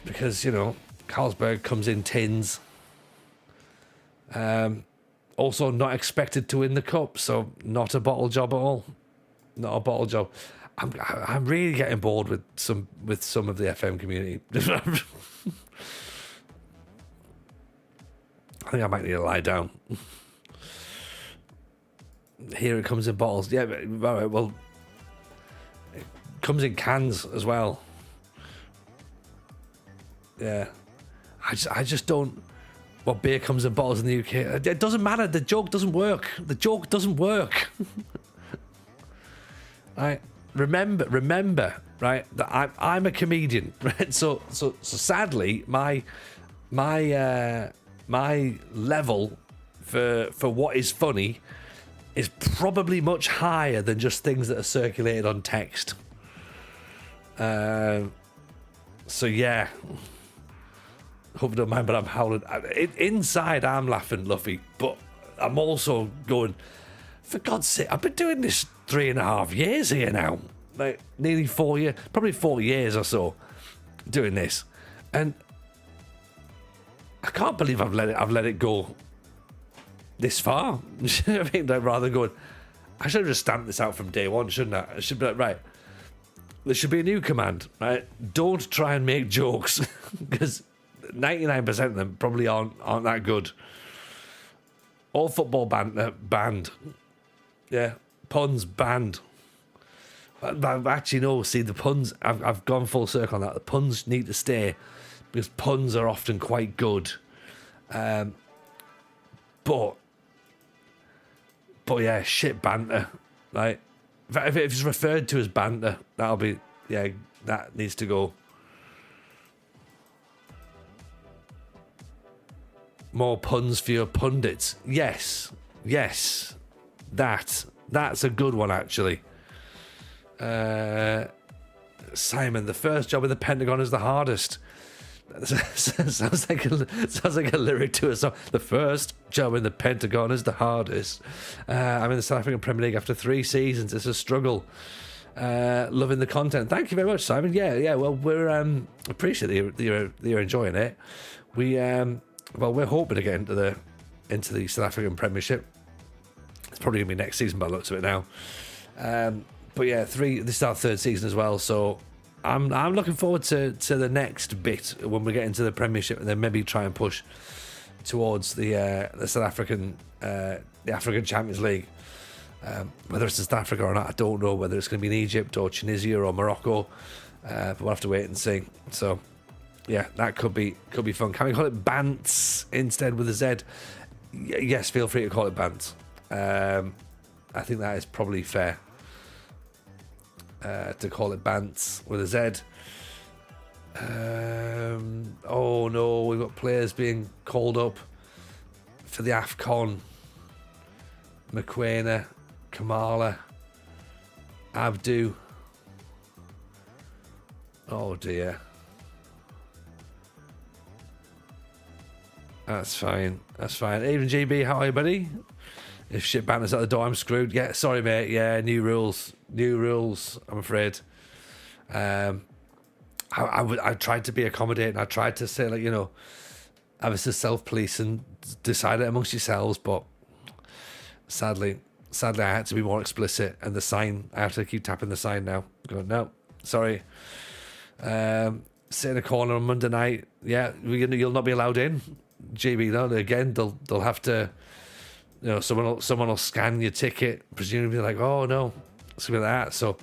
Speaker 1: Because, you know, Carlsberg comes in tins. Also not expected to win the cup, so not a bottle job at all. Not a bottle job. I'm really getting bored with some of the FM community. I think I might need to lie down. Here it comes in bottles. Yeah, but, well, it comes in cans as well. Yeah, I just don't. Well, beer comes in bottles in the UK. It doesn't matter. The joke doesn't work. The joke doesn't work. Right? Remember, right? That I'm a comedian, right? So sadly, my level for what is funny is probably much higher than just things that are circulated on text. So yeah. Hope you don't mind, but I'm howling. Inside, I'm laughing, Luffy, but I'm also going, for God's sake, I've been doing this 3.5 years here now. Like, nearly 4 years, probably 4 years or so, doing this. And I can't believe I've let it go this far. I mean, like, rather than going, I should have just stamped this out from day one, shouldn't I? I should be like, right, there should be a new command, right? Don't try and make jokes, because 99% of them probably aren't that good. All football banned. Yeah, puns banned. Actually, no. See, the puns. I've gone full circle on that. The puns need to stay because puns are often quite good. But yeah, shit banter. Like if it's referred to as banter, that'll be that needs to go. More puns for your pundits. Yes, that's a good one actually. Simon, the first job in the Pentagon is the hardest. sounds like a lyric to a song. The first job in the Pentagon is the hardest. I'm in the South African Premier League after 3 seasons. It's a struggle. Loving the content. Thank you very much, Simon. Yeah. Well, we're appreciate that you're enjoying it. We're hoping to get into the South African Premiership. It's probably gonna be next season by the looks of it now. But yeah, this is our 3rd season as well, so I'm looking forward to the next bit when we get into the Premiership, and then maybe try and push towards the South African the African Champions League. Whether it's in South Africa or not, I don't know. Whether it's going to be in Egypt or Tunisia or Morocco, but we'll have to wait and see. So yeah, that could be fun. Can we call it Bants instead with a Z? Yes, feel free to call it Bants. I think that is probably fair. To call it Bants with a Z. Oh no, we've got players being called up for the AFCON. Mokoena, Kamala, Abdu. Oh dear. That's fine. Even GB, how are you, buddy? If shit banner's at the door, I'm screwed. Yeah, sorry, mate. Yeah, new rules, I'm afraid. I tried to be accommodating. I tried to say, have us a self-police and decide it amongst yourselves, but sadly, I had to be more explicit. And the sign, I have to keep tapping the sign now. Going, no, sorry. Sit in a corner on Monday night. Yeah, you'll not be allowed in. GB, no, again, they'll have to. Someone will scan your ticket, presumably like, oh no, it's gonna be like that. So,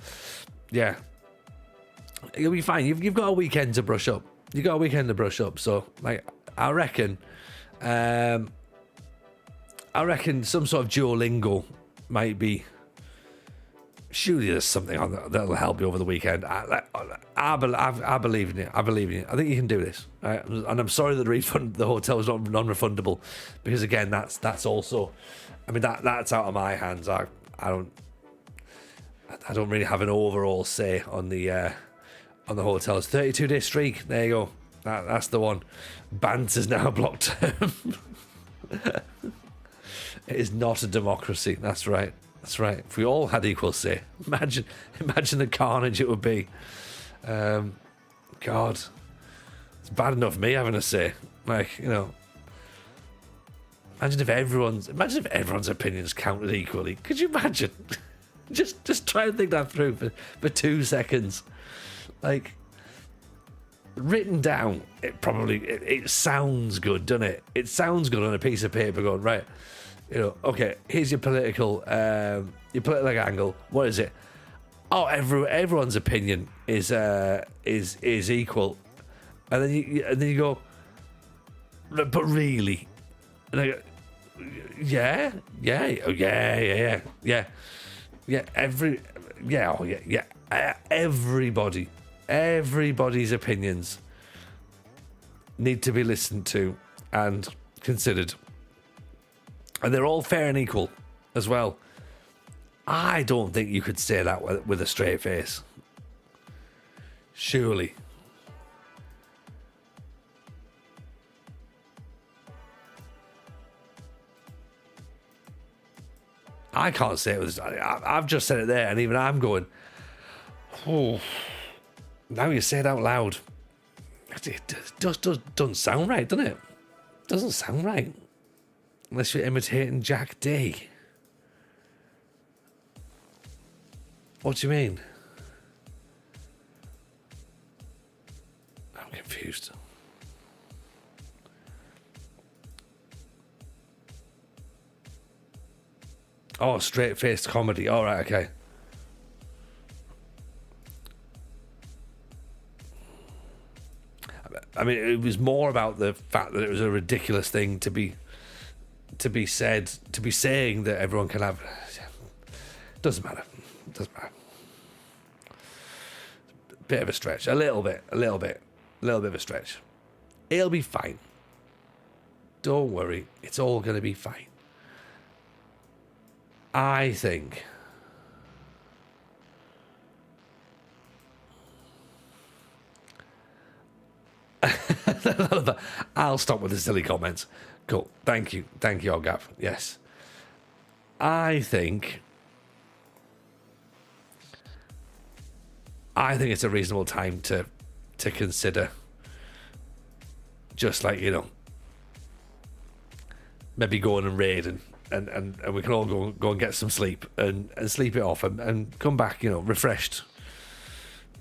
Speaker 1: yeah, you'll be fine. You've got a weekend to brush up. So, I reckon some sort of Duolingo might be. Surely there's something on that'll help you over the weekend. I believe in you. I think you can do this. Right? And I'm sorry that the hotel is not non-refundable, because again, that's also, I mean that's out of my hands. I don't really have an overall say on the hotels. 32-day streak. There you go. That's the one. Bants is now blocked. It is not a democracy. That's right. If we all had equal say, imagine the carnage it would be. God, it's bad enough me having a say. Imagine if everyone's opinions counted equally. Could you imagine? just try and think that through for 2 seconds. Written down, it sounds good, doesn't it? It sounds good on a piece of paper. Going right. Okay, here's your political angle. What is it? Oh, everyone's opinion is equal, and then you go, but really, and I go, yeah, everybody's opinions need to be listened to and considered. And they're all fair and equal as well. I don't think you could say that with a straight face. Surely. I can't say it was. I've just said it there, and even I'm going, oh, now you say it out loud. It doesn't sound right, doesn't it? Doesn't sound right. Unless you're imitating Jack D. What do you mean? I'm confused. Oh, straight-faced comedy. All right, okay. I mean, it was more about the fact that it was a ridiculous thing to be saying that everyone can have. Doesn't matter. Doesn't matter. Bit of a stretch. A little bit of a stretch. It'll be fine. Don't worry. It's all going to be fine. I think. I'll stop with the silly comments. Cool. Thank you, Gav. Yes. I think it's a reasonable time to consider, just like, you know, maybe going and raid and we can all go and get some sleep and sleep it off and come back, you know, refreshed,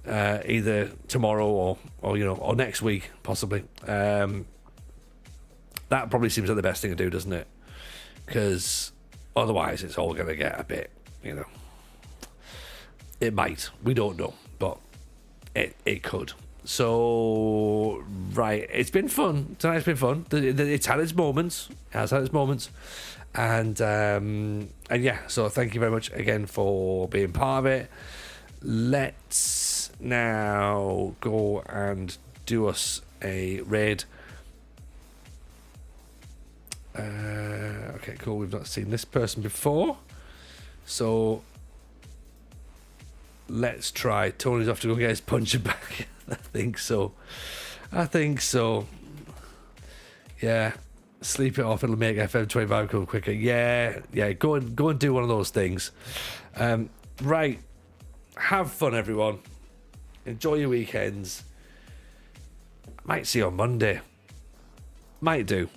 Speaker 1: either tomorrow or you know, or next week possibly. That probably seems like the best thing to do, doesn't it? Because otherwise it's all going to get a bit, you know, it might, we don't know, but it could. So, right, it's been fun. Tonight's been fun. It's had its moments. It has had its moments. And yeah, so thank you very much again for being part of it. Let's now go and do us a raid. Okay, cool. We've not seen this person before. So let's try. Tony's off to go get his puncher back. I think so. Yeah. Sleep it off. It'll make FM25 come quicker. Yeah. Go and do one of those things. Right. Have fun, everyone. Enjoy your weekends. Might see you on Monday. Might do.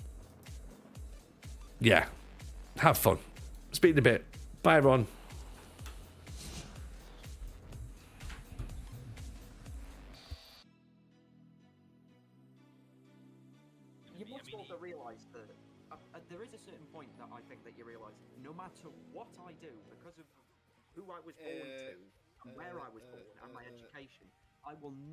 Speaker 1: Yeah. Have fun. Speak in a bit. Bye, everyone.
Speaker 2: You must also realise that there is a certain point that I think that you realise no matter what I do, because of who I was born to, and where I was born, and my education, I will